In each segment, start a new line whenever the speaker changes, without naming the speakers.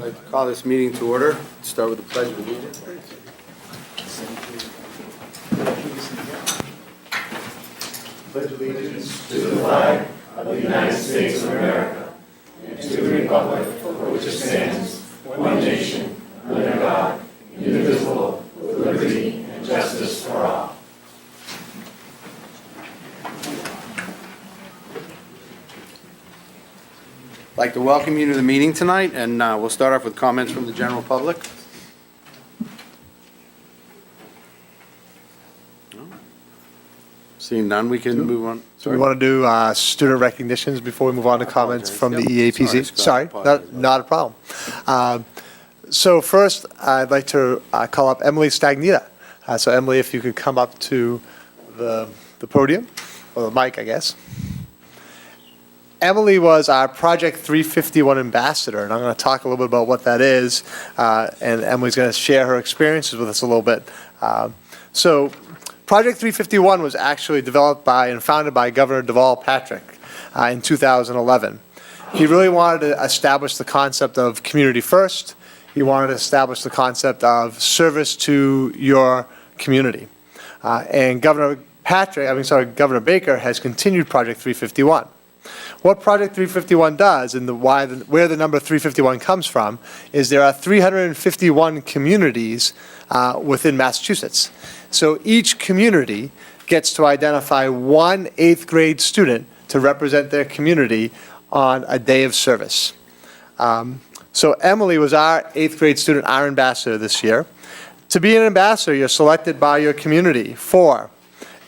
I'd like to call this meeting to order. Start with the pledge of allegiance.
Pledge allegiance to the flag of the United States of America and to the republic for which it stands, one nation, under God, indivisible, with liberty and justice for all.
I'd like to welcome you to the meeting tonight, and we'll start off with comments from the general public. Seeing none, we can move on.
So we want to do student recognitions before we move on to comments from the EAPC.
Sorry,
Not a problem. So first, I'd like to call up Emily Stagnita. So Emily, if you could come up to the podium, or the mic, I guess. Emily was our Project 351 ambassador, and I'm going to talk a little bit about what that is, and Emily's going to share her experiences with us a little bit. So Project 351 was actually developed by and founded by Governor Deval Patrick in 2011. He really wanted to establish the concept of community first. He wanted to establish the concept of service to your community. And Governor Baker has continued Project 351. What Project 351 does, and where the number 351 comes from, is there are 351 communities within Massachusetts. So each community gets to identify one 8th grade student to represent their community on a day of service. So Emily was our 8th grade student, our ambassador this year. To be an ambassador, you're selected by your community for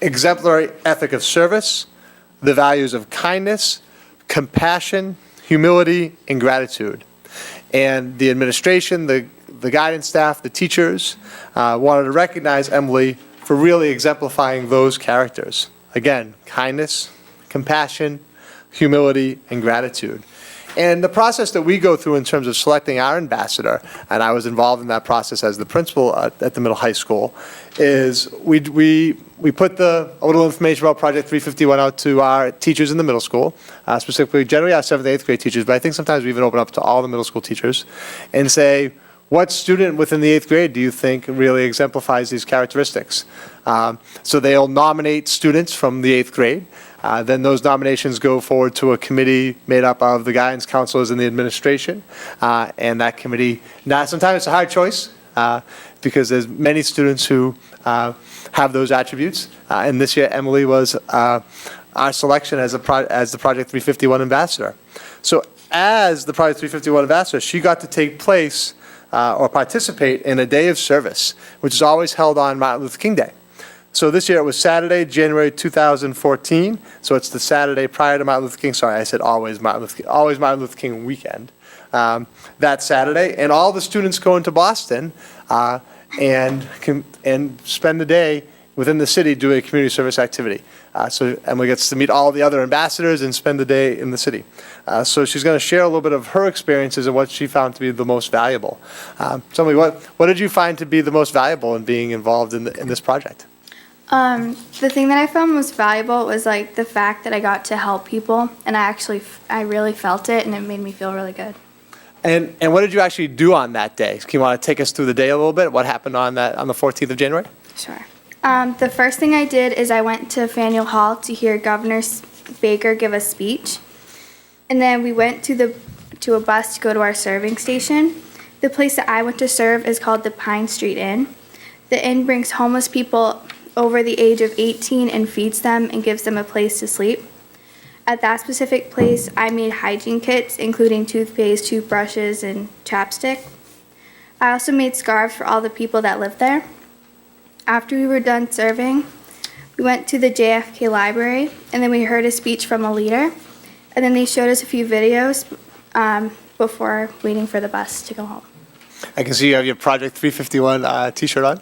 exemplary ethic of service, the values of kindness, compassion, humility, and gratitude. And the administration, the guidance staff, the teachers wanted to recognize Emily for really exemplifying those characters. Again, kindness, compassion, humility, and gratitude. And the process that we go through in terms of selecting our ambassador, and I was involved in that process as the principal at the middle high school, is we put a little information about Project 351 out to our teachers in the middle school, specifically generally our 7th and 8th grade teachers, but I think sometimes we even open up to all the middle school teachers, and say, what student within the 8th grade do you think really exemplifies these characteristics? So they'll nominate students from the 8th grade. Then those nominations go forward to a committee made up of the guidance counselors and the administration. And that committee, now sometimes it's a hard choice because there's many students who have those attributes. And this year, Emily was our selection as the Project 351 ambassador. So as the Project 351 ambassador, she got to take place or participate in a day of service, which is always held on Martin Luther King Day. So this year it was Saturday, January 2014. So it's the Saturday prior to Martin Luther King. Sorry, I said always Martin Luther King weekend. That Saturday, and all the students go into Boston and spend the day within the city doing a community service activity. So Emily gets to meet all the other ambassadors and spend the day in the city. So she's going to share a little bit of her experiences and what she found to be the most valuable. Tell me, what did you find to be the most valuable in being involved in this project?
The thing that I found most valuable was like the fact that I got to help people, and I really felt it, and it made me feel really good.
And what did you actually do on that day? Can you want to take us through the day a little bit? What happened on the 14th of January?
Sure. The first thing I did is I went to Faneuil Hall to hear Governor Baker give a speech, and then we went to a bus to go to our serving station. The place that I went to serve is called the Pine Street Inn. The inn brings homeless people over the age of 18 and feeds them and gives them a place to sleep. At that specific place, I made hygiene kits, including toothpaste, toothbrushes, and chapstick. I also made scarves for all the people that lived there. After we were done serving, we went to the JFK library, and then we heard a speech from a leader, and then they showed us a few videos before waiting for the bus to go home.
I can see you have your Project 351 t-shirt on.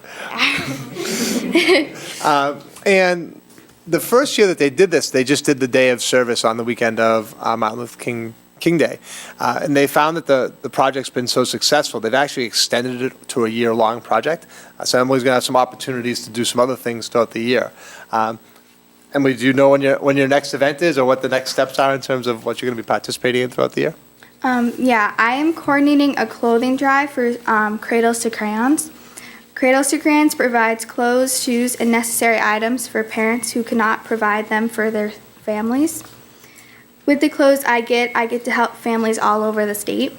And the first year that they did this, they just did the day of service on the weekend of Martin Luther King Day. And they found that the project's been so successful, they've actually extended it to a year-long project. So Emily's going to have some opportunities to do some other things throughout the year. Emily, do you know when your next event is or what the next steps are in terms of what you're going to be participating in throughout the year?
Yeah, I am coordinating a clothing drive for Cradles to Crayons. Cradles to Crayons provides clothes, shoes, and necessary items for parents who cannot provide them for their families. With the clothes I get to help families all over the state.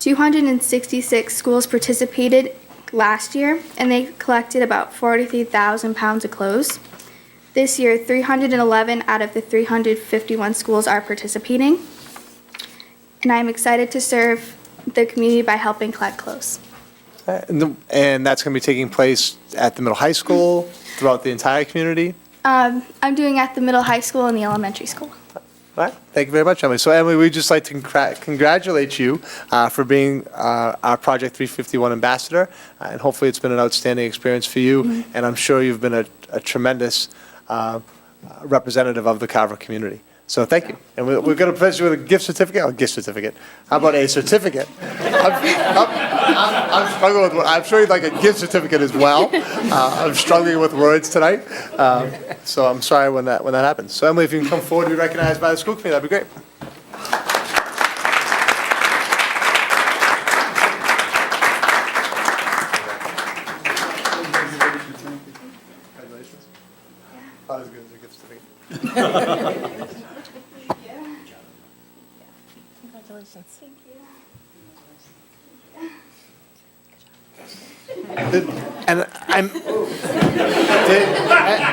266 schools participated last year, and they collected about 43,000 pounds of clothes. This year, 311 out of the 351 schools are participating. And I'm excited to serve the community by helping collect clothes.
And that's going to be taking place at the middle high school, throughout the entire community?
I'm doing at the middle high school and the elementary school.
All right, thank you very much, Emily. So Emily, we'd just like to congratulate you for being our Project 351 ambassador, and hopefully it's been an outstanding experience for you, and I'm sure you've been a tremendous representative of the Carver community. So thank you. And we're going to present you with a gift certificate. Oh, gift certificate. How about a certificate? I'm struggling with. I'm sure you'd like a gift certificate as well. I'm struggling with words tonight, so I'm sorry when that happens. So Emily, if you can come forward to be recognized by the school committee, that'd be great. Congratulations. Not as good as a gift certificate.
Congratulations.
Thank you.
And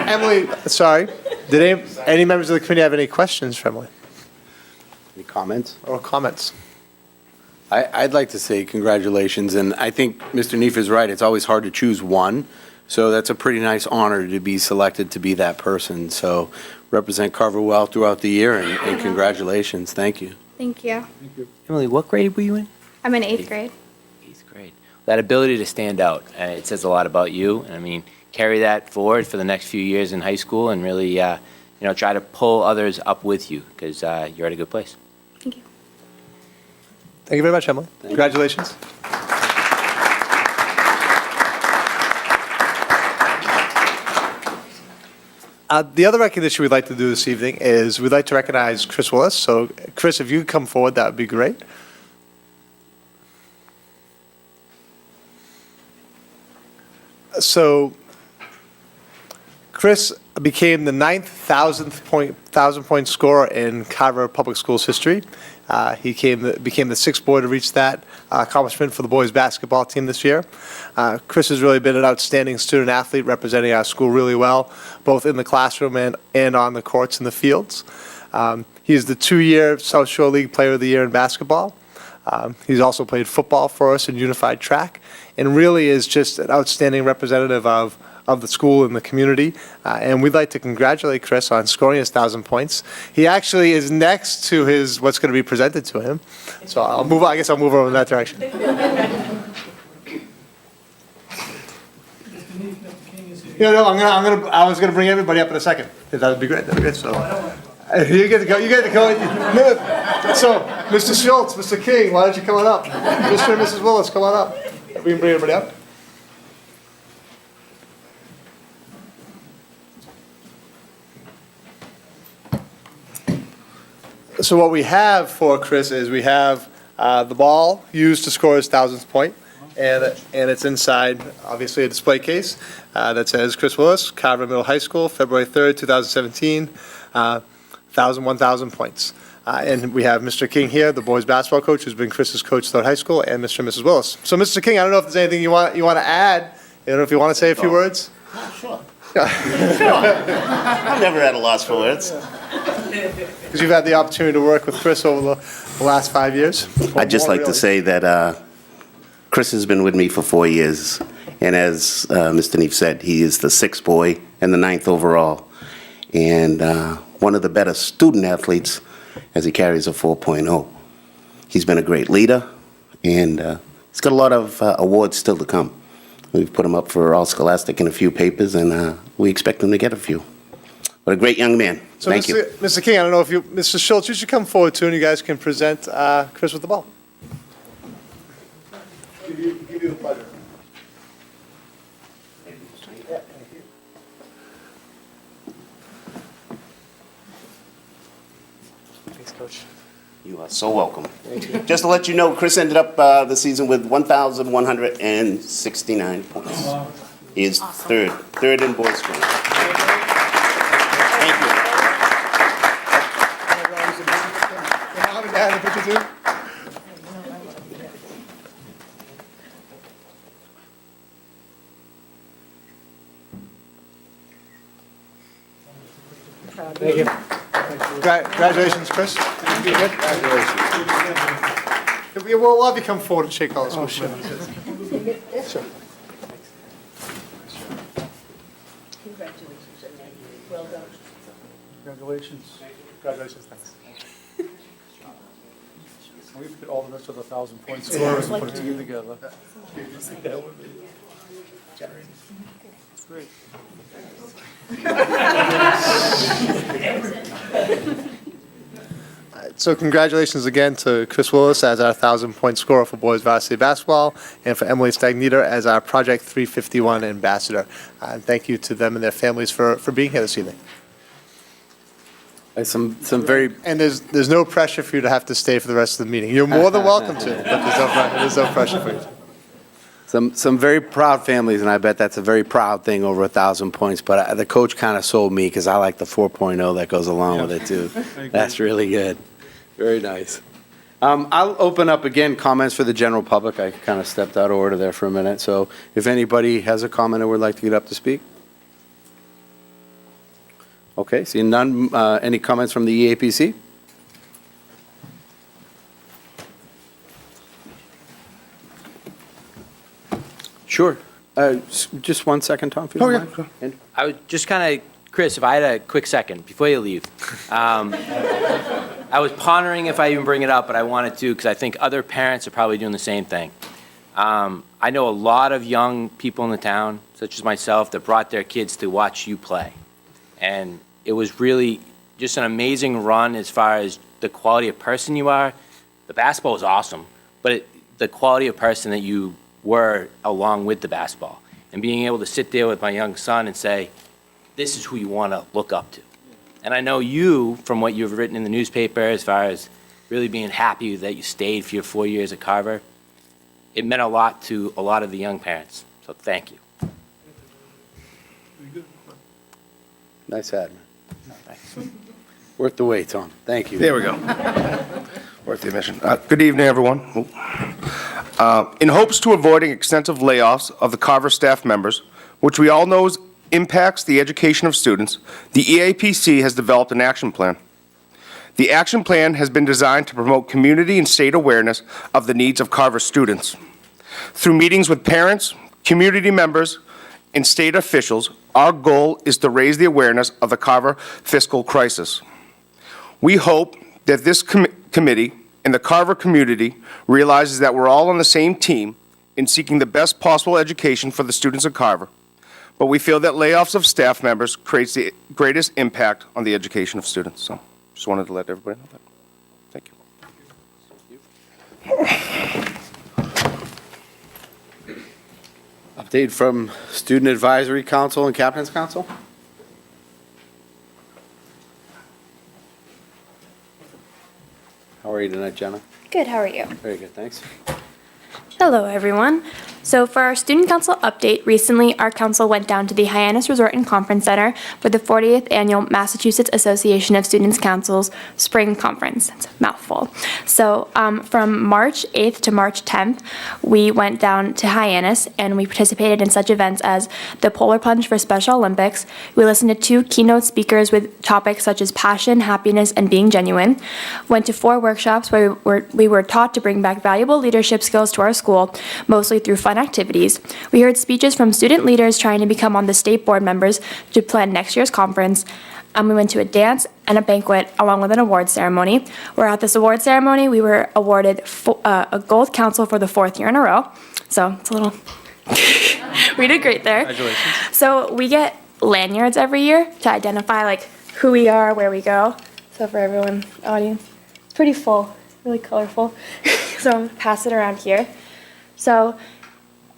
Emily, sorry, did any members of the committee have any questions for Emily
Any comments?
or comments?
I'd like to say congratulations, and I think Mr. Neef is right. It's always hard to choose one, so that's a pretty nice honor to be selected to be that person. So represent Carver well throughout the year, and congratulations. Thank you.
Thank you.
Emily, what grade were you in?
I'm in 8th grade.
8th grade. That ability to stand out, it says a lot about you. And I mean, carry that forward for the next few years in high school and really, try to pull others up with you because you're at a good place.
Thank you.
Thank you very much, Emily. Congratulations. The other recognition we'd like to do this evening is we'd like to recognize Chris Willis. So, Chris, if you could come forward, that would be great. So, Chris became the 9th thousand-point scorer in Carver Public Schools history. He became the 6th boy to reach that accomplishment for the boys basketball team this year. Chris has really been an outstanding student athlete, representing our school really well, both in the classroom and on the courts and the fields. He's the 2-year South Shore League Player of the Year in basketball. He's also played football for us in unified track, and really is just an outstanding representative of the school and the community. And we'd like to congratulate Chris on scoring his 1,000 points. He actually is next to what's going to be presented to him. So I'll move over in that direction. I was gonna bring everybody up in a second. That would be great. That'd be great. So you get to go. You get to go. So, Mr. Schultz, Mr. King, why don't you come on up? Mr. and Mrs. Willis, come on up. We can bring everybody up. So what we have for Chris is we have the ball used to score his 1,000th point, and it's inside, obviously, a display case that says Chris Willis, Carver Middle High School, February 3rd, 2017, 1,000 points. And we have Mr. King here, the boys basketball coach, who's been Chris's coach throughout high school, and Mr. and Mrs. Willis. So, Mr. King, I don't know if there's anything you want to add. I don't know if you want to say a few words.
Sure. I've never had a loss for words.
Because you've had the opportunity to work with Chris over the last 5 years.
I'd just like to say that Chris has been with me for 4 years, and as Mr. Neef said, he is the 6th boy and the 9th overall, and one of the better student athletes as he carries a 4.0. He's been a great leader, and he's got a lot of awards still to come. We've put him up for All Scholastic in a few papers, and we expect him to get a few. But a great young man.
So,
Thank you.
Mr. King, I don't know if Mr. Schultz, you should come forward too, and you guys can present Chris with the ball. Give you the pleasure.
Thanks, Coach.
You are so welcome. Just to let you know, Chris ended up the season with 1,169 points. He is third in boys' scoring. Thank you.
Mom and Dad, a picture too? Thank you. Congratulations, Chris. Congratulations. We'll have you come forward and shake all this. Oh, sure. Sure.
Congratulations, Annette. Well done.
Congratulations.
Congratulations, thanks.
We put all the rest of the 1,000-point scorers and put a team together. That's great.
So congratulations again to Chris Willis as our 1,000-point scorer for boys varsity basketball, and for Emily Stagnita as our Project 351 ambassador. And thank you to them and their families for being here this evening.
Some very,
And there's no pressure for you to have to stay for the rest of the meeting. You're more than welcome to, but there's no pressure for you.
some very proud families, and I bet that's a very proud thing, over 1,000 points. But the coach kind of sold me, because I like the 4.0 that goes along with it too. That's really good. Very nice. I'll open up again comments for the general public. I kind of stepped out of order there for a minute. So if anybody has a comment or would like to get up to speak? Okay, seeing none. Any comments from the EAPC? Sure. Just 1 second, Tom, if you don't mind. And-
I would just kind of, Chris, if I had a quick second before you leave. I was pondering if I even bring it up, but I wanted to, because I think other parents are probably doing the same thing. I know a lot of young people in the town, such as myself, that brought their kids to watch you play. And it was really just an amazing run as far as the quality of person you are. The basketball was awesome, but the quality of person that you were along with the basketball. And being able to sit there with my young son and say, this is who you want to look up to. And I know you, from what you've written in the newspaper, as far as really being happy that you stayed for your 4 years at Carver, it meant a lot to a lot of the young parents. So thank you.
Nice hat, man. Worth the wait, Tom. Thank you.
There we go. Worth the admission. Good evening, everyone. In hopes to avoiding extensive layoffs of the Carver staff members, which we all know impacts the education of students, the EAPC has developed an action plan. The action plan has been designed to promote community and state awareness of the needs of Carver students. Through meetings with parents, community members, and state officials, our goal is to raise the awareness of the Carver fiscal crisis. We hope that this committee and the Carver community realizes that we're all on the same team in seeking the best possible education for the students of Carver, but we feel that layoffs of staff members creates the greatest impact on the education of students. So just wanted to let everybody know that. Thank you.
Update from Student Advisory Council and Captain's Council? How are you tonight, Jenna?
Good, how are you?
Very good, thanks.
Hello, everyone. So for our student council update, recently our council went down to the Hyannis Resort and Conference Center for the 40th Annual Massachusetts Association of Students Council's Spring Conference. That's a mouthful. So from March 8th to March 10th, we went down to Hyannis and we participated in such events as the Polar Plunge for Special Olympics. We listened to 2 keynote speakers with topics such as passion, happiness, and being genuine. Went to 4 workshops where we were taught to bring back valuable leadership skills to our school, mostly through fun activities. We heard speeches from student leaders trying to become on the state board members to plan next year's conference. We went to a dance and a banquet along with an award ceremony. Where at this award ceremony, we were awarded a gold council for the 4th year in a row. So it's a little, we did great there.
Congratulations.
So we get lanyards every year to identify like who we are, where we go. So for everyone, audience, it's pretty full, really colorful. So I'll pass it around here. So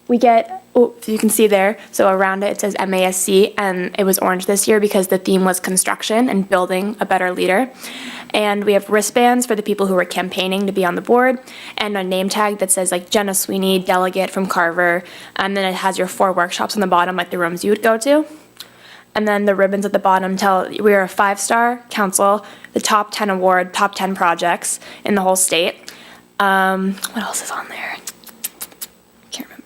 we get Oh, so you can see there, so around it, it says MASC, and it was orange this year because the theme was construction and building a better leader. And we have wristbands for the people who are campaigning to be on the board, and a name tag that says like Jenna Sweeney, delegate from Carver, and then it has your 4 workshops on the bottom, like the rooms you would go to. And then the ribbons at the bottom tell we are a 5-star council, the top 10 award, top 10 projects in the whole state. What else is on there? Can't remember.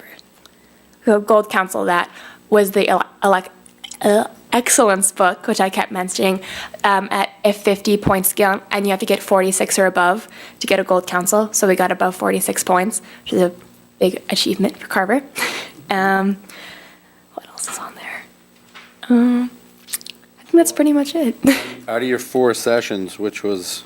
The Gold Council, that was the Excellence book, which I kept mentioning, at a 50-point scale, and you have to get 46 or above to get a Gold Council. So we got above 46 points, which is a big achievement for Carver. What else is on there? I think that's pretty much it.
Out of your 4 sessions, which was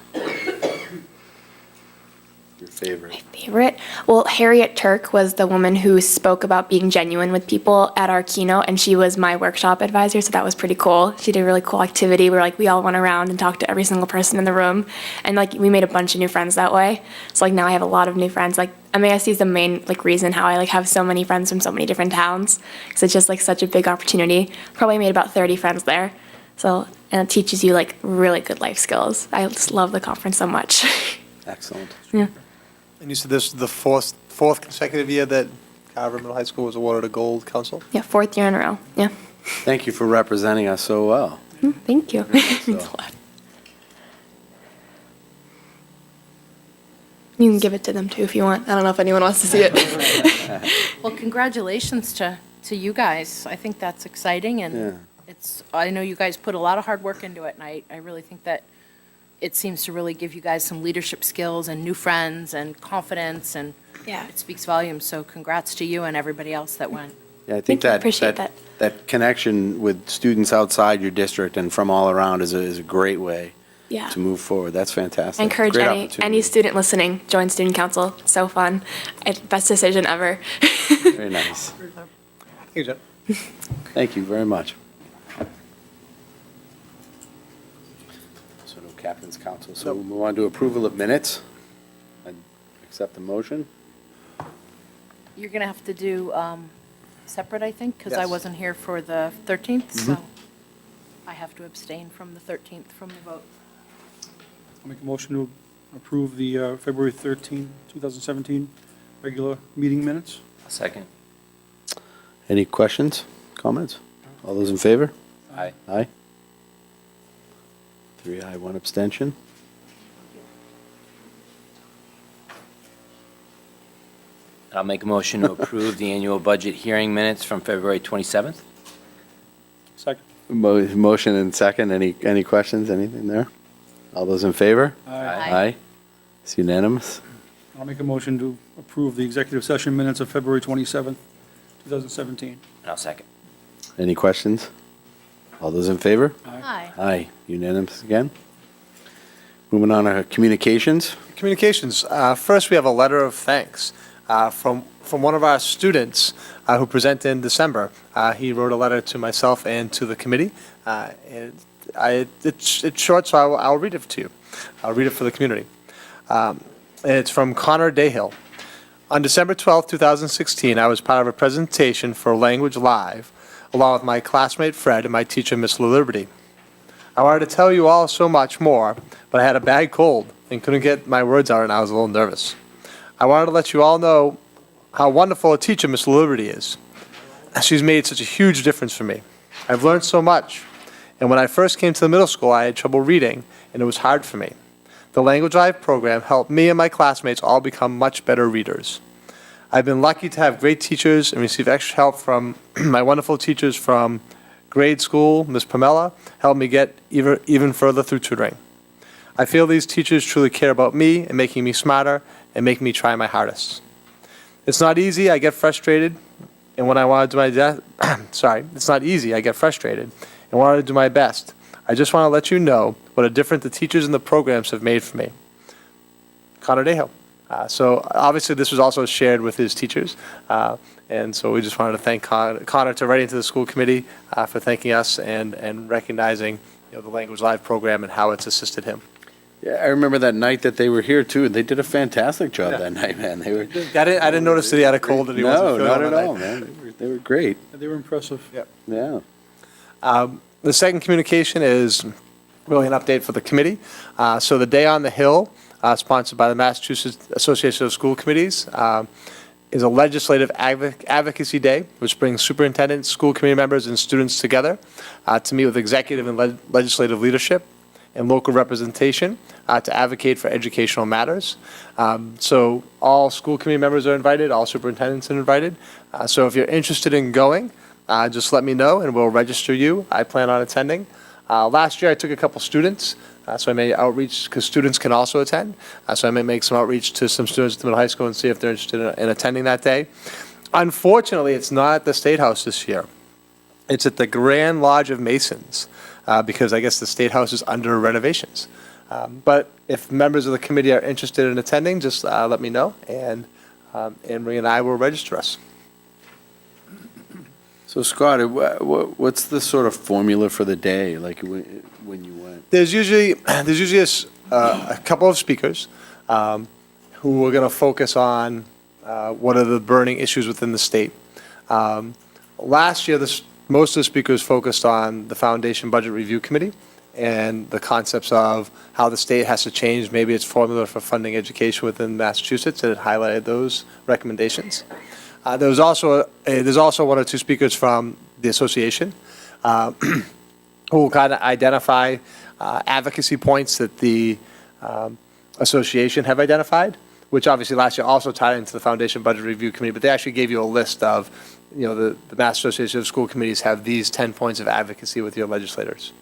your favorite?
Favorite? Well, Harriet Turk was the woman who spoke about being genuine with people at our keynote, and she was my workshop advisor, so that was pretty cool. She did a really cool activity where we all went around and talked to every single person in the room, and we made a bunch of new friends that way. So now I have a lot of new friends. MASC is the main reason how I have so many friends from so many different towns, because it's just such a big opportunity. Probably made about 30 friends there. So, and it teaches you really good life skills. I just love the conference so much.
Excellent.
Yeah.
And you said this is the fourth consecutive year that Carver Middle High School was awarded a Gold Council?
Yeah, 4th year in a row. Yeah.
Thank you for representing us so well.
Thank you.
so.
Means a lot. You can give it to them too if you want. I don't know if anyone wants to see it.
Well, congratulations to you guys. I think that's exciting, and
Yeah.
I know you guys put a lot of hard work into it, and I really think that it seems to really give you guys some leadership skills and new friends and confidence, and
Yeah.
it speaks volumes. So congrats to you and everybody else that went.
Yeah, I think
Thank you.
that
Appreciate
that connection with students outside your district and from all around is a great way
Yeah.
to move forward. That's fantastic.
I encourage
Great
any
opportunity.
student listening, join student council. It's so fun. Best decision ever.
Very nice.
Thank you, Jen.
Thank you very much. So no captain's council. So we'll move on to approval of minutes. I accept the motion.
You're going to have to do separate, I think, because I
Yes.
wasn't here for the 13th, so I have to abstain from the 13th from the vote.
I'll make a motion to approve the February 13, 2017 regular meeting minutes.
A second.
Any questions, comments? All those in favor?
Aye.
Aye. 3 aye, 1 abstention.
I'll make a motion to approve the annual budget hearing minutes from February 27th.
Second.
Motion and second. Any questions, anything there? All those in favor?
Aye.
It's unanimous.
I'll make a motion to approve the executive session minutes of February 27th, 2017.
And I'll second.
Any questions? All those in favor?
Aye.
Aye, unanimous again. Moving on to communications.
Communications. First, we have a letter of thanks from one of our students who presented in December. He wrote a letter to myself and to the committee. It's short, so I'll read it to you. I'll read it for the community. And it's from Connor Dayhill. On December 12, 2016, I was part of a presentation for Language Live, along with my classmate Fred and my teacher, Miss Liberty. I wanted to tell you all so much more, but I had a bad cold and couldn't get my words out, and I was a little nervous. I wanted to let you all know how wonderful a teacher Miss Liberty is. She's made such a huge difference for me. I've learned so much, and when I first came to the middle school, I had trouble reading, and it was hard for me. The Language Live program helped me and my classmates all become much better readers. I've been lucky to have great teachers and receive extra help from my wonderful teachers from grade school. Miss Pamela helped me get even further through tutoring. I feel these teachers truly care about me and making me smarter and making me try my hardest. It's not easy, I get frustrated, and when I want to do my it's not easy, I get frustrated and want to do my best. I just want to let you know what a difference the teachers and the programs have made for me. Connor Dayhill. So obviously this was also shared with his teachers, and so we just wanted to thank Connor to writing to the school committee for thanking us and recognizing the Language Live program and how it's assisted him.
Yeah, I remember that night that they were here too. They did a fantastic job that night, man. They were.
I didn't notice that he had a cold and he wasn't
No,
feeling
not
well
at
that
all,
night.
man. They were great.
They were impressive.
Yeah.
The second communication is really an update for the committee. So the Day on the Hill, sponsored by the Massachusetts Association of School Committees, is a legislative advocacy day, which brings superintendents, school committee members, and students together to meet with executive and legislative leadership and local representation to advocate for educational matters. So all school committee members are invited, all superintendents are invited. So if you're interested in going, just let me know and we'll register you. I plan on attending. Last year I took a couple students, so I may outreach, because students can also attend. So I may make some outreach to some students at the middle high school and see if they're interested in attending that day. Unfortunately, it's not at the State House this year. It's at the Grand Lodge of Masons, because I guess the State House is under renovations. But if members of the committee are interested in attending, just let me know, and Anne Marie and I will register us.
So Scott, what's the sort of formula for the day, like when you went?
There's usually a couple of speakers who are going to focus on what are the burning issues within the state. Last year, most of the speakers focused on the Foundation Budget Review Committee and the concepts of how the state has to change maybe its formula for funding education within Massachusetts, and it highlighted those recommendations. There's also one or two speakers from the association who will kind of identify advocacy points that the association have identified, which obviously last year also tied into the Foundation Budget Review Committee, but they actually gave you a list of, the Mass Association of School Committees have these 10 points of advocacy with your legislators.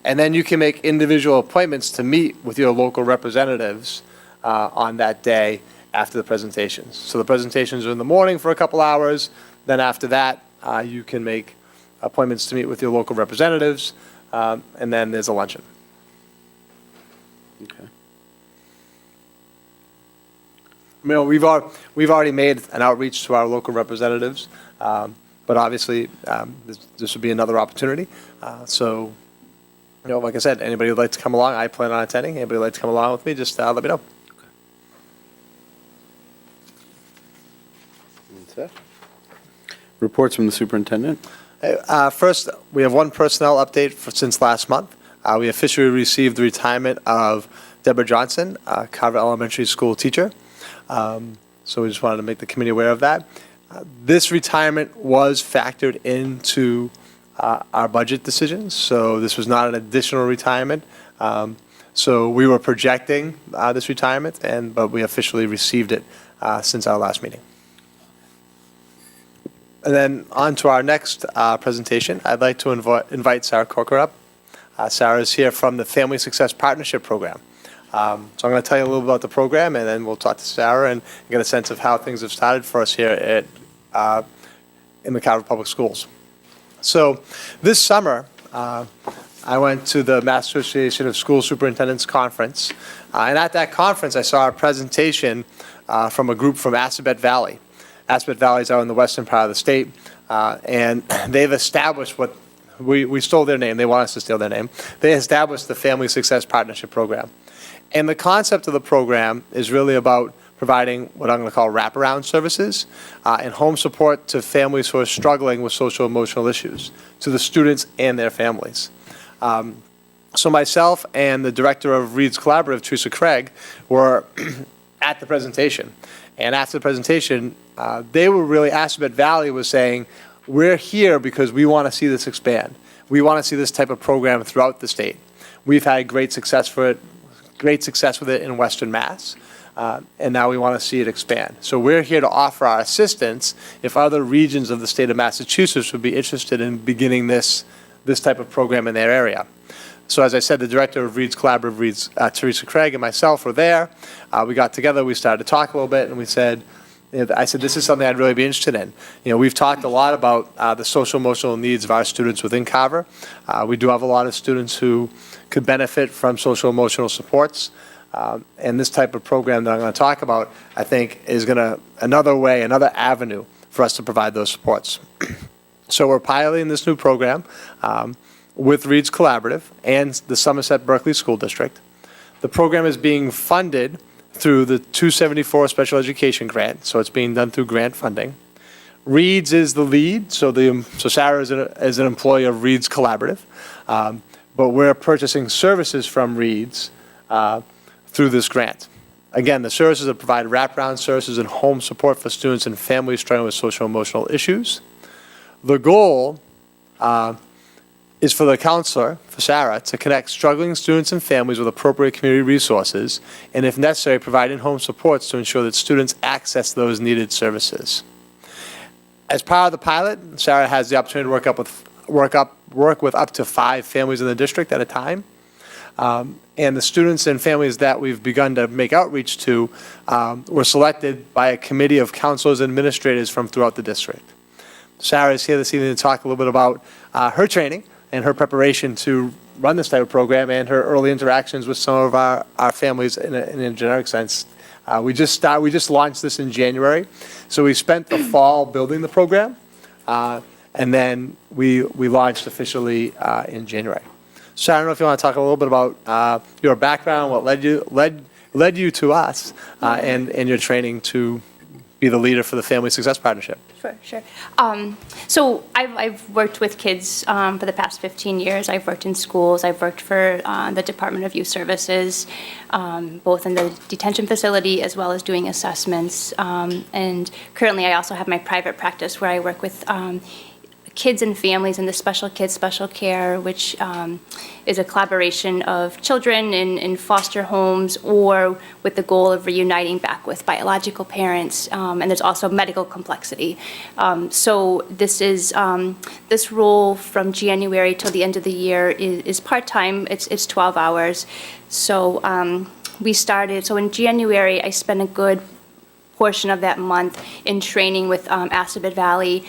And then you can make individual appointments to meet with your local representatives on that day after the presentations. So the presentations are in the morning for a couple hours. Then after that, you can make appointments to meet with your local representatives, and then there's a luncheon.
Okay.
We've already made an outreach to our local representatives, but obviously this would be another opportunity. So, like I said, anybody who'd like to come along, I plan on attending. Anybody who'd like to come along with me, just let me know.
That's it. Reports from the superintendent.
First, we have one personnel update since last month. We officially received the retirement of Deborah Johnson, Carver Elementary School teacher. So we just wanted to make the committee aware of that. This retirement was factored into our budget decisions, so this was not an additional retirement. So we were projecting this retirement, but we officially received it since our last meeting. And then on to our next presentation, I'd like to invite Sarah Corker up. Sarah is here from the Family Success Partnership Program. So I'm going to tell you a little bit about the program, and then we'll talk to Sarah and get a sense of how things have started for us here in the Carver Public Schools. So this summer, I went to the Mass Association of School Superintendents Conference, and at that conference, I saw a presentation from a group from Assabet Valley. Assabet Valley is out in the western part of the state, and they've established what we stole their name. They want us to steal their name. They established the Family Success Partnership Program. And the concept of the program is really about providing what I'm going to call wraparound services and home support to families who are struggling with social emotional issues, to the students and their families. So myself and the director of Reed's Collaborative, Teresa Craig, were at the presentation. And after the presentation, they were really, Assabet Valley was saying, we're here because we want to see this expand. We want to see this type of program throughout the state. We've had great success with it in Western Mass, and now we want to see it expand. So we're here to offer our assistance if other regions of the state of Massachusetts would be interested in beginning this type of program in their area. So as I said, the director of Reed's Collaborative, Teresa Craig, and myself were there. We got together, we started to talk a little bit, and we said, I said, this is something I'd really be interested in. We've talked a lot about the social emotional needs of our students within Carver. We do have a lot of students who could benefit from social emotional supports. And this type of program that I'm going to talk about, I think, is another avenue for us to provide those supports. So we're piloting this new program with Reed's Collaborative and the Somerset Berkeley School District. The program is being funded through the 274 Special Education Grant, so it's being done through grant funding. Reed's is the lead, so Sarah is an employee of Reed's Collaborative, but we're purchasing services from Reed's through this grant. Again, the services that provide wraparound services and home support for students and families struggling with social and emotional issues. The goal is for the counselor, for Sarah, to connect struggling students and families with appropriate community resources, and if necessary, provide in-home supports to ensure that students access those needed services. As part of the pilot, Sarah has the opportunity to work with up to 5 families in the district at a time. And the students and families that we've begun to make outreach to were selected by a committee of counselors and administrators from throughout the district. Sarah is here this evening to talk a little bit about her training and her preparation to run this type of program and her early interactions with some of our families in a generic sense. We just launched this in January, so we spent the fall building the program, and then we launched officially in January. So I don't know if you want to talk a little bit about your background, what led you to us, and your training to be the leader for the Family Success Partnership.
Sure. So I've worked with kids for the past 15 years. I've worked in schools. I've worked for the Department of Youth Services, both in the detention facility as well as doing assessments. And currently I also have my private practice where I work with kids and families in the Special Kids Special Care, which is a collaboration of children in foster homes or with the goal of reuniting back with biological parents. And there's also medical complexity. So this role from January till the end of the year is part-time. It's 12 hours. So so in January, I spent a good portion of that month in training with Assabet Valley,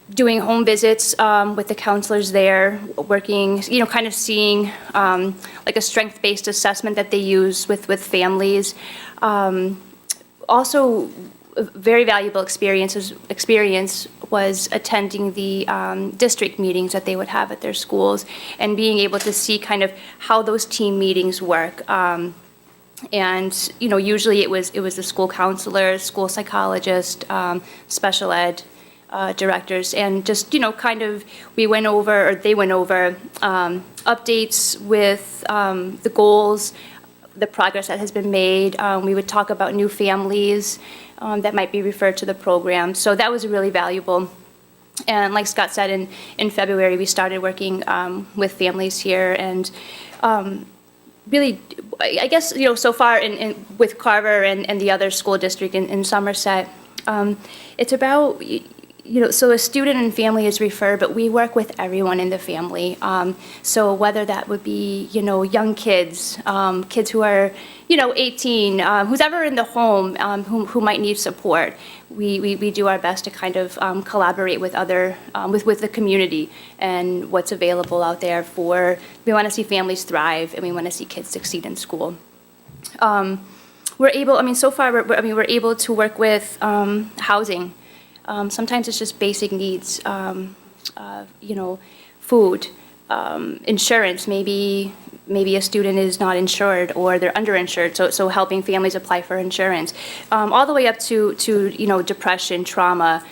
doing home visits with the counselors there, working, kind of seeing like a strength-based assessment that they use with families. Also, a very valuable experience was attending the district meetings that they would have at their schools and being able to see kind of how those team meetings work. And usually it was the school counselor, school psychologist, special ed directors, and just they went over updates with the goals, the progress that has been made. We would talk about new families that might be referred to the program. So that was really valuable. And like Scott said, in February we started working with families here, and really, I guess so far with Carver and the other school district in Somerset, it's about so a student and family is referred, but we work with everyone in the family. So whether that would be, young kids, kids who are, 18, who's ever in the home, who might need support, we do our best to kind of collaborate with with the community and what's available out there we want to see families thrive and we want to see kids succeed in school. We're able to work with housing. Sometimes it's just basic needs, food, insurance. Maybe a student is not insured or they're underinsured, so helping families apply for insurance, all the way up to depression, trauma.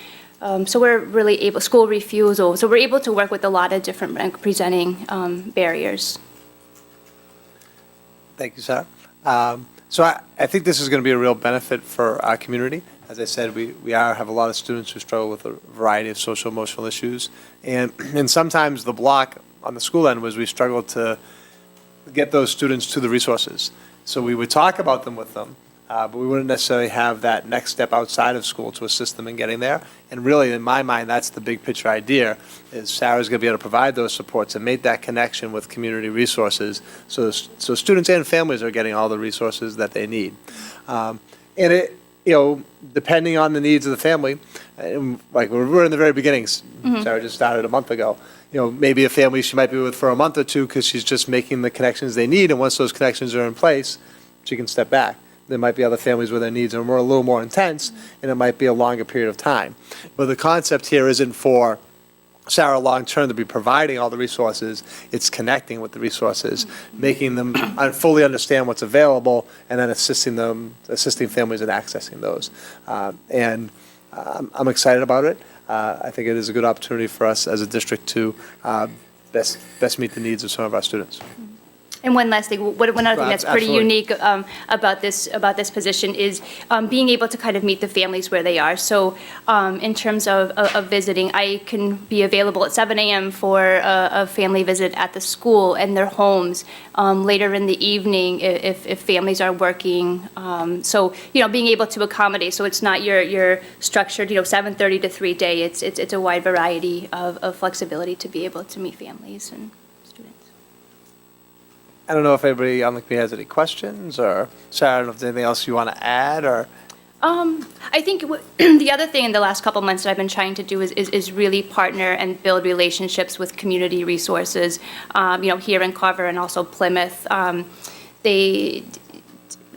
So we're really school refusal. So we're able to work with a lot of different presenting barriers.
Thank you, Sarah. So I think this is going to be a real benefit for our community. As I said, we have a lot of students who struggle with a variety of social emotional issues. And sometimes the block on the school end was we struggled to get those students to the resources. So we would talk about them with them, but we wouldn't necessarily have that next step outside of school to assist them in getting there. And really, in my mind, that's the big picture idea, is Sarah's going to be able to provide those supports and make that connection with community resources so students and families are getting all the resources that they need. And it, depending on the needs of the family, like we're in the very beginnings, Sarah just started a month ago, maybe a family she might be with for a month or two because she's just making the connections they need, and once those connections are in place, she can step back. There might be other families where their needs are a little more intense, and it might be a longer period of time. But the concept here isn't for Sarah long-term to be providing all the resources. It's connecting with the resources, making them fully understand what's available, and then assisting families in accessing those. I'm excited about it. I think it is a good opportunity for us as a district to best meet the needs of some of our students.
And one last thing, one other thing that's pretty
Absolutely.
unique about this position is being able to kind of meet the families where they are. So in terms of visiting, I can be available at 7 a.m. for a family visit at the school and their homes, later in the evening if families are working. So, being able to accommodate, so it's not your structured, 7:30 to 3 day. It's a wide variety of flexibility to be able to meet families and students.
I don't know if anybody on the committee has any questions, or Sarah, I don't know if there's anything else you want to add, or?
I think the other thing in the last couple months that I've been trying to do is really partner and build relationships with community resources, here in Carver and also Plymouth.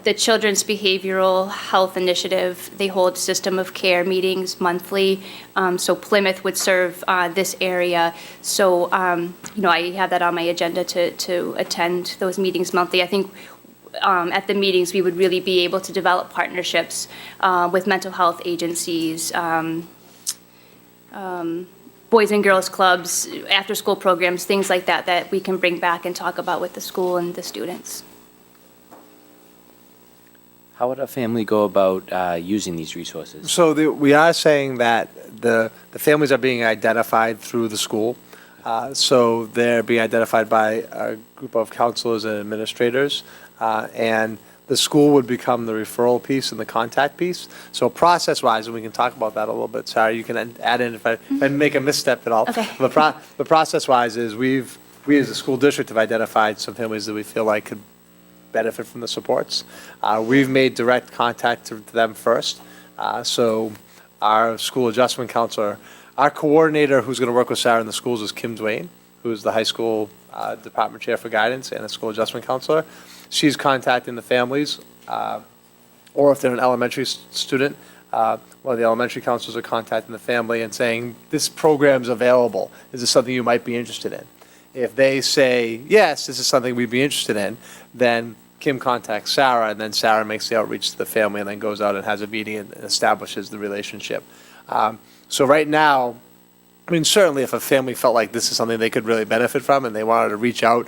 The Children's Behavioral Health Initiative, they hold system of care meetings monthly. So Plymouth would serve this area. So, I have that on my agenda to attend those meetings monthly. I think at the meetings, we would really be able to develop partnerships with mental health agencies, boys and girls clubs, after-school programs, things like that we can bring back and talk about with the school and the students.
How would a family go about using these resources?
So we are saying that the families are being identified through the school. So they're being identified by a group of counselors and administrators. And the school would become the referral piece and the contact piece. So process-wise, and we can talk about that a little bit, Sarah, you can add in if I make a misstep at all.
Okay.
The process-wise is we as a school district have identified some families that we feel like could benefit from the supports. We've made direct contact to them first. So our school adjustment counselor, our coordinator who's going to work with Sarah in the schools is Kim Duane, who's the high school department chair for guidance and a school adjustment counselor. She's contacting the families, or if they're an elementary student, one of the elementary counselors are contacting the family and saying, this program's available. Is this something you might be interested in? If they say, yes, this is something we'd be interested in, then Kim contacts Sarah, and then Sarah makes the outreach to the family and then goes out and has a meeting and establishes the relationship. So right now, I mean, certainly if a family felt like this is something they could really benefit from and they wanted to reach out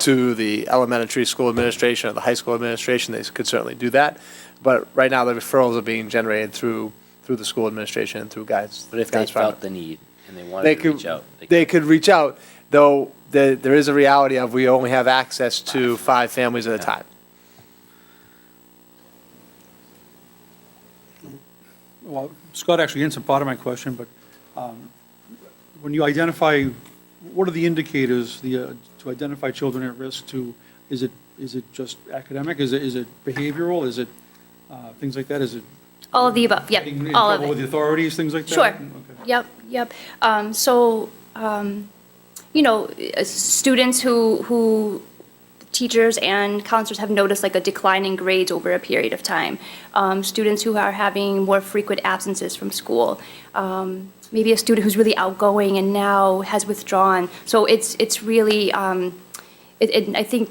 to the elementary school administration or the high school administration, they could certainly do that. But right now, the referrals are being generated through the school administration and through guides.
But if they felt the need and they wanted to reach out?
They could reach out, though there is a reality of we only have access to 5 families at a time.
Well, Scott actually answered part of my question, but when you identify, what are the indicators to identify children at risk? Is it just academic? Is it behavioral? Is it things like that? Is it
All of the above, yep,
getting in
all of
trouble with
it.
the authorities, things like that?
Sure,
Okay.
yep. Students who teachers and counselors have noticed like a decline in grades over a period of time. Students who are having more frequent absences from school. Maybe a student who's really outgoing and now has withdrawn. So it's really, I think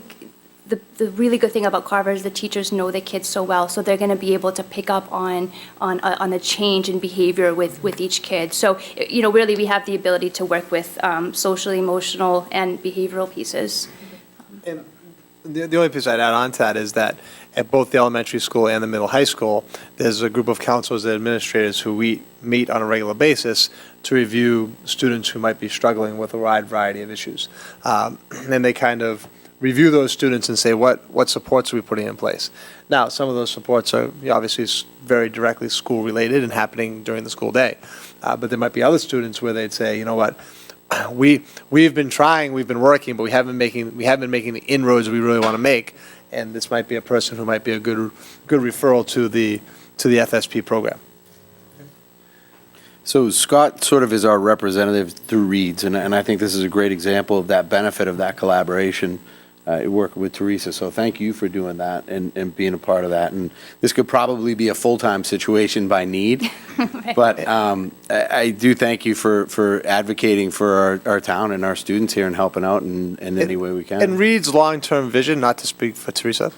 the really good thing about Carver is the teachers know the kids so well, so they're going to be able to pick up on a change in behavior with each kid. So, really we have the ability to work with social, emotional, and behavioral pieces.
And the only piece I'd add on to that is that at both the elementary school and the middle high school, there's a group of counselors and administrators who we meet on a regular basis to review students who might be struggling with a wide variety of issues. And they kind of review those students and say, what supports are we putting in place? Now, some of those supports are obviously very directly school-related and happening during the school day. But there might be other students where they'd say, you know what, we've been trying, we've been working, but we haven't been making the inroads we really want to make. And this might be a person who might be a good referral to the FSP program.
So Scott sort of is our representative through Reads, and I think this is a great example of that benefit of that collaboration. working with Teresa. So thank you for doing that and being a part of that. And this could probably be a full-time situation by need. But I do thank you for advocating for our town and our students here and helping out in any way we can.
And Reed's long-term vision, not to speak for Teresa,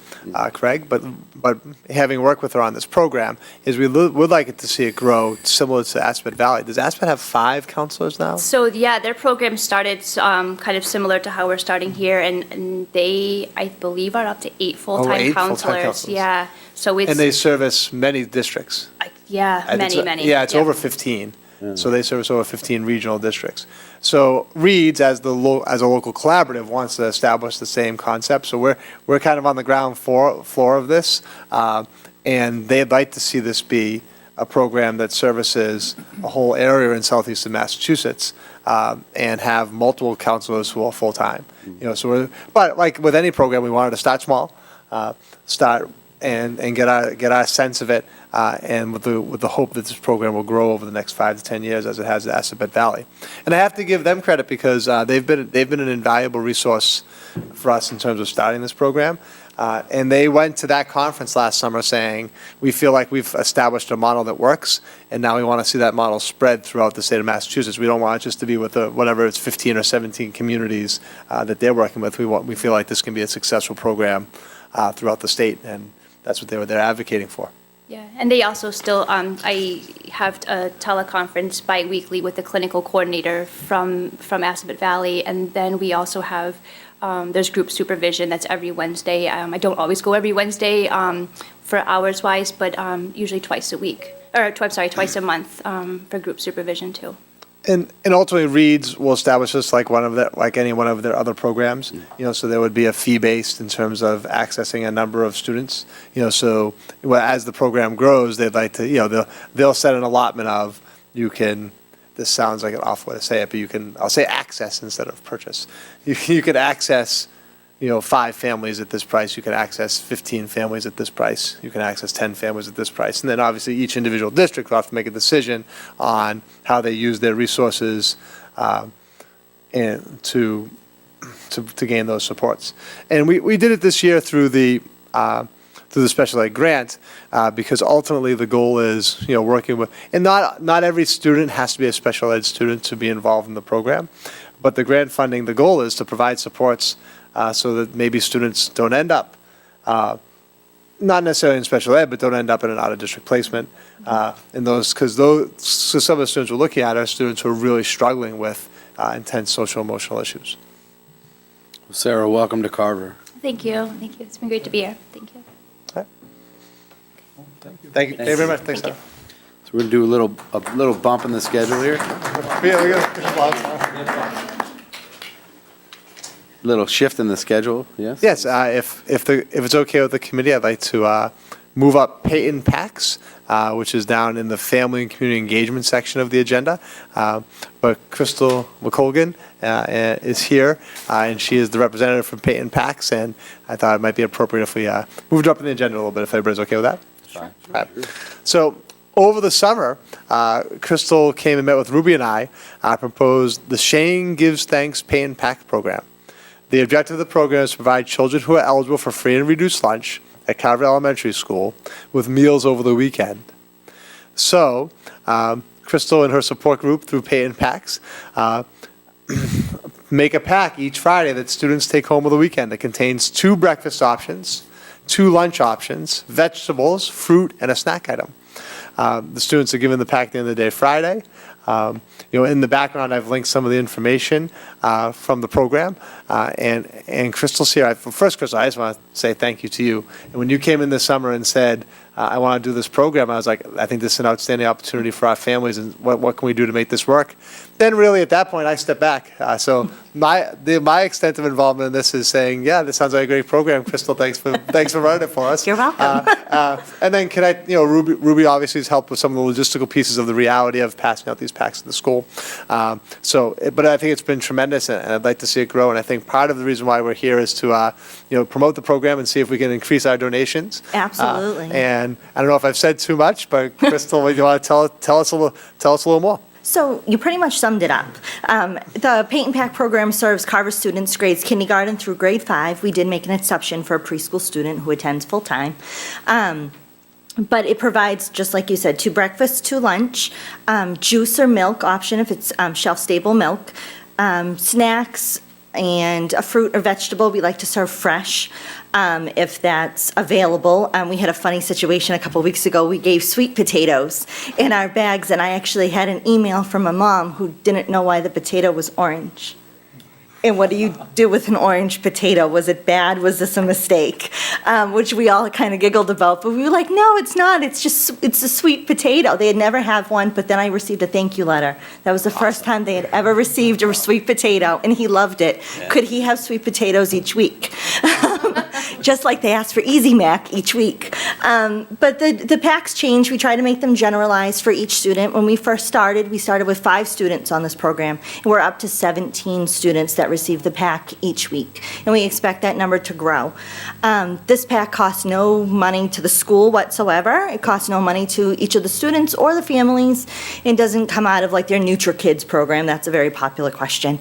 Craig, but having worked with her on this program, is we would like it to see it grow similar to Aspet Valley. Does Aspet have 5 counselors now?
So, yeah, their program started kind of similar to how we're starting here, and they, I believe, are up to 8 full-time
8 full-time
counselors.
counselors.
Yeah, so it's.
And they service many districts.
Yeah,
I think
many.
Yeah, it's over 15. So they service over 15 regional districts. So Reed's, as a local collaborative, wants to establish the same concept. So we're kind of on the ground floor of this, and they'd like to see this be a program that services a whole area in southeastern Massachusetts, and have multiple counselors who are full-time. But like with any program, we wanted to start small, start and get our sense of it, and with the hope that this program will grow over the next 5 to 10 years as it has at Aspet Valley. And I have to give them credit because they've been an invaluable resource for us in terms of starting this program. And they went to that conference last summer saying, we feel like we've established a model that works, and now we want to see that model spread throughout the state of Massachusetts. We don't want it just to be with whatever it's 15 or 17 communities that they're working with. We feel like this can be a successful program throughout the state, and that's what they're advocating for.
Yeah, and they also still, I have a teleconference bi-weekly with the clinical coordinator from Aspet Valley, and then we also have, there's group supervision that's every Wednesday. I don't always go every Wednesday for hours-wise, but usually twice a month for group supervision too.
And ultimately, Reed's will establish this like any one of their other programs. So there would be a fee based in terms of accessing a number of students. So as the program grows, they'd like to, they'll set an allotment of you can. This sounds like an awful way to say it, but I'll say access instead of purchase. You could access 5 families at this price. You can access 15 families at this price. You can access 10 families at this price. And then obviously each individual district will have to make a decision on how they use their resources and to gain those supports. And we did it this year through the special ed grant because ultimately the goal is working with, and not every student has to be a special ed student to be involved in the program, but the grant funding, the goal is to provide supports so that maybe students don't end up, not necessarily in special ed, but don't end up in an out-of-district placement. Because some of the students we're looking at are students who are really struggling with intense social emotional issues.
Sarah, welcome to Carver.
Thank you. It's been great to be here. Thank you.
Thank you very much. Thanks, Sarah.
So we're going to do a little bump in the schedule here. Little shift in the schedule, yes?
Yes, if it's okay with the committee, I'd like to move up Peyton PACS, which is down in the Family and Community Engagement section of the agenda. But Crystal McColgan is here, and she is the representative from Peyton PACS, and I thought it might be appropriate if we moved up in the agenda a little bit, if everybody's okay with that.
Sure.
Right. So over the summer, Crystal came and met with Ruby and I, proposed the Shane Gives Thanks Peyton PAC program. The objective of the program is to provide children who are eligible for free and reduced lunch at Carver Elementary School with meals over the weekend. So, Crystal and her support group through Peyton PACs make a pack each Friday that students take home of the weekend that contains 2 breakfast options, 2 lunch options, vegetables, fruit, and a snack item. The students are given the pack at the end of the day Friday. In the background, I've linked some of the information from the program, and Crystal's here. First, Crystal, I just want to say thank you to you. And when you came in this summer and said, I want to do this program, I was like, I think this is an outstanding opportunity for our families, and what can we do to make this work? Then really at that point, I stepped back. So my extent of involvement in this is saying, yeah, this sounds like a great program. Crystal, thanks for running it for us.
You're welcome.
And then Ruby obviously has helped with some of the logistical pieces of the reality of passing out these packs in the school. But I think it's been tremendous, and I'd like to see it grow. And I think part of the reason why we're here is to promote the program and see if we can increase our donations.
Absolutely.
And I don't know if I've said too much, but Crystal, you want to tell us a little more?
So you pretty much summed it up. The Paint and Pack program serves Carver students grades kindergarten through grade 5. We did make an exception for a preschool student who attends full-time. But it provides, just like you said, 2 breakfasts, 2 lunch, juice or milk option if it's shelf-stable milk, snacks, and a fruit or vegetable. We like to serve fresh if that's available. We had a funny situation a couple weeks ago. We gave sweet potatoes in our bags, and I actually had an email from a mom who didn't know why the potato was orange. And what do you do with an orange potato? Was it bad? Was this a mistake? Which we all kind of giggled about, but we were like, no, it's not. It's a sweet potato. They had never had one, but then I received a thank you letter. That was the first time they had ever received a sweet potato, and he loved it.
Yeah.
Could he have sweet potatoes each week? Just like they ask for Easy Mac each week. But the packs change. We try to make them generalized for each student. When we first started, we started with 5 students on this program. And we're up to 17 students that receive the pack each week. And we expect that number to grow. This pack costs no money to the school whatsoever. It costs no money to each of the students or the families. It doesn't come out of like their NutriKids program. That's a very popular question.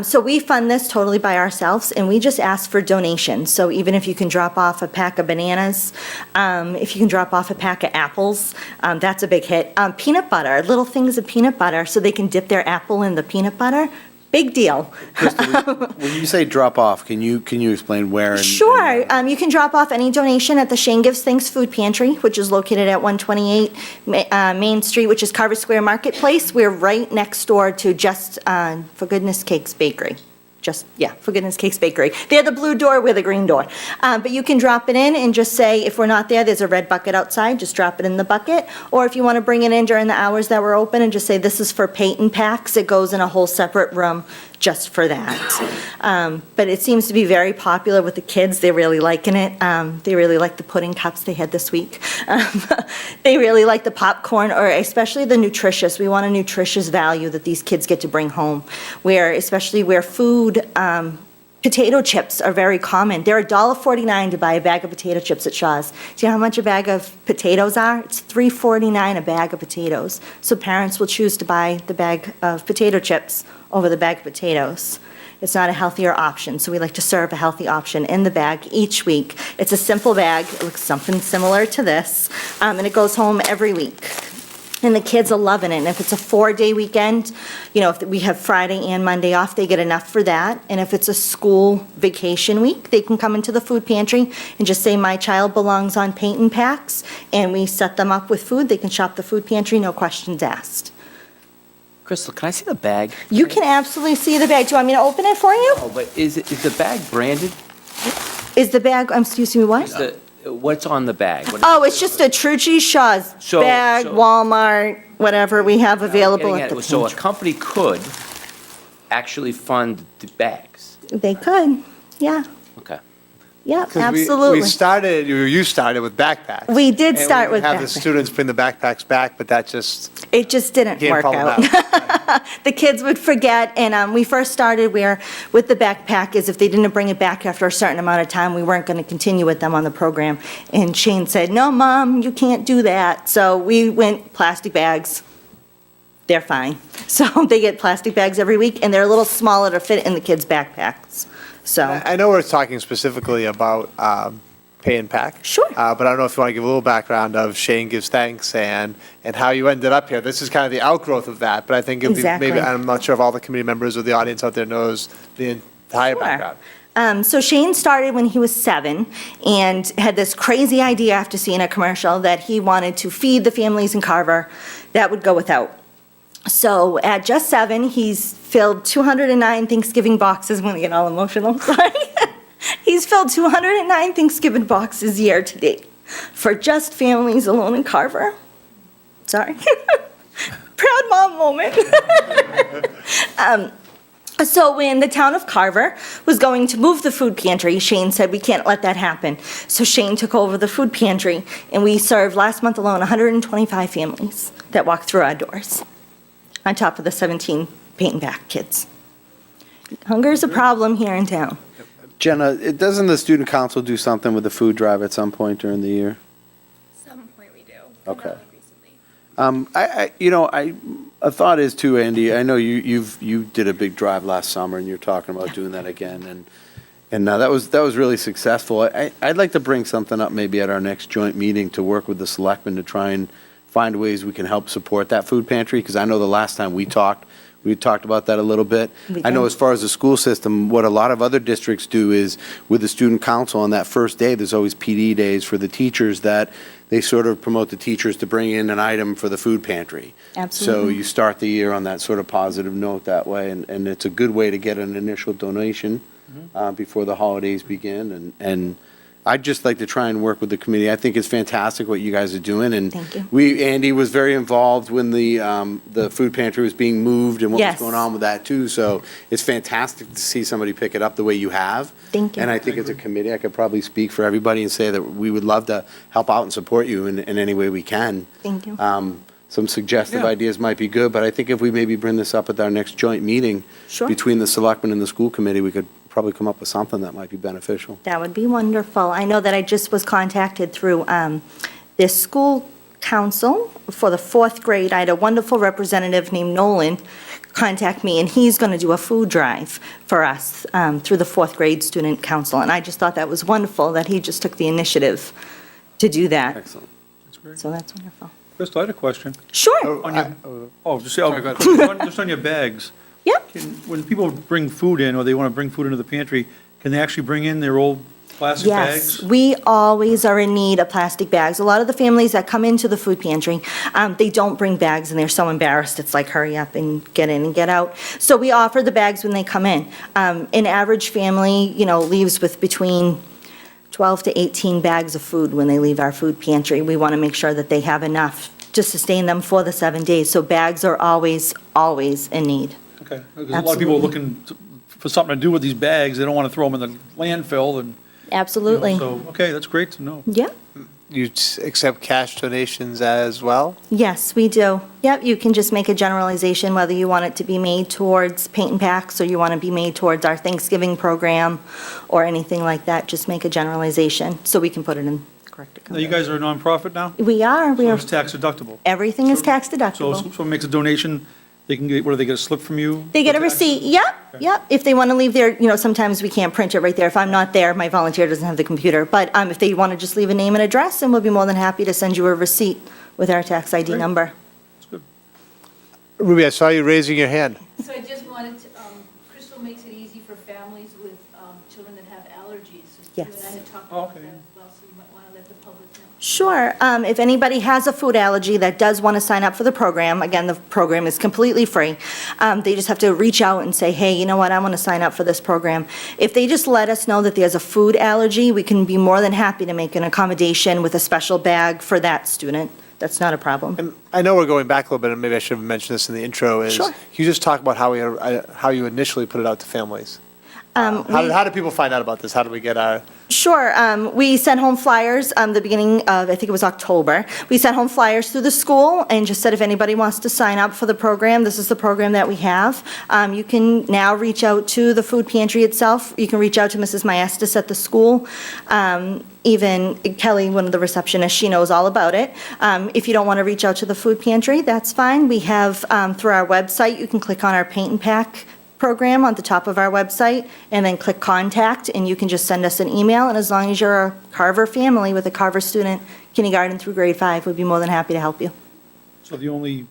So we fund this totally by ourselves, and we just ask for donations. So even if you can drop off a pack of bananas, if you can drop off a pack of apples, that's a big hit. Peanut butter, little things of peanut butter so they can dip their apple in the peanut butter. Big deal.
Krista, when you say drop off, can you explain where?
Sure. You can drop off any donation at the Shane Gives Thanks Food Pantry, which is located at 128 Main Street, which is Carver Square Marketplace. We're right next door to Just For Goodness Cakes Bakery. For Goodness Cakes Bakery. They're the blue door, we're the green door. But you can drop it in and just say, if we're not there, there's a red bucket outside, just drop it in the bucket. Or if you want to bring it in during the hours that we're open and just say, this is for paint and packs, it goes in a whole separate room just for that. But it seems to be very popular with the kids. They're really liking it. They really like the pudding cups they had this week. They really like the popcorn, or especially the nutritious. We want a nutritious value that these kids get to bring home, especially where food, potato chips are very common. They're $1.49 to buy a bag of potato chips at Shaw's. Do you know how much a bag of potatoes are? It's $3.49 a bag of potatoes. So parents will choose to buy the bag of potato chips over the bag of potatoes. It's not a healthier option, so we like to serve a healthy option in the bag each week. It's a simple bag. It looks something similar to this, and it goes home every week. And the kids are loving it. And if it's a 4-day weekend, if we have Friday and Monday off, they get enough for that. And if it's a school vacation week, they can come into the food pantry and just say, my child belongs on Paint and Packs, and we set them up with food. They can shop the food pantry, no questions asked.
Crystal, can I see the bag?
You can absolutely see the bag. Do you want me to open it for you?
Oh, but is the bag branded?
Is the bag, excuse me, what?
What's on the bag?
Oh, it's just a True Cheese Shaw's bag, Walmart, whatever we have available at the
So a
pantry.
company could actually fund the bags?
They could, yeah.
Okay.
Yep,
'Cause we
absolutely.
started, you started with backpacks.
We did
And
start
we would
with
have the
backpacks.
students bring the backpacks back, but that just
It just didn't
became
work out.
problematic.
The kids would forget, and we first started with the backpack, is if they didn't bring it back after a certain amount of time, we weren't going to continue with them on the program. And Shane said, no, Mom, you can't do that. So we went plastic bags. They're fine. So they get plastic bags every week, and they're a little smaller to fit in the kids' backpacks. So,
I know we're talking specifically about Pay and Pack.
Sure.
But I don't know if you want to give a little background of Shane Gives Thanks and how you ended up here. This is kind of the outgrowth of that, but I think it'd be
Exactly.
maybe, I'm not sure if all the committee members or the audience out there knows the entire
Sure.
background.
So Shane started when he was 7 and had this crazy idea after seeing a commercial that he wanted to feed the families in Carver that would go without. So at just 7, he's filled 209 Thanksgiving boxes. I'm going to get all emotional, sorry. He's filled 209 Thanksgiving boxes year to date for just families alone in Carver. Sorry. Proud mom moment. So when the town of Carver was going to move the food pantry, Shane said, we can't let that happen. So Shane took over the food pantry, and we served last month alone 125 families that walked through our doors, on top of the 17 Paint and Pack kids. Hunger is a problem here in town.
Jenna, doesn't the student council do something with the food drive at some point during the year?
Some point we do.
Okay. A thought is too, Andy, I know you did a big drive last summer, and you're talking about doing that again, and that was really successful. I'd like to bring something up maybe at our next joint meeting to work with the selectmen to try and find ways we can help support that food pantry, because I know the last time we talked about that a little bit. I know as far as the school system, what a lot of other districts do is with the student council on that first day, there's always PD days for the teachers that they sort of promote the teachers to bring in an item for the food pantry.
Absolutely.
So you start the year on that sort of positive note that way, and it's a good way to get an initial donation before the holidays begin. And I'd just like to try and work with the committee. I think it's fantastic what you guys are doing, and
Thank you.
Andy was very involved when the food pantry was being moved and what
Yes.
was going on with that too. So it's fantastic to see somebody pick it up the way you have.
Thank you.
And I think as a committee, I could probably speak for everybody and say that we would love to help out and support you in any way we can.
Thank you.
Some suggestive
Yeah.
ideas might be good, but I think if we maybe bring this up at our next joint meeting
Sure.
between the selectmen and the school committee, we could probably come up with something that might be beneficial.
That would be wonderful. I know that I just was contacted through this school council for the fourth grade. I had a wonderful representative named Nolan contact me, and he's going to do a food drive for us through the fourth grade student council. And I just thought that was wonderful that he just took the initiative to do that.
Excellent.
That's great.
So that's wonderful.
Crystal, I had a question.
Sure.
On your, just on your bags.
Yep.
When people bring food in, or they want to bring food into the pantry, can they actually bring in their old plastic
Yes,
bags?
we always are in need of plastic bags. A lot of the families that come into the food pantry, they don't bring bags, and they're so embarrassed. It's like, hurry up and get in and get out. So we offer the bags when they come in. An average family, leaves with between 12 to 18 bags of food when they leave our food pantry. We want to make sure that they have enough to sustain them for the 7 days. So bags are always, always in need.
Okay, because a lot of people are looking for something to do with these bags. They don't want to throw them in the landfill and.
Absolutely.
So, okay, that's great to know.
Yep.
You accept cash donations as well?
Yes, we do. Yep, you can just make a generalization, whether you want it to be made towards paint and packs, or you want to be made towards our Thanksgiving program, or anything like that. Just make a generalization, so we can put it in the correct account.
Now, you guys are a nonprofit now?
We are,
So it's tax deductible.
everything is tax
So
deductible.
someone makes a donation, they can get, what, do they get a slip from you?
They get a
for tax?
receipt, yep. If they want to leave their, sometimes we can't print it right there. If I'm not there, my volunteer doesn't have the computer. But if they want to just leave a name and address, then we'll be more than happy to send you a receipt with our tax ID
Great.
number.
That's good.
Ruby, I saw you raising your hand.
So I just wanted to, Crystal makes it easy for families with children that have allergies. You and I
Yes.
had talked
Oh,
about
okay.
that as well, so you might want to let the public know.
Sure. If anybody has a food allergy that does want to sign up for the program, again, the program is completely free. They just have to reach out and say, hey, you know what, I want to sign up for this program. If they just let us know that there's a food allergy, we can be more than happy to make an accommodation with a special bag for that student. That's not a problem.
And I know we're going back a little bit, and maybe I should have mentioned this in the intro, is
Sure.
can you just talk about how you initially put it out to families? How did people find out about this? How did we get our?
Sure. We sent home flyers the beginning of, I think it was October. We sent home flyers through the school and just said if anybody wants to sign up for the program, this is the program that we have. You can now reach out to the food pantry itself. You can reach out to Mrs. Maestas at the school. Even Kelly, one of the receptionists, she knows all about it. If you don't want to reach out to the food pantry, that's fine. We have, through our website, you can click on our paint and pack program on the top of our website, and then click contact, and you can just send us an email, and as long as you're a Carver family with a Carver student, kindergarten through grade 5, we'd be more than happy to help you.
So the only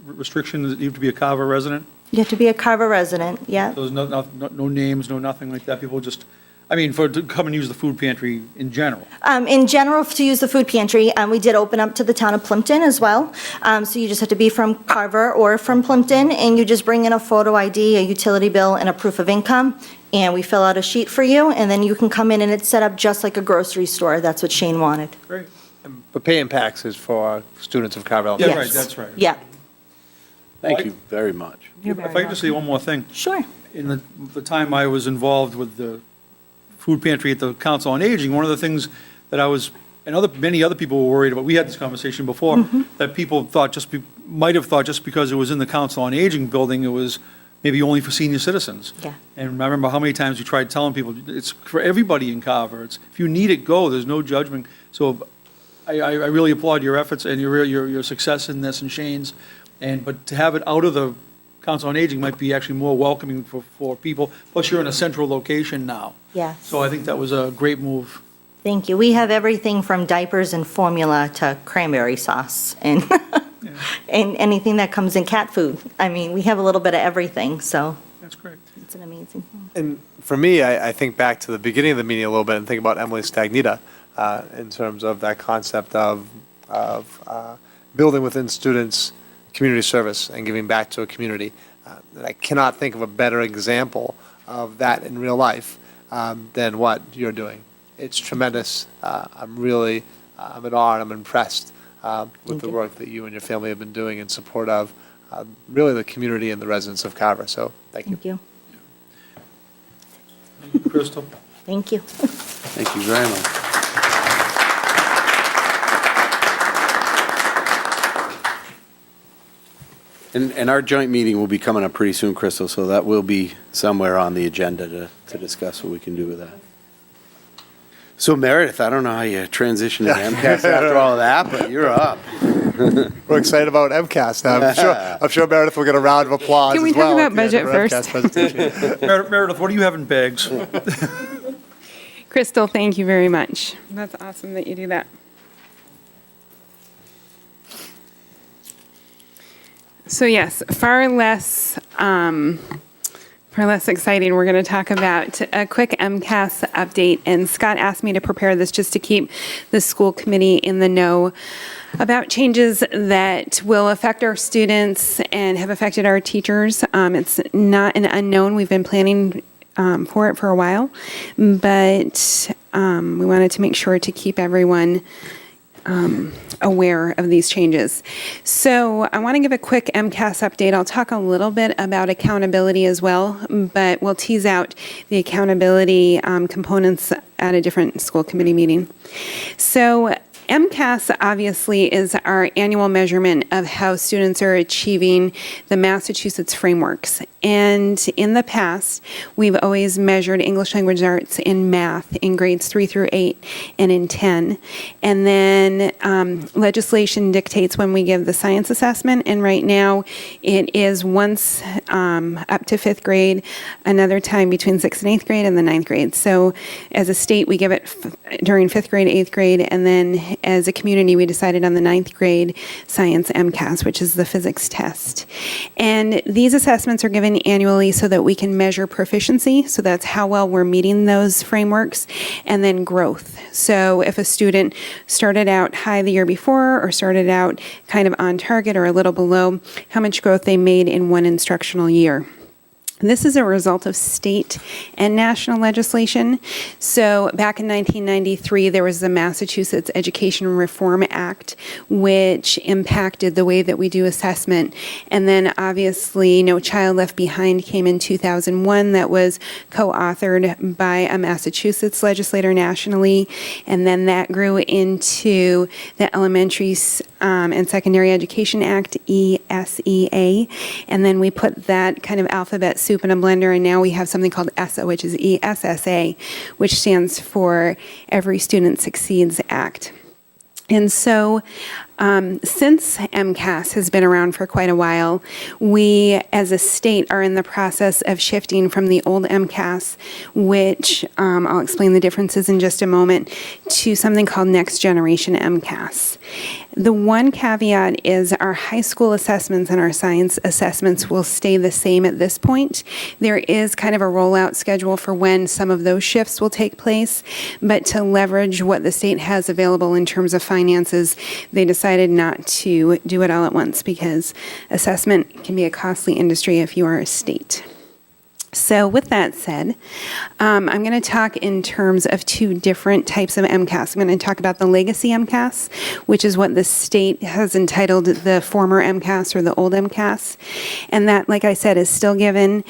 restriction is you have to be a Carver resident?
You have to be a Carver resident, yeah.
So there's no names, no nothing like that? People just, to come and use the food pantry in general?
In general, to use the food pantry, we did open up to the town of Plimpton as well. So you just have to be from Carver or from Plimpton, and you just bring in a photo ID, a utility bill, and a proof of income, and we fill out a sheet for you, and then you can come in, and it's set up just like a grocery store. That's what Shane wanted.
Great.
But pay and packs is for students of Carver
Yeah,
Elementary.
right,
Yes.
that's right.
Yeah,
Thank you very much.
You're
If
very
I could just say one more thing.
sure.
In the time I was involved with the food pantry at the Council on Aging, one of the things that I was, and many other people were worried about, we had this conversation before, that people thought might have thought just because it was in the Council on Aging building, it was maybe only for senior citizens.
Yeah.
And I remember how many times we tried telling people, it's for everybody in Carver. If you need it, go. There's no judgment. So I really applaud your efforts and your success in this and Shane's, but to have it out of the Council on Aging might be actually more welcoming for people, plus you're in a central location now.
Yes.
So I think that was a great move.
Thank you. We have everything from diapers and formula to cranberry sauce and, and anything that comes in cat food. I mean, we have a little bit of everything, so
That's great.
it's an amazing thing.
And for me, I think back to the beginning of the meeting a little bit and think about Emily Stagnita in terms of that concept of building within students community service and giving back to a community. And I cannot think of a better example of that in real life than what you're doing. It's tremendous. I'm in awe and I'm impressed with the work that you and your family have been doing in support of really the community and the residents of Carver. So thank you.
Thank you.
Thank you, Crystal.
Thank you.
Thank you very much. And our joint meeting will be coming up pretty soon, Crystal, so that will be somewhere on the agenda to discuss what we can do with that. So Meredith, I don't know how you transitioned to MCAS after all of that, but you're up.
We're excited about MCAS. I'm sure Meredith will get a round of applause
Can we
as well.
talk about
at the end of
budget
her
first?
MCAS presentation.
Meredith, what do you have in bags?
Crystal, thank you very much. That's awesome that you do that. So yes, far less exciting. We're going to talk about a quick MCAS update, and Scott asked me to prepare this just to keep the school committee in the know about changes that will affect our students and have affected our teachers. It's not an unknown. We've been planning for it for a while, but we wanted to make sure to keep everyone aware of these changes. So I want to give a quick MCAS update. I'll talk a little bit about accountability as well, but we'll tease out the accountability components at a different school committee meeting. So MCAS obviously is our annual measurement of how students are achieving the Massachusetts frameworks. And in the past, we've always measured English language arts and math in grades 3 through 8 and in 10. And then legislation dictates when we give the science assessment. And right now, it is once up to 5th grade, another time between 6th and 8th grade, and the 9th grade. So as a state, we give it during 5th grade, 8th grade, and then as a community, we decided on the 9th grade science MCAS, which is the physics test. And these assessments are given annually so that we can measure proficiency. So that's how well we're meeting those frameworks, and then growth. So if a student started out high the year before or started out kind of on target or a little below, how much growth they made in one instructional year. This is a result of state and national legislation. So back in 1993, there was the Massachusetts Education Reform Act, which impacted the way that we do assessment. And then obviously No Child Left Behind came in 2001. That was co-authored by a Massachusetts legislator nationally. And then that grew into the Elementary and Secondary Education Act, ESEA. And then we put that kind of alphabet soup in a blender, and now we have something called ESSA, which is ESSA, which stands for Every Student Succeeds Act. And so since MCAS has been around for quite a while, we as a state are in the process of shifting from the old MCAS, which I'll explain the differences in just a moment, to something called Next Generation MCAS. The one caveat is our high school assessments and our science assessments will stay the same at this point. There is kind of a rollout schedule for when some of those shifts will take place, but to leverage what the state has available in terms of finances, they decided not to do it all at once because assessment can be a costly industry if you are a state. So with that said, I'm going to talk in terms of two different types of MCAS. I'm going to talk about the legacy MCAS, which is what the state has entitled the former MCAS or the old MCAS. And that, like I said, is still given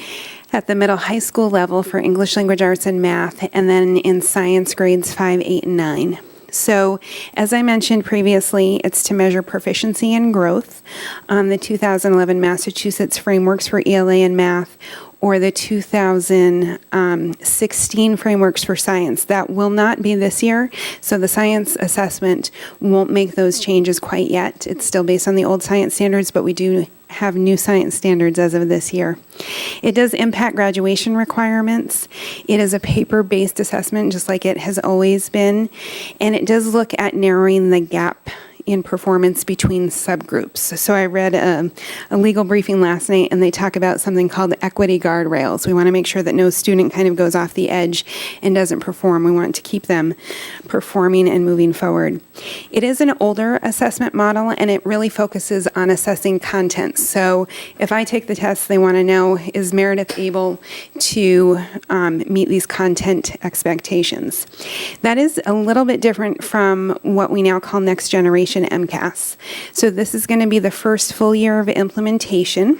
at the middle high school level for English language arts and math, and then in science grades 5, 8, and 9. So, as I mentioned previously, it's to measure proficiency and growth on the 2011 Massachusetts Frameworks for ELA and Math, or the 2016 Frameworks for Science. That will not be this year, so the science assessment won't make those changes quite yet. It's still based on the old science standards, but we do have new science standards as of this year. It does impact graduation requirements. It is a paper-based assessment, just like it has always been, and it does look at narrowing the gap in performance between subgroups. So I read a legal briefing last night, and they talk about something called equity guardrails. We want to make sure that no student kind of goes off the edge and doesn't perform. We want to keep them performing and moving forward. It is an older assessment model, and it really focuses on assessing content. So if I take the test, they want to know, is Meredith able to meet these content expectations? That is a little bit different from what we now call next generation MCAS. So this is going to be the first full year of implementation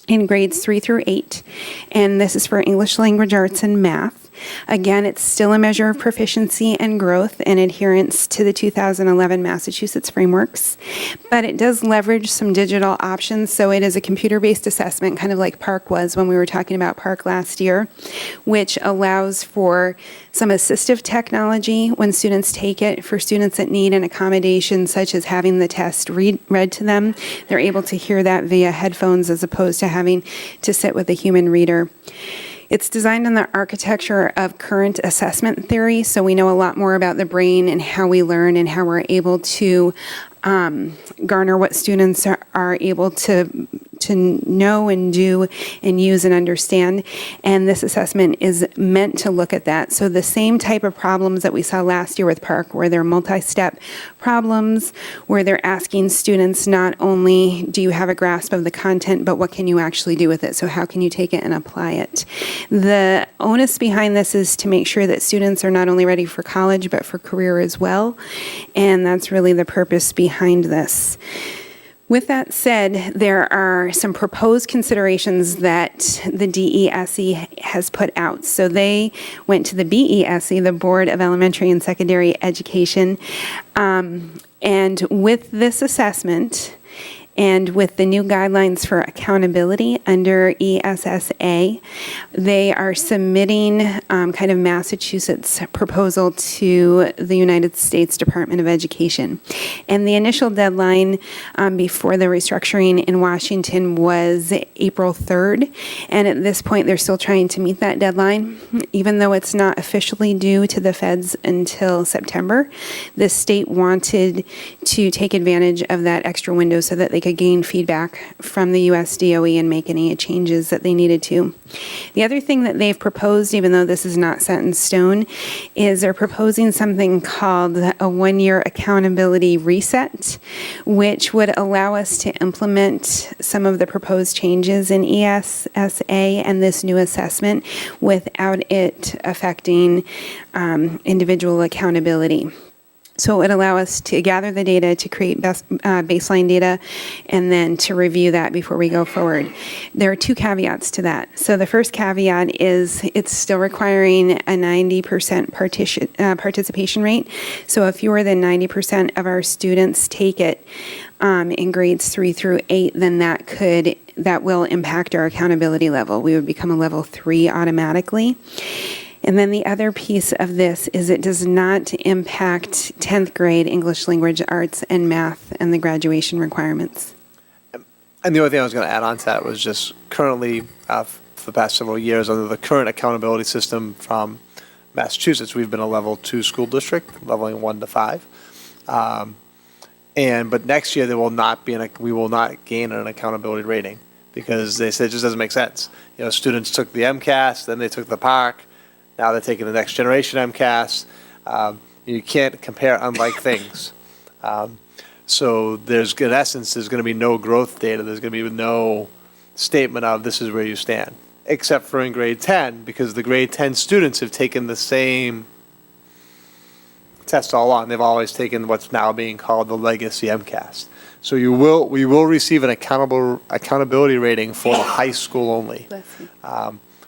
in grades 3 through 8, and this is for English language arts and math. Again, it's still a measure of proficiency and growth and adherence to the 2011 Massachusetts frameworks, but it does leverage some digital options. So it is a computer-based assessment, kind of like PARC was when we were talking about PARC last year, which allows for some assistive technology when students take it. For students that need an accommodation, such as having the test read to them, they're able to hear that via headphones as opposed to having to sit with a human reader. It's designed on the architecture of current assessment theory, so we know a lot more about the brain and how we learn and how we're able to garner what students are able to know and do and use and understand. And this assessment is meant to look at that. So the same type of problems that we saw last year with PARC, where they're multi-step problems, where they're asking students not only do you have a grasp of the content, but what can you actually do with it? So how can you take it and apply it? The onus behind this is to make sure that students are not only ready for college, but for career as well. And that's really the purpose behind this. With that said, there are some proposed considerations that the DESE has put out. So they went to the BESE, the Board of Elementary and Secondary Education, and with this assessment, and with the new guidelines for accountability under ESSA, they are submitting kind of Massachusetts proposal to the United States Department of Education. And the initial deadline before the restructuring in Washington was April 3rd. And at this point, they're still trying to meet that deadline. Even though it's not officially due to the feds until September, the state wanted to take advantage of that extra window so that they could gain feedback from the US DOE and make any changes that they needed to. The other thing that they've proposed, even though this is not set in stone, is they're proposing something called a one-year accountability reset, which would allow us to implement some of the proposed changes in ESSA and this new assessment without it affecting individual accountability. So it would allow us to gather the data, to create baseline data, and then to review that before we go forward. There are two caveats to that. So the first caveat is it's still requiring a 90% participation rate. So if fewer than 90% of our students take it in grades 3 through 8, then that will impact our accountability level. We would become a level 3 automatically. And then the other piece of this is it does not impact 10th grade English language arts and math and the graduation requirements.
And the only thing I was going to add on to that was just currently, for the past several years, under the current accountability system from Massachusetts, we've been a level 2 school district, leveling 1 to 5. But next year we will not gain an accountability rating because they said it just doesn't make sense. You know, students took the MCAS, then they took the PARC. Now they're taking the next generation MCAS. You can't compare unlike things. So in essence, there's going to be no growth data. There's going to be no statement of this is where you stand, except for in grade 10, because the grade 10 students have taken the same test all along. They've always taken what's now being called the legacy MCAS. So we will receive an accountability rating for the high school only,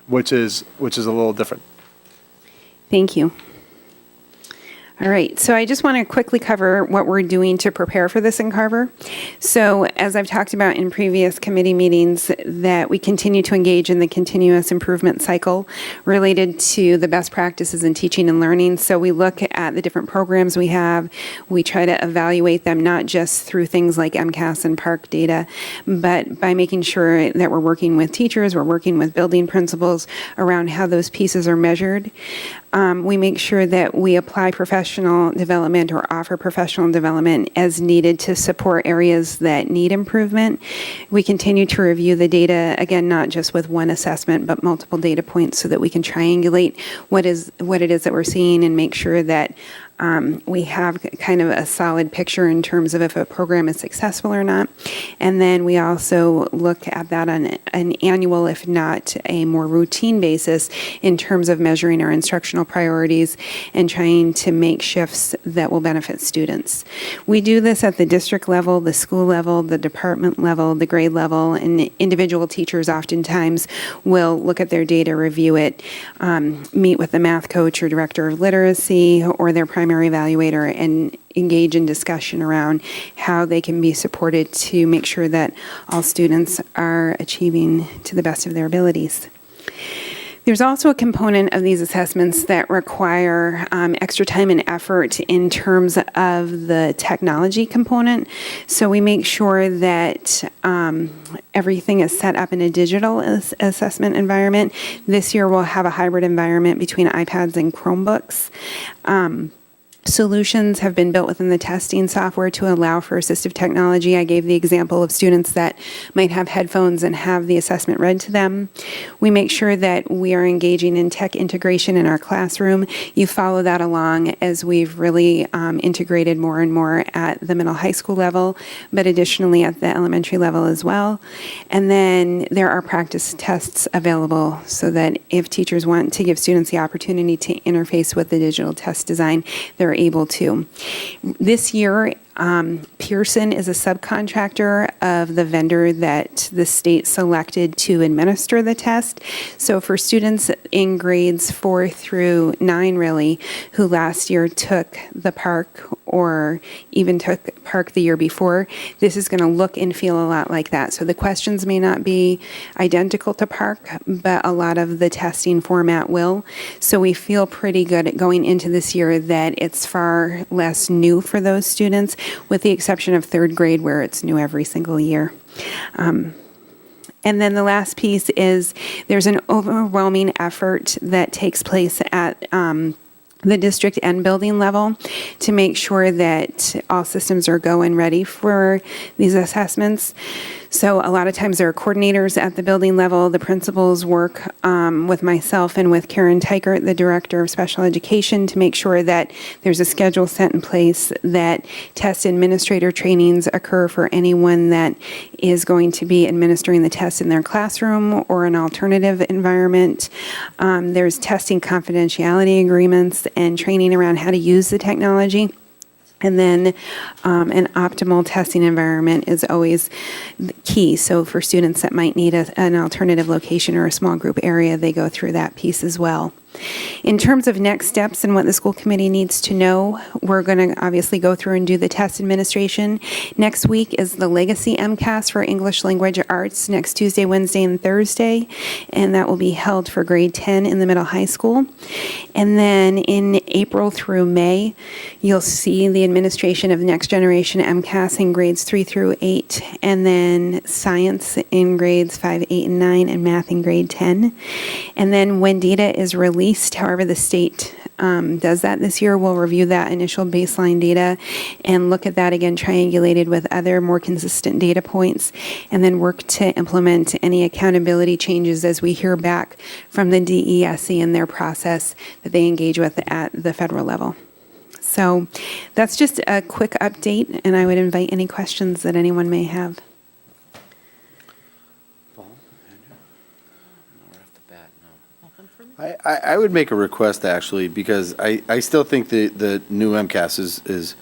which is a little different.
Thank you. All right, so I just want to quickly cover what we're doing to prepare for this in Carver. So as I've talked about in previous committee meetings, that we continue to engage in the continuous improvement cycle related to the best practices in teaching and learning. So we look at the different programs we have. We try to evaluate them not just through things like MCAS and PARC data, but by making sure that we're working with teachers, we're working with building principals around how those pieces are measured. We make sure that we apply professional development or offer professional development as needed to support areas that need improvement. We continue to review the data, again, not just with one assessment, but multiple data points so that we can triangulate what it is that we're seeing and make sure that we have kind of a solid picture in terms of if a program is successful or not. And then we also look at that on an annual, if not a more routine basis, in terms of measuring our instructional priorities and trying to make shifts that will benefit students. We do this at the district level, the school level, the department level, the grade level, and individual teachers oftentimes will look at their data, review it, meet with the math coach or director of literacy or their primary evaluator and engage in discussion around how they can be supported to make sure that all students are achieving to the best of their abilities. There's also a component of these assessments that require extra time and effort in terms of the technology component. So we make sure that everything is set up in a digital assessment environment. This year we'll have a hybrid environment between iPads and Chromebooks. Solutions have been built within the testing software to allow for assistive technology. I gave the example of students that might have headphones and have the assessment read to them. We make sure that we are engaging in tech integration in our classroom. You follow that along as we've really integrated more and more at the middle high school level, but additionally at the elementary level as well. And then there are practice tests available so that if teachers want to give students the opportunity to interface with the digital test design, they're able to. This year, Pearson is a subcontractor of the vendor that the state selected to administer the test. So for students in grades 4 through 9, really, who last year took the PARC or even took PARC the year before, this is going to look and feel a lot like that. So the questions may not be identical to PARC, but a lot of the testing format will. So we feel pretty good at going into this year that it's far less new for those students, with the exception of 3rd grade where it's new every single year. And then the last piece is there's an overwhelming effort that takes place at the district and building level to make sure that all systems are go and ready for these assessments. So a lot of times there are coordinators at the building level. The principals work with myself and with Karen Teichert, the director of special education, to make sure that there's a schedule set in place, that test administrator trainings occur for anyone that is going to be administering the test in their classroom or an alternative environment. There's testing confidentiality agreements and training around how to use the technology. And then an optimal testing environment is always key. So for students that might need an alternative location or a small group area, they go through that piece as well. In terms of next steps and what the school committee needs to know, we're going to obviously go through and do the test administration. Next week is the Legacy MCAS for English Language Arts, next Tuesday, Wednesday, and Thursday, and that will be held for grade 10 in the middle high school. And then in April through May, you'll see the administration of Next Generation MCAS in grades 3 through 8, and then science in grades 5, 8, and 9, and math in grade 10. And then when data is released, however the state does that this year, we'll review that initial baseline data and look at that again triangulated with other more consistent data points, and then work to implement any accountability changes as we hear back from the DESE and their process that they engage with at the federal level. So that's just a quick update, and I would invite any questions that anyone may have.
I would make a request, actually, because I still think the new MCAS is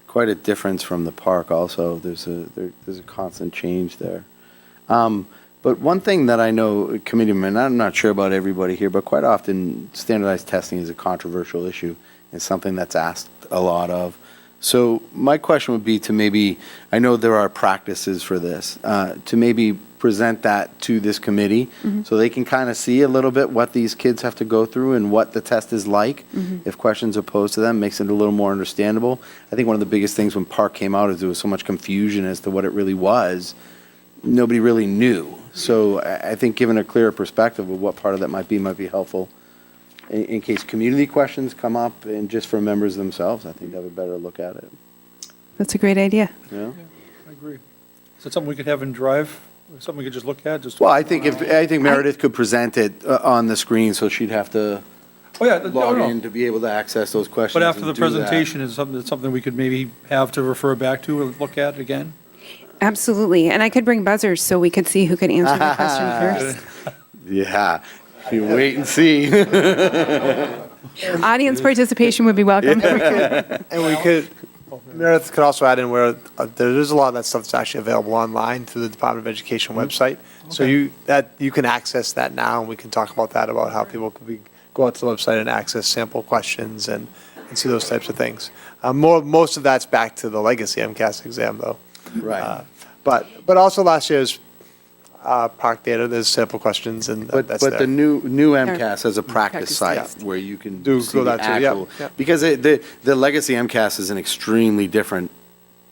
quite a difference from the PARC also. There's a constant change there. But one thing that I know, committeemen, I'm not sure about everybody here, but quite often standardized testing is a controversial issue. It's something that's asked asked a lot of. So my question would be to maybe, I know there are practices for this, to maybe present that to this committee so they can kind of see a little bit what these kids have to go through and what the test is like. If questions are posed to them, makes it a little more understandable. I think one of the biggest things when Park came out is there was so much confusion as to what it really was. Nobody really knew. So I think given a clearer perspective of what part of that might be helpful. In case community questions come up and just for members themselves, I think they have a better look at it.
That's a great idea.
Yeah.
I agree. Is that something we could have in Drive? Something we could just look at? Just
Well, I think Meredith could present it on the screen, so she'd have to
Oh, yeah,
log
no.
in to be able to access those questions.
But after
and
the
do that.
presentation, is something we could maybe have to refer back to or look at again?
Absolutely. And I could bring buzzers so we could see who could answer the question first.
Yeah, you wait and see.
Audience participation would be welcome.
And we could, Meredith could also add in where there is a lot of that stuff that's actually available online through the Department of Education website. So you can access that now, and we can talk about that, about how people could go out to the website and access sample questions and see those types of things. Most of that's back to the legacy MCAS exam, though.
Right.
But also last year's Park data, there's sample questions, and
But
that's there.
the new MCAS has a practice
Practice,
site where you can
Do
see
go
the
that too, yeah,
actual.
yeah.
Because the legacy MCAS is an extremely different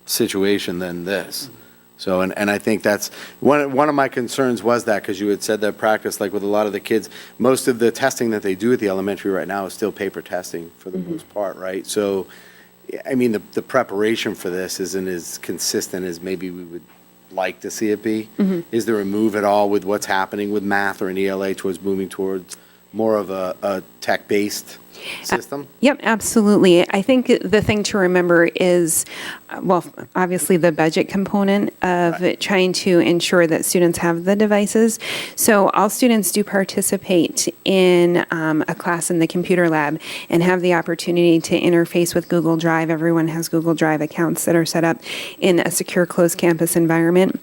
situation than this. So, and I think that's, one of my concerns was that, because you had said that practice, like with a lot of the kids, most of the testing that they do at the elementary right now is still paper testing for the most part, right? So, I mean, the preparation for this isn't as consistent as maybe we would like to see it be. Is there a move at all with what's happening with math or in ELA towards moving towards more of a tech-based system?
Yep, absolutely. I think the thing to remember is, well, obviously the budget component of trying to ensure that students have the devices. So all students do participate in a class in the computer lab and have the opportunity to interface with Google Drive. Everyone has Google Drive accounts that are set up in a secure closed campus environment.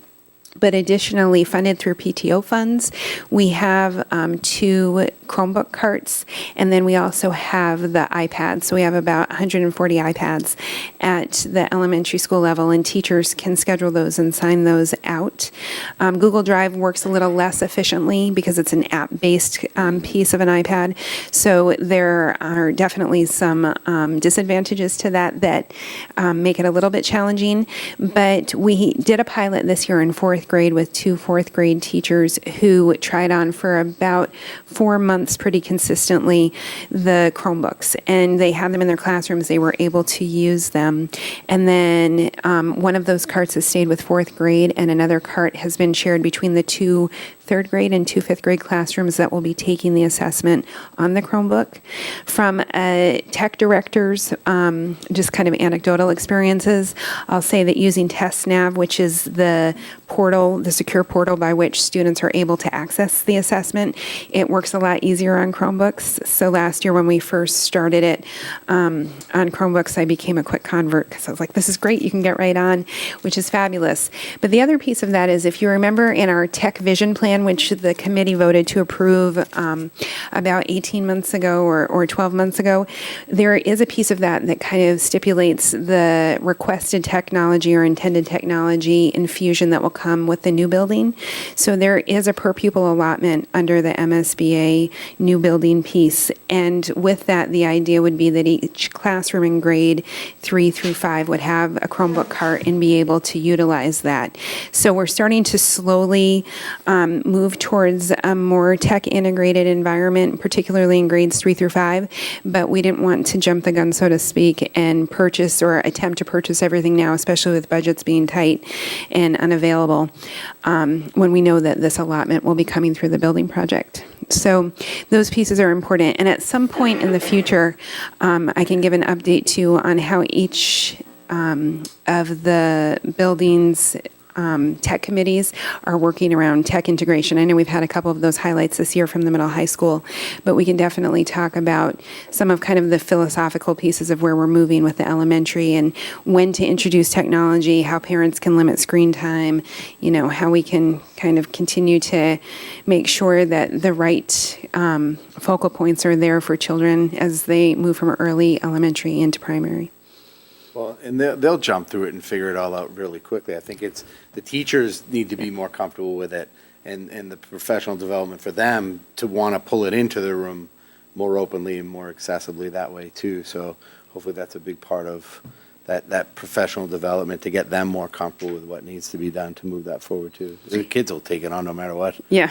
But additionally, funded through PTO funds, we have 2 Chromebook carts, and then we also have the iPads. So we have about 140 iPads at the elementary school level, and teachers can schedule those and sign those out. Google Drive works a little less efficiently because it's an app-based piece of an iPad. So there are definitely some disadvantages to that make it a little bit challenging. But we did a pilot this year in 4th grade with 2 4th grade teachers who tried on for about 4 months pretty consistently the Chromebooks, and they had them in their classrooms. They were able to use them. And then one of those carts has stayed with 4th grade, and another cart has been shared between the 2 3rd grade and 2 5th grade classrooms that will be taking the assessment on the Chromebook. From tech directors, just kind of anecdotal experiences, I'll say that using TestNav, which is the portal, the secure portal by which students are able to access the assessment, it works a lot easier on Chromebooks. So last year when we first started it on Chromebooks, I became a quick convert because I was like, this is great, you can get right on, which is fabulous. But the other piece of that is, if you remember in our Tech Vision Plan, which the committee voted to approve about 18 months ago or 12 months ago, there is a piece of that that kind of stipulates the requested technology or intended technology infusion that will come with the new building. So there is a per pupil allotment under the MSBA new building piece. And with that, the idea would be that each classroom in grade 3 through 5 would have a Chromebook cart and be able to utilize that. So we're starting to slowly move towards a more tech integrated environment, particularly in grades 3 through 5. But we didn't want to jump the gun, so to speak, and purchase or attempt to purchase everything now, especially with budgets being tight and unavailable, when we know that this allotment will be coming through the building project. So those pieces are important. And at some point in the future, I can give an update too on how each of the buildings tech committees are working around tech integration. I know we've had a couple of those highlights this year from the middle high school, but we can definitely talk about some of kind of the philosophical pieces of where we're moving with the elementary and when to introduce technology, how parents can limit screen time, how we can kind of continue to make sure that the right focal points are there for children as they move from early elementary into primary.
Well, and they'll jump through it and figure it all out really quickly. I think it's, the teachers need to be more comfortable with it, and the professional development for them to want to pull it into their room more openly and more accessibly that way too. So hopefully that's a big part of that professional development, to get them more comfortable with what needs to be done to move that forward too. The kids will take it on no matter what.
Yeah,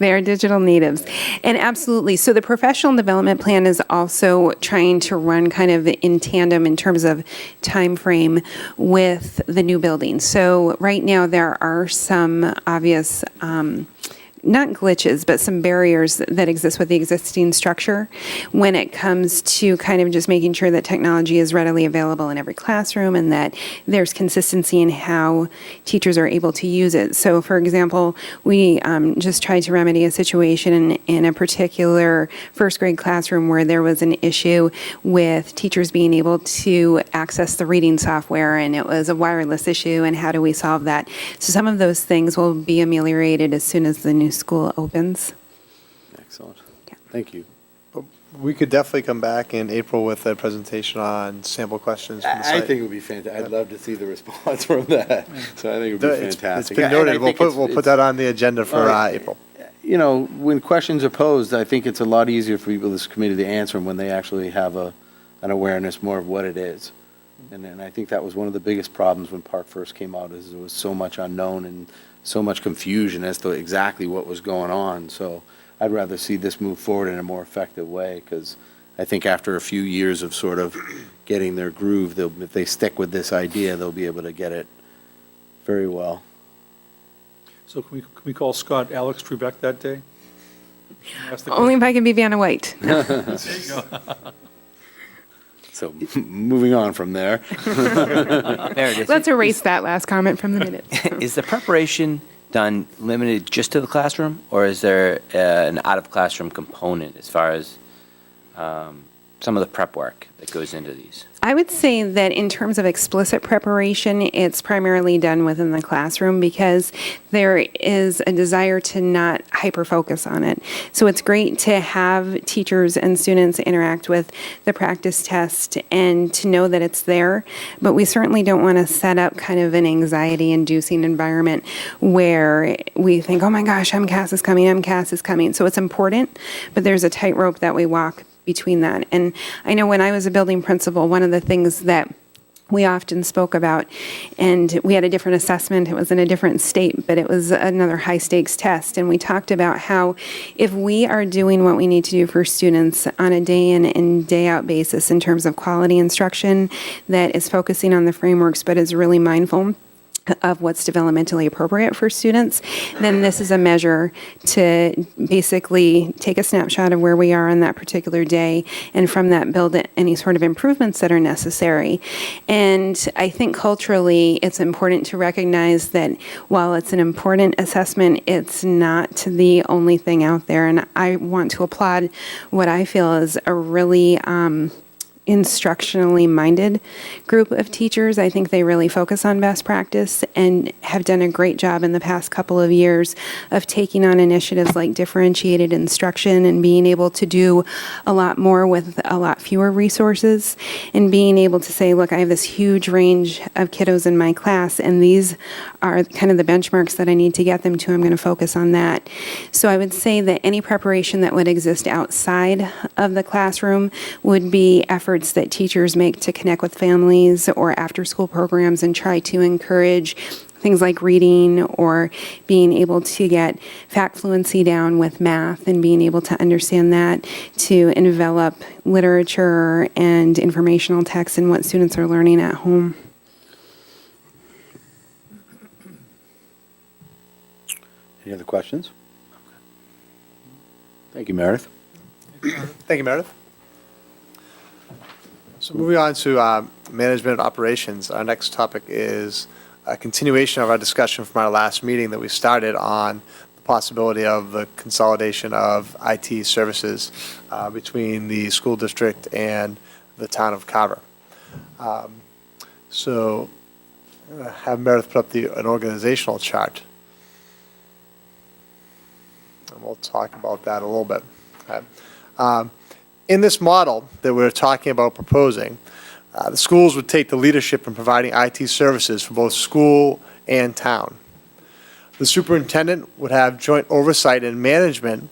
they are digital natives. And absolutely, so the professional development plan is also trying to run kind of in tandem in terms of time frame with the new building. So right now, there are some obvious not glitches, but some barriers that exist with the existing structure when it comes to kind of just making sure that technology is readily available in every classroom and that there's consistency in how teachers are able to use it. So, for example, we just tried to remedy a situation in a particular first grade classroom where there was an issue with teachers being able to access the reading software, and it was a wireless issue, and how do we solve that? So some of those things will be ameliorated as soon as the new school opens.
Excellent. Thank you.
We could definitely come back in April with a presentation on sample questions from the
I
site.
think it would be fantastic. I'd love to see the response from that. So I think it would be
It's
fantastic.
been
And I
noted.
think
We'll put that on the agenda for April.
You know, when questions are posed, I think it's a lot easier for people in this committee to answer them when they actually have an awareness more of what it is. And I think that was one of the biggest problems when Park first came out, is there was so much unknown and so much confusion as to exactly what was going on. So I'd rather see this move forward in a more effective way, because I think after a few years of sort of getting their groove, if they stick with this idea, they'll be able to get it very well.
So can we call Scott Alex Trebek that day? Ask the
Only if I can be Vanna White.
So moving on from there.
Meredith,
Let's erase that last comment from the minutes.
is the preparation done limited just to the classroom, or is there an out-of-classroom component as far as some of the prep work that goes into these?
I would say that in terms of explicit preparation, it's primarily done within the classroom because there is a desire to not hyper-focus on it. So it's great to have teachers and students interact with the practice test and to know that it's there, but we certainly don't want to set up kind of an anxiety-inducing environment where we think, oh my gosh, MCAS is coming, MCAS is coming. So it's important, but there's a tightrope that we walk between that. And I know when I was a building principal, one of the things that we often spoke about, and we had a different assessment, it was in a different state, but it was another high stakes test. And we talked about how if we are doing what we need to do for students on a day in and day out basis in terms of quality instruction that is focusing on the frameworks, but is really mindful of what's developmentally appropriate for students, then this is a measure to basically take a snapshot of where we are on that particular day, and from that build any sort of improvements that are necessary. And I think culturally, it's important to recognize that while it's an important assessment, it's not the only thing out there. And I want to applaud what I feel is a really instructionally minded group of teachers. I think they really focus on best practice and have done a great job in the past couple of years of taking on initiatives like differentiated instruction and being able to do a lot more with a lot fewer resources, and being able to say, look, I have this huge range of kiddos in my class, and these are kind of the benchmarks that I need to get them to. I'm going to focus on that. So I would say that any preparation that would exist outside of the classroom would be efforts that teachers make to connect with families or after-school programs and try to encourage things like reading or being able to get fact fluency down with math and being able to understand that, to envelop literature and informational text in what students are learning at home.
Any other questions? Thank you, Meredith.
Thank you, Meredith. So moving on to management operations, our next topic is a continuation of our discussion from our last meeting that we started on the possibility of the consolidation of IT services between the school district and the town of Carver. So I'm going to have Meredith put up an organizational chart. And we'll talk about that a little bit. Okay. In this model that we're talking about proposing, The schools would take the leadership in providing IT services for both school and town. The superintendent would have joint oversight and management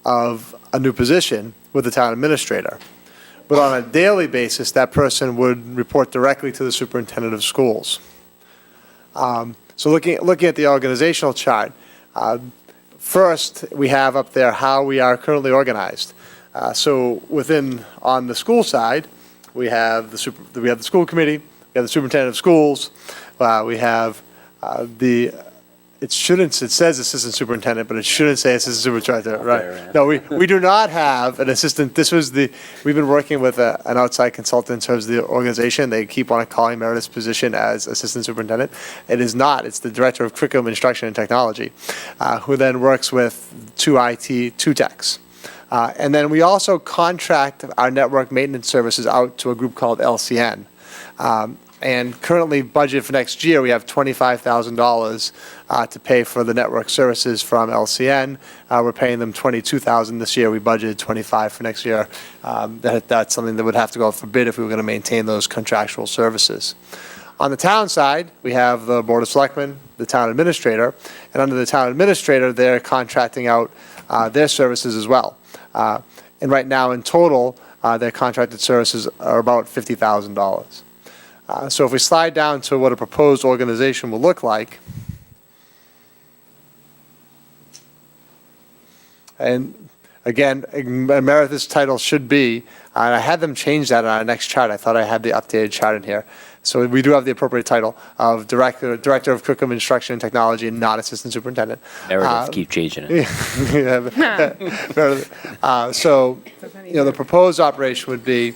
of a new position with the town administrator. But on a daily basis, that person would report directly to the superintendent of schools. So looking at the organizational chart, first, we have up there how we are currently organized. So on the school side, we have the school committee, we have the superintendent of schools, we have it says assistant superintendent, but it shouldn't say assistant superintendent, right? No, we do not have an assistant. We've been working with an outside consultant in terms of the organization. They keep on calling Meredith's position as assistant superintendent. It is not. It's the director of curriculum instruction and technology, who then works with two techs. And then we also contract our network maintenance services out to a group called LCN. And currently budgeted for next year, we have $25,000 to pay for the network services from LCN. We're paying them $22,000 this year. We budgeted $25,000 for next year. That's something that would have to go out for bid if we were going to maintain those contractual services. On the town side, we have the Board of Selectmen, the town administrator, and under the town administrator, they're contracting out their services as well. And right now, in total, their contracted services are about $50,000. So if we slide down to what a proposed organization will look like, and again, Meredith's title should be, and I had them change that on our next chart. I thought I had the updated chart in here. So we do have the appropriate title of Director of Curriculum Instruction and Technology, and not Assistant Superintendent.
Meredith, keep changing it.
So, the proposed operation would be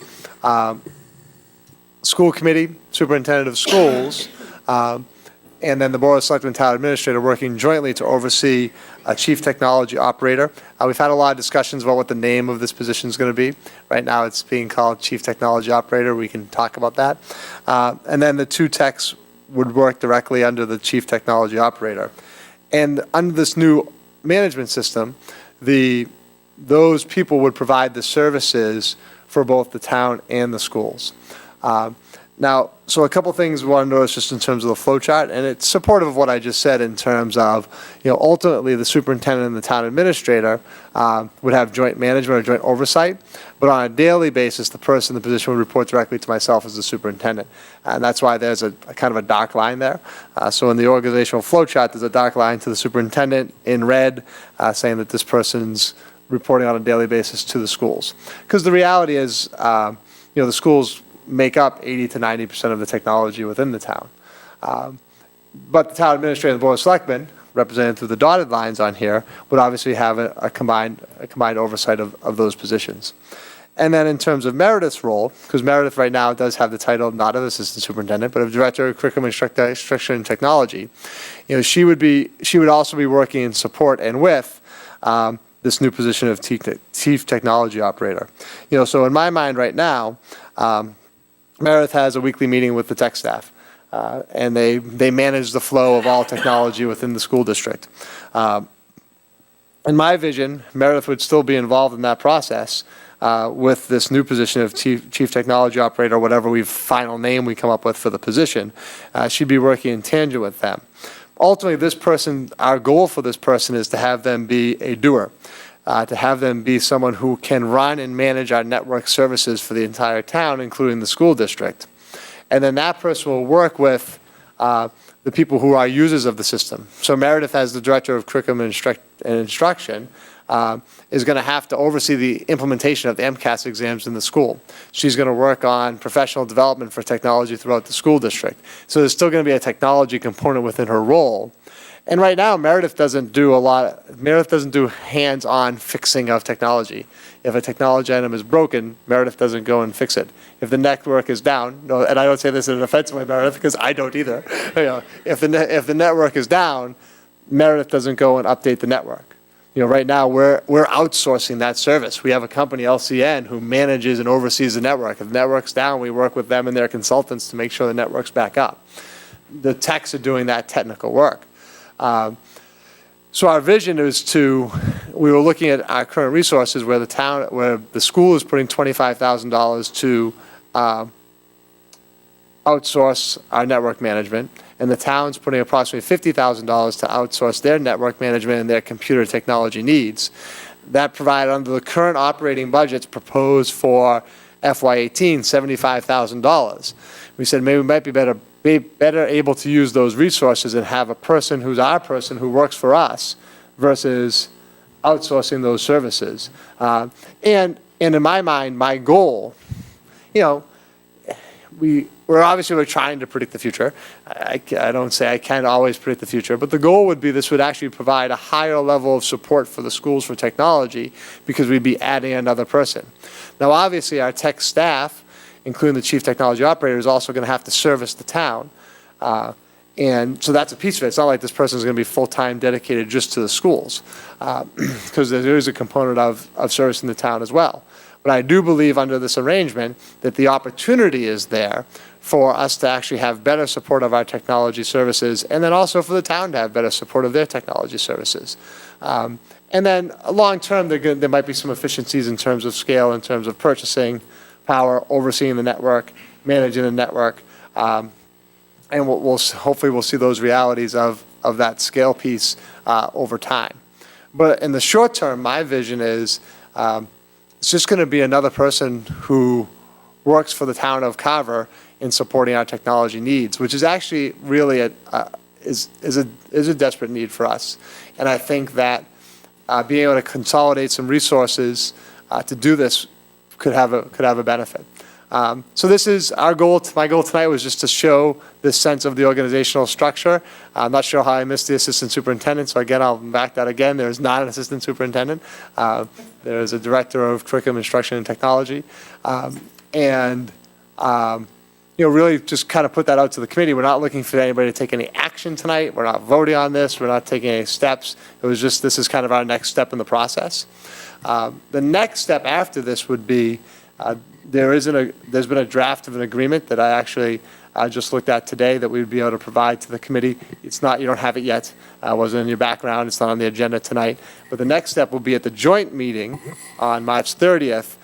school committee, superintendent of schools, and then the Board of Selectmen and town administrator working jointly to oversee a chief technology operator. We've had a lot of discussions about what the name of this position is going to be. Right now, it's being called chief technology operator. We can talk about that. And then the two techs would work directly under the chief technology operator. And under this new management system, those people would provide the services for both the town and the schools. Now, so a couple things we want to notice just in terms of the flow chart, and it's supportive of what I just said in terms of, ultimately the superintendent and the town administrator would have joint management or joint oversight, but on a daily basis, the person in the position would report directly to myself as the superintendent. And that's why there's a kind of a dark line there. So in the organizational flow chart, there's a dark line to the superintendent in red, saying that this person's reporting on a daily basis to the schools. Because the reality is, the schools make up 80 to 90% of the technology within the town. But the town administrator and the Board of Selectmen, represented through the dotted lines on here, would obviously have a combined oversight of those positions. And then in terms of Meredith's role, because Meredith right now does have the title not of Assistant Superintendent, but of Director of Curriculum Instruction and Technology, she would also be working in support and with this new position of Chief Technology Operator. So in my mind right now, Meredith has a weekly meeting with the tech staff, and they manage the flow of all technology within the school district. In my vision, Meredith would still be involved in that process with this new position of Chief Technology Operator, whatever final name we come up with for the position. She'd be working in tandem with them. Ultimately, our goal for this person is to have them be a doer. To have them be someone who can run and manage our network services for the entire town, including the school district. And then that person will work with the people who are users of the system. So Meredith, as the Director of Curriculum and Instruction, is going to have to oversee the implementation of the MCAS exams in the school. She's going to work on professional development for technology throughout the school district. So there's still going to be a technology component within her role. And right now, Meredith doesn't do hands-on fixing of technology. If a technology item is broken, Meredith doesn't go and fix it. If the network is down, and I don't say this in an offensive way, Meredith, because I don't either. If the network is down, Meredith doesn't go and update the network. Right now, we're outsourcing that service. We have a company, LCN, who manages and oversees the network. If the network's down, we work with them and their consultants to make sure the network's back up. The techs are doing that technical work. So our vision is we were looking at our current resources where the school is putting $25,000 outsource our network management, and the town's putting approximately $50,000 to outsource their network management and their computer technology needs. That provided under the current operating budgets proposed for FY18, $75,000. We said maybe we might be better able to use those resources and have a person who's our person who works for us versus outsourcing those services. And in my mind, my goal, we're trying to predict the future. I don't say I can't always predict the future, but the goal would be this would actually provide a higher level of support for the schools for technology because we'd be adding another person. Now, obviously, our tech staff, including the chief technology operator, is also going to have to service the town. And so that's a piece of it. It's not like this person is going to be full-time dedicated just to the schools, because there is a component of servicing the town as well. But I do believe under this arrangement that the opportunity is there for us to actually have better support of our technology services, and then also for the town to have better support of their technology services. And then long-term, there might be some efficiencies in terms of scale, in terms of purchasing power, overseeing the network, managing the network. And hopefully we'll see those realities of that scale piece over time. But in the short term, my vision is it's just going to be another person who works for the town of Carver in supporting our technology needs, which is actually really a desperate need for us. And I think that being able to consolidate some resources to do this could have a benefit. So this is our goal. My goal tonight was just to show this sense of the organizational structure. I'm not sure how I missed the assistant superintendent, so again, I'll back that again. There is not an assistant superintendent. There is a director of curriculum instruction and technology. Really just kind of put that out to the committee. We're not looking for anybody to take any action tonight. We're not voting on this. We're not taking any steps. It was just, this is kind of our next step in the process. The next step after this would be, there's been a draft of an agreement that I actually just looked at today that we would be able to provide to the committee. It's not, you don't have it yet. It wasn't in your background. It's not on the agenda tonight. But the next step will be at the joint meeting on March 30th.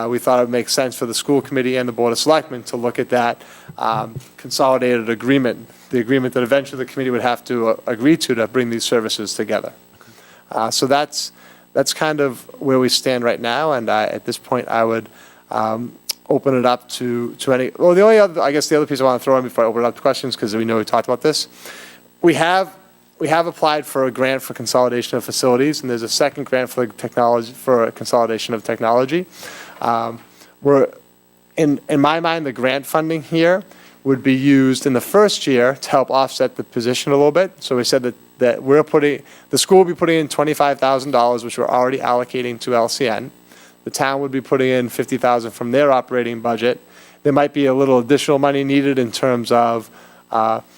We thought it would make sense for the school committee and the Board of Selectmen to look at that consolidated agreement, the agreement that eventually the committee would have to agree to bring these services together. So that's kind of where we stand right now. And at this point, I would open it up to any, well, the other piece I want to throw in before I open it up to questions, because we know we talked about this. We have applied for a grant for consolidation of facilities, and there's a second grant for technology, for a consolidation of technology. In my mind, the grant funding here would be used in the first year to help offset the position a little bit. So we said that the school will be putting in $25,000, which we're already allocating to LCN. The town would be putting in $50,000 from their operating budget. There might be a little additional money needed in terms of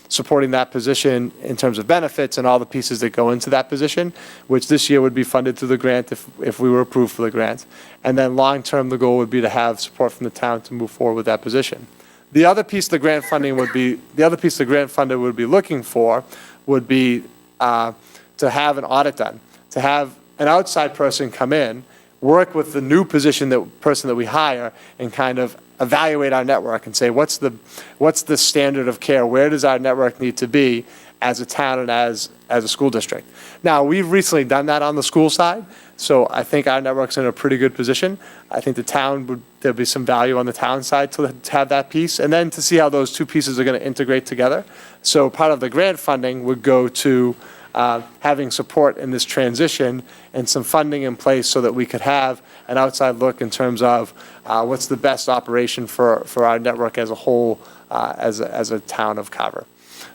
supporting that position in terms of benefits and all the pieces that go into that position, which this year would be funded through the grant if we were approved for the grant. And then long-term, the goal would be to have support from the town to move forward with that position. The other piece the grant funding would be, the other piece the grant funder would be looking for would be to have an audit done, to have an outside person come in, work with the new person that we hire, and kind of evaluate our network and say, what's the standard of care? Where does our network need to be as a town and as a school district? Now, we've recently done that on the school side, so I think our network's in a pretty good position. I think there'd be some value on the town side to have that piece, and then to see how those two pieces are going to integrate together. So part of the grant funding would go to having support in this transition and some funding in place so that we could have an outside look in terms of what's the best operation for our network as a whole as a town of Carver.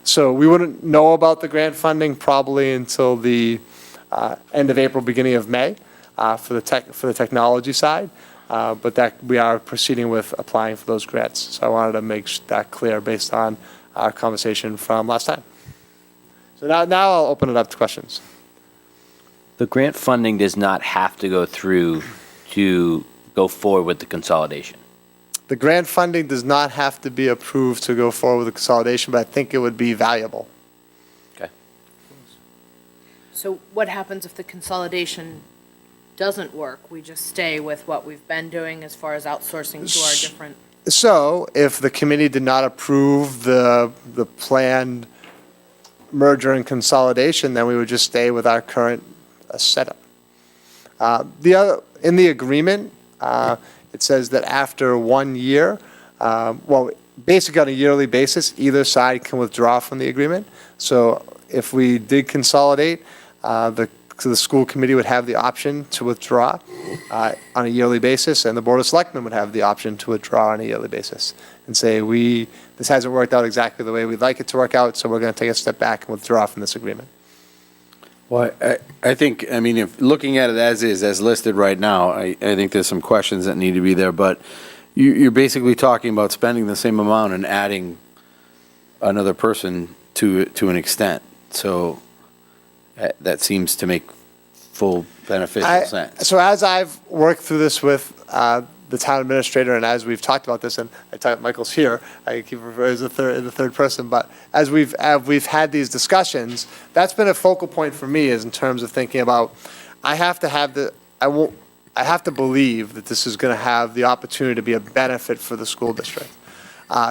So we wouldn't know about the grant funding probably until the end of April, beginning of May for the technology side, but that we are proceeding with applying for those grants. So I wanted to make that clear based on our conversation from last time. So now I'll open it up to questions.
The grant funding does not have to go through to go forward with the consolidation.
The grant funding does not have to be approved to go forward with the consolidation, but I think it would be valuable.
Okay.
So what happens if the consolidation doesn't work? We just stay with what we've been doing as far as outsourcing to our different
So if the committee did not approve the planned merger and consolidation, then we would just stay with our current setup. In the agreement, it says that after 1 year, basically on a yearly basis, either side can withdraw from the agreement. So if we did consolidate, the school committee would have the option to withdraw on a yearly basis, and the Board of Selectmen would have the option to withdraw on a yearly basis and say, this hasn't worked out exactly the way we'd like it to work out, so we're going to take a step back and withdraw from this agreement.
Well, I think, I mean, if looking at it as is, as listed right now, I think there's some questions that need to be there, but you're basically talking about spending the same amount and adding another person to an extent. So that seems to make full beneficial sense.
So as I've worked through this with the town administrator, and as we've talked about this, and Michael's here, I keep referring as the third person, but as we've had these discussions, that's been a focal point for me, is in terms of thinking about, I have to believe that this is going to have the opportunity to be a benefit for the school district.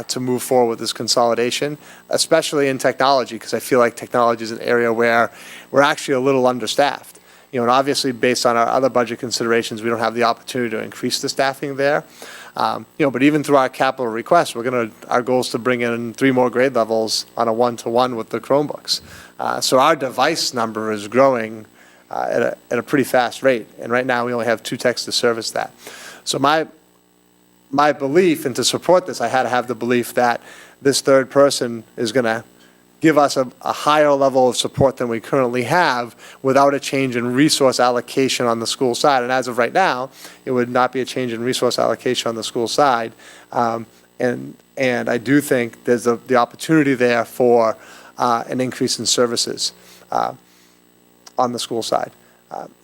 To move forward with this consolidation, especially in technology, because I feel like technology is an area where we're actually a little understaffed. And obviously, based on our other budget considerations, we don't have the opportunity to increase the staffing there. But even through our capital request, our goal is to bring in 3 more grade levels on a 1-to-1 with the Chromebooks. So our device number is growing at a pretty fast rate, and right now we only have 2 techs to service that. So my belief, and to support this, I had to have the belief that this third person is going to give us a higher level of support than we currently have without a change in resource allocation on the school side. And as of right now, it would not be a change in resource allocation on the school side. And I do think there's the opportunity there for an increase in services on the school side.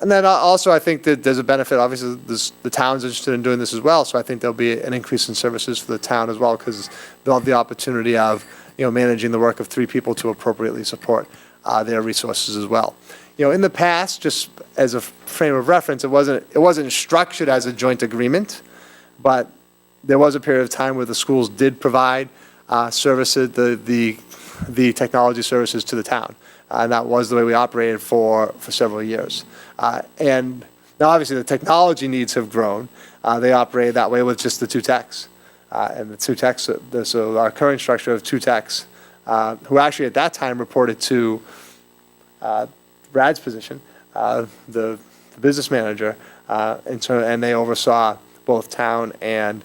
And then also, I think that there's a benefit. Obviously, the town's interested in doing this as well, so I think there'll be an increase in services for the town as well, because they'll have the opportunity of managing the work of 3 people to appropriately support their resources as well. In the past, just as a frame of reference, it wasn't structured as a joint agreement, but there was a period of time where the schools did provide services, the technology services to the town. And that was the way we operated for several years. And now, obviously, the technology needs have grown. They operated that way with just the 2 techs. And the 2 techs, so our current structure of 2 techs, who actually at that time reported to Brad's position, the business manager, and they oversaw both town and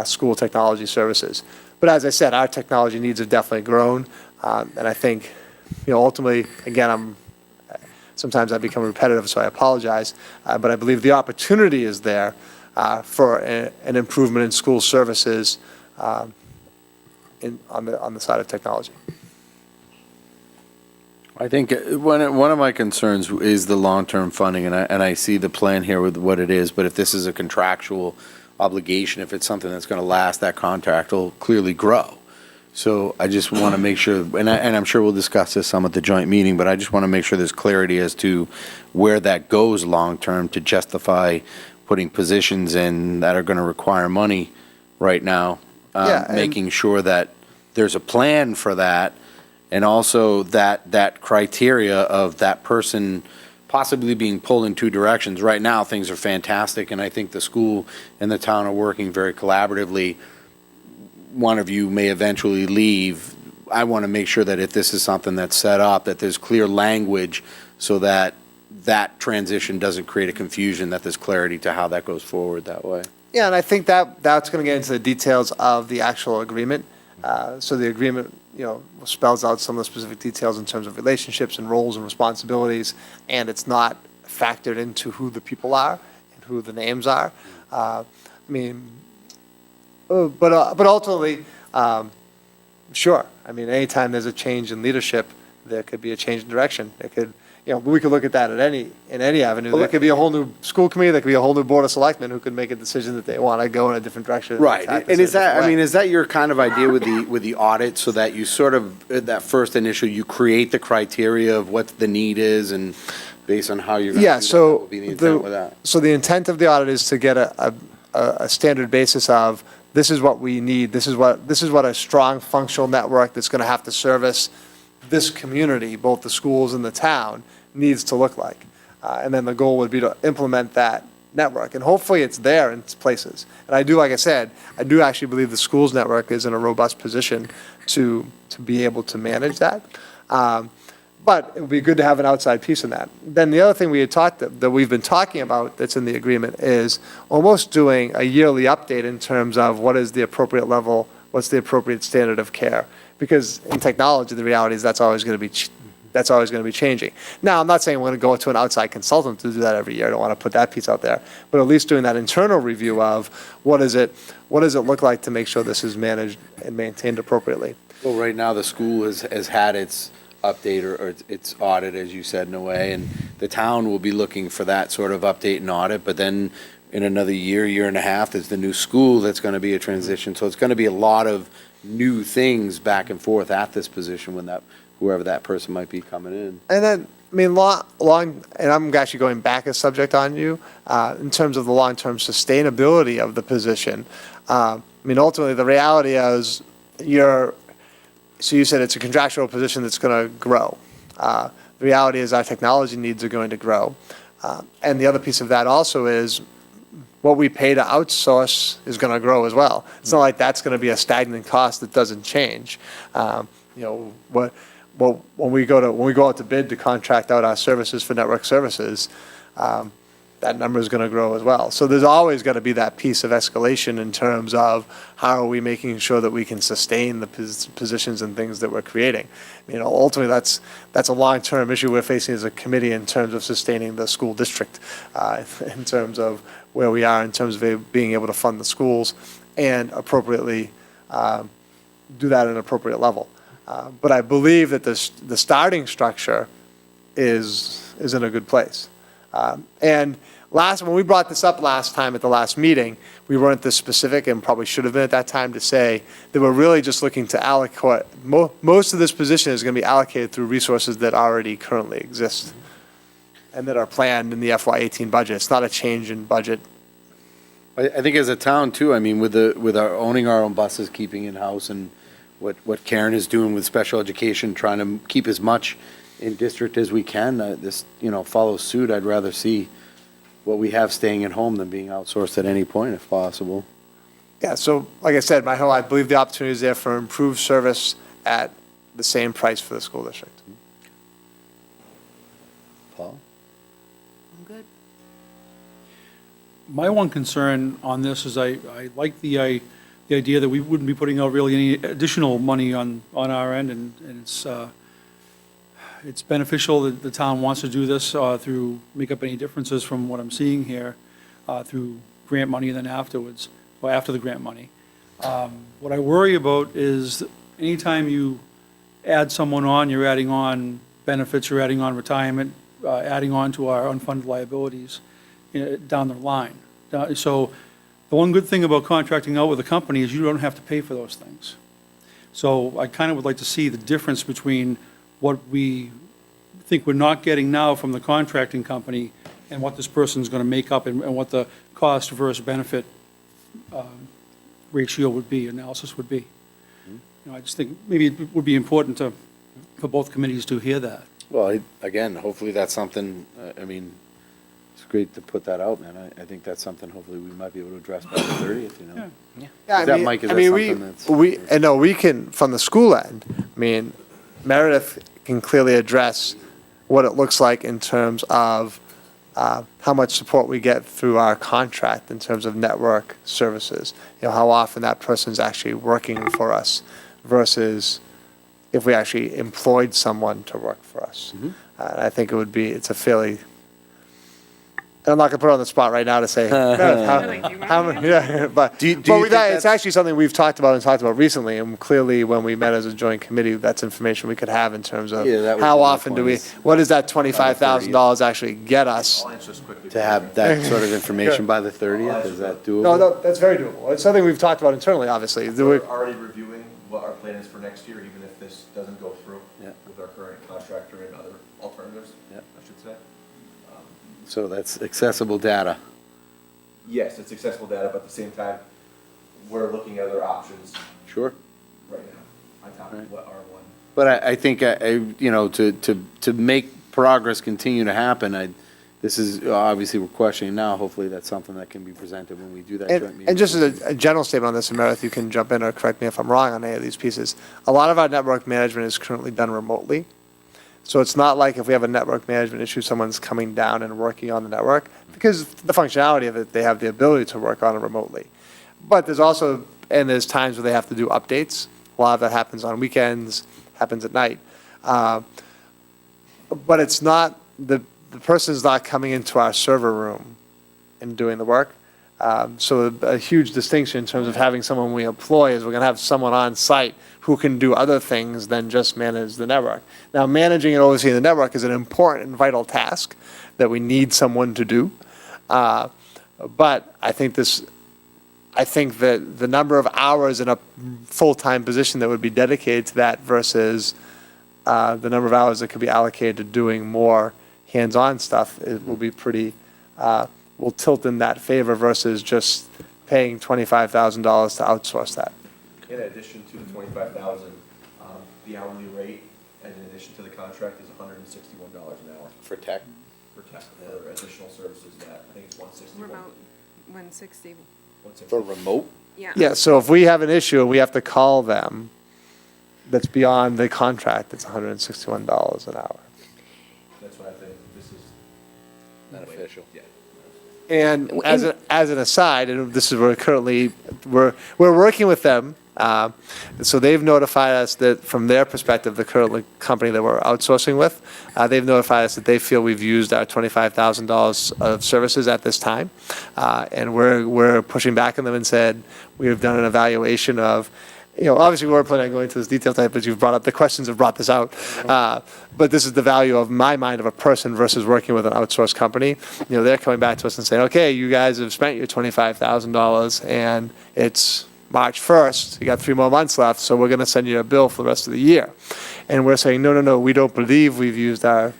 school technology services. But as I said, our technology needs have definitely grown. And I think, ultimately, again, sometimes I become repetitive, so I apologize. But I believe the opportunity is there for an improvement in school services on the side of technology.
I think one of my concerns is the long-term funding, and I see the plan here with what it is, but if this is a contractual obligation, if it's something that's going to last, that contract will clearly grow. So I just want to make sure, and I'm sure we'll discuss this some at the joint meeting, but I just want to make sure there's clarity as to where that goes long-term to justify putting positions in that are going to require money right now. Making sure that there's a plan for that, and also that criteria of that person possibly being pulled in 2 directions. Right now, things are fantastic, and I think the school and the town are working very collaboratively. One of you may eventually leave. I want to make sure that if this is something that's set up, that there's clear language so that that transition doesn't create a confusion, that there's clarity to how that goes forward that way.
Yeah, and I think that's going to get into the details of the actual agreement. So the agreement, spells out some of the specific details in terms of relationships and roles and responsibilities, and it's not factored into who the people are and who the names are. But ultimately, sure. Anytime there's a change in leadership, there could be a change in direction. It could, we could look at that in any avenue. There could be a whole new school committee. There could be a whole new board of selectmen who could make a decision that they want to go in a different direction.
Right, and is that your kind of idea with the audit, so that you sort of that first initial, you create the criteria of what the need is, and based on how you're going to do that, what would be the intent with that?
So the intent of the audit is to get a standard basis of this is what we need, this is what a strong functional network that's going to have to service this community, both the schools and the town, needs to look like. And then the goal would be to implement that network, and hopefully it's there in places. And I do, like I said, I do actually believe the schools network is in a robust position to be able to manage that. But it would be good to have an outside piece in that. Then the other thing we had talked, that we've been talking about that's in the agreement, is almost doing a yearly update in terms of what is the appropriate level, what's the appropriate standard of care. Because in technology, the reality is that's always going to be changing. Now, I'm not saying we're going to go to an outside consultant to do that every year. I don't want to put that piece out there. But at least doing that internal review of what does it look like to make sure this is managed and maintained appropriately.
Well, right now, the school has had its update or its audit, as you said, in a way, and the town will be looking for that sort of update and audit, but then in another year and a half, there's the new school that's going to be a transition. So it's going to be a lot of new things back and forth at this position when whoever that person might be coming in.
And then, I mean, and I'm actually going back a subject on you, in terms of the long-term sustainability of the position. I mean, ultimately, the reality is so you said it's a contractual position that's going to grow. The reality is our technology needs are going to grow. And the other piece of that also is what we pay to outsource is going to grow as well. It's not like that's going to be a stagnant cost that doesn't change. When we go out to bid to contract out our services for network services, that number is going to grow as well. So there's always going to be that piece of escalation in terms of how are we making sure that we can sustain the positions and things that we're creating. Ultimately, that's a long-term issue we're facing as a committee in terms of sustaining the school district, in terms of where we are in terms of being able to fund the schools and appropriately do that at an appropriate level. But I believe that the starting structure is in a good place. And when we brought this up last time at the last meeting, we weren't this specific and probably should have been at that time to say that we're really just looking to allocate, most of this position is going to be allocated through resources that already currently exist and that are planned in the FY18 budget. It's not a change in budget.
I think as a town too, I mean, with our owning our own buses, keeping in-house, and what Karen is doing with special education, trying to keep as much in district as we can, this follows suit. I'd rather see what we have staying at home than being outsourced at any point if possible.
Yeah, so like I said, I believe the opportunity is there for improved service at the same price for the school district.
Paul?
I'm good.
My one concern on this is I like the idea that we wouldn't be putting out really any additional money on our end, and it's beneficial that the town wants to do this through, make up any differences from what I'm seeing here, through grant money and then afterwards, or after the grant money. What I worry about is anytime you add someone on, you're adding on benefits, you're adding on retirement, adding on to our unfunded liabilities down the line. So the one good thing about contracting out with a company is you don't have to pay for those things. So I kind of would like to see the difference between what we think we're not getting now from the contracting company and what this person's going to make up and what the cost versus benefit ratio would be, analysis would be. I just think maybe it would be important for both committees to hear that.
Well, again, hopefully that's something, it's great to put that out, man. I think that's something hopefully we might be able to address by the 30th,
Yeah, we can, from the school end, Meredith can clearly address what it looks like in terms of how much support we get through our contract in terms of network services. How often that person's actually working for us versus if we actually employed someone to work for us. I think it's a fairly, I'm not going to put it on the spot right now to say, but it's actually something we've talked about recently, and clearly when we met as a joint committee, that's information we could have in terms of how often what does that $25,000 actually get us?
To have that sort of information by the 30th, is that doable?
No, that's very doable. It's something we've talked about internally, obviously.
We're already reviewing what our plan is for next year, even if this doesn't go through with our current contractor and other alternatives, I should say.
So that's accessible data.
Yes, it's accessible data, but at the same time, we're looking at other options
Sure.
right now on top
Right.
of what our one.
But I think, you know, to make progress continue to happen, this is, obviously, we're questioning now, hopefully that's something that can be presented when we do that joint meeting.
And just as a general statement on this, and Meredith, you can jump in or correct me if I'm wrong on any of these pieces. A lot of our network management is currently done remotely. So it's not like if we have a network management issue, someone's coming down and working on the network, because the functionality of it, they have the ability to work on it remotely. But there's also, and there's times where they have to do updates. A lot of that happens on weekends, happens at night. But it's not, the person's not coming into our server room and doing the work. So a huge distinction in terms of having someone we employ is we're going to have someone on site who can do other things than just manage the network. Now, managing and overseeing the network is an important and vital task that we need someone to do. But I think that the number of hours in a full-time position that would be dedicated to that versus the number of hours that could be allocated to doing more hands-on stuff, it will be pretty, will tilt in that favor versus just paying $25,000 to outsource that.
In addition to the 25,000, the hourly rate, in addition to the contract, is $161 an hour
For tech?
for tech, for additional services that, I think it's 161.
160.
160.
For remote?
Yeah, so if we have an issue and we have to call them, that's beyond the contract, it's $161 an hour.
That's why I think this is
Beneficial.
Yeah.
And as an aside, and this is where we're working with them. So they've notified us that from their perspective, the current company that we're outsourcing with, they've notified us that they feel we've used our $25,000 of services at this time. And we're pushing back on them and said, we have done an evaluation of, you know, obviously we weren't planning on going into this detail type, but you've brought up, the questions have brought this out. But this is the value of my mind of a person versus working with an outsourced company. You know, they're coming back to us and saying, okay, you guys have spent your $25,000 and it's March 1st, you got 3 more months left, so we're going to send you a bill for the rest of the year. And we're saying, no, we don't believe we've used our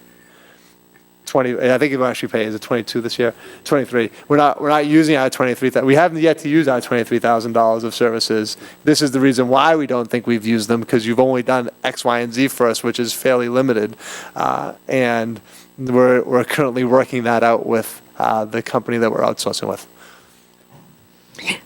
20, I think you actually pay, is it 22 this year? 23. We're not using our 23,000. We haven't yet to use our $23,000 of services. This is the reason why we don't think we've used them, because you've only done X, Y, and Z for us, which is fairly limited. And we're currently working that out with the company that we're outsourcing with.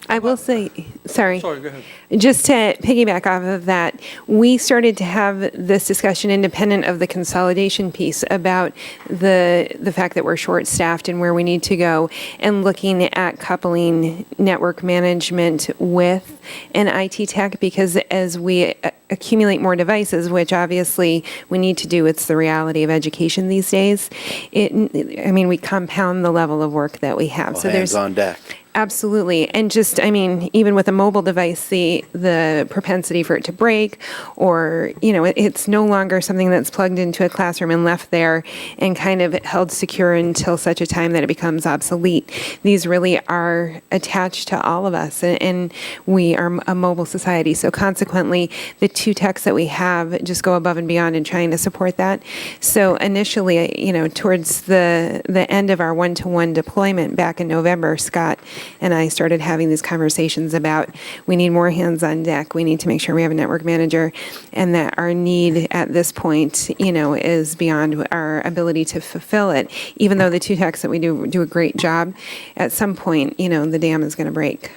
I will say, sorry.
Sorry, go ahead.
Just to piggyback off of that, we started to have this discussion independent of the consolidation piece about the fact that we're short-staffed and where we need to go, and looking at coupling network management with an IT tech, because as we accumulate more devices, which obviously we need to do, it's the reality of education these days, we compound the level of work that we have.
All hands on deck.
Absolutely. And just, even with a mobile device, the propensity for it to break, or, it's no longer something that's plugged into a classroom and left there and kind of held secure until such a time that it becomes obsolete. These really are attached to all of us, and we are a mobile society. So consequently, the 2 techs that we have just go above and beyond in trying to support that. So initially, towards the end of our one-to-one deployment back in November, Scott and I started having these conversations about, we need more hands on deck, we need to make sure we have a network manager, and that our need at this point, is beyond our ability to fulfill it. Even though the 2 techs that we do a great job, at some point, the dam is going to break.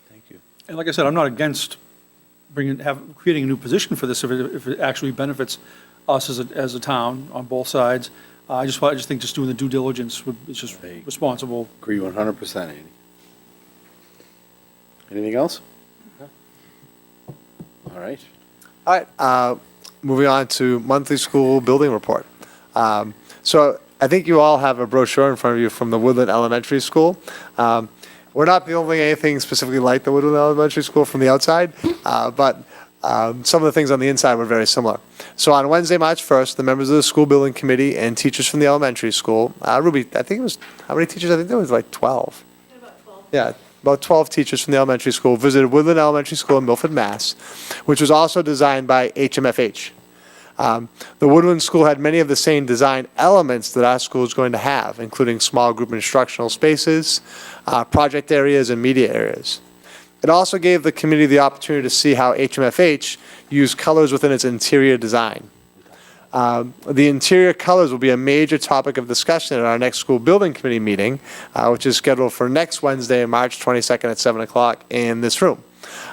Thank you.
And like I said, I'm not against creating a new position for this if it actually benefits us as a town on both sides. I just think just doing the due diligence is just responsible.
Agree 100%, Andy. Anything else? No. All right.
All right, moving on to monthly school building report. So I think you all have a brochure in front of you from the Woodland Elementary School. We're not building anything specifically like the Woodland Elementary School from the outside, but some of the things on the inside were very similar. So on Wednesday, March 1st, the members of the school building committee and teachers from the elementary school, Ruby, I think it was, how many teachers? I think there was like 12.
About 12.
Yeah, about 12 teachers from the elementary school visited Woodland Elementary School in Milford, Mass., which was also designed by HMFH. The Woodland School had many of the same design elements that our school is going to have, including small group instructional spaces, project areas, and media areas. It also gave the committee the opportunity to see how HMFH used colors within its interior design. The interior colors will be a major topic of discussion at our next school building committee meeting, which is scheduled for next Wednesday, March 22nd at 7 o'clock in this room.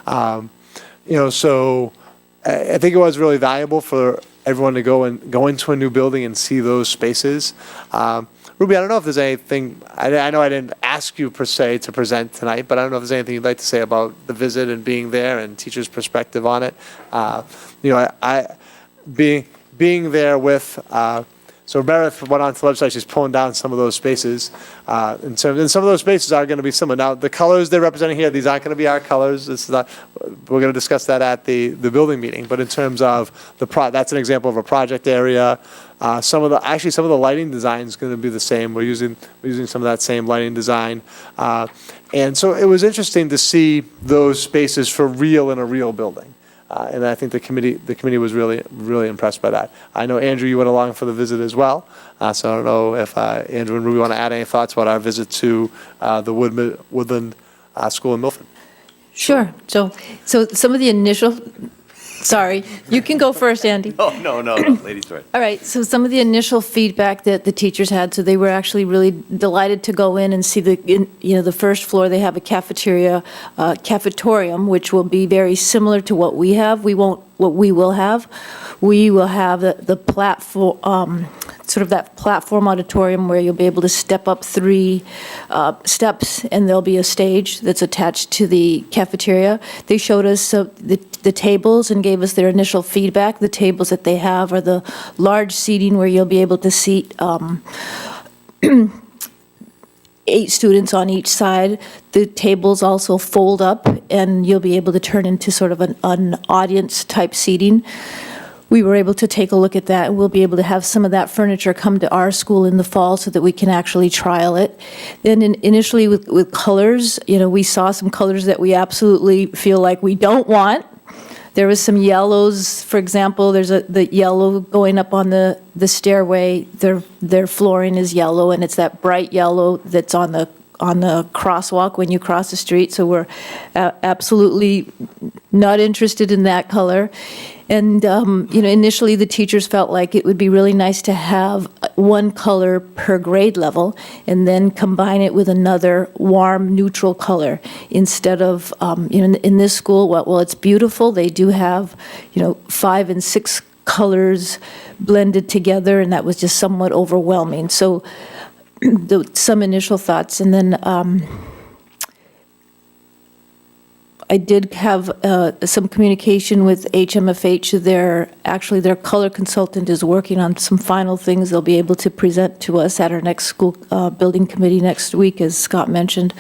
So I think it was really valuable for everyone to go into a new building and see those spaces. Ruby, I don't know if there's anything, I know I didn't ask you per se to present tonight, but I don't know if there's anything you'd like to say about the visit and being there and teachers' perspective on it. Being there with, so Meredith went onto the website, she's pulling down some of those spaces. And some of those spaces are going to be similar. Now, the colors they're representing here, these aren't going to be our colors. This is not, we're going to discuss that at the building meeting. But in terms of that's an example of a project area. Some of the lighting design is going to be the same. We're using some of that same lighting design. And so it was interesting to see those spaces for real in a real building. And I think the committee was really, really impressed by that. I know, Andrew, you went along for the visit as well. So I don't know if Andrew and Ruby want to add any thoughts about our visit to the Woodland School in Milford.
Sure. So some of the initial, sorry, you can go first, Andy.
Oh, no, ladies first.
All right, so some of the initial feedback that the teachers had, so they were actually really delighted to go in and see the first floor, they have a cafetorium, which will be very similar to what we have. We will have the platform, sort of that platform auditorium where you'll be able to step up 3 steps, and there'll be a stage that's attached to the cafeteria. They showed us the tables and gave us their initial feedback. The tables that they have are the large seating where you'll be able to seat 8 students on each side. The tables also fold up, and you'll be able to turn into sort of an audience-type seating. We were able to take a look at that, and we'll be able to have some of that furniture come to our school in the fall so that we can actually trial it. Then initially with colors, we saw some colors that we absolutely feel like we don't want. There was some yellows, for example, there's the yellow going up on the stairway. Their flooring is yellow, and it's that bright yellow that's on the crosswalk when you cross the street. So we're absolutely not interested in that color. And, initially the teachers felt like it would be really nice to have one color per grade level and then combine it with another warm, neutral color instead of, in this school, well, it's beautiful. They do have, 5 and 6 colors blended together, and that was just somewhat overwhelming. So some initial thoughts, and then I did have some communication with HMFH. Their color consultant is working on some final things they'll be able to present to us at our next school building committee next week, as Scott mentioned.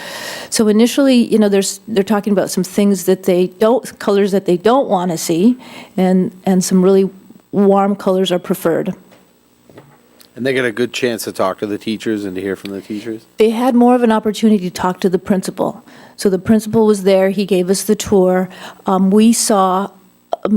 So initially, they're talking about some things colors that they don't want to see, and some really warm colors are preferred.
And they get a good chance to talk to the teachers and to hear from the teachers?
They had more of an opportunity to talk to the principal. So the principal was there, he gave us the tour. We saw,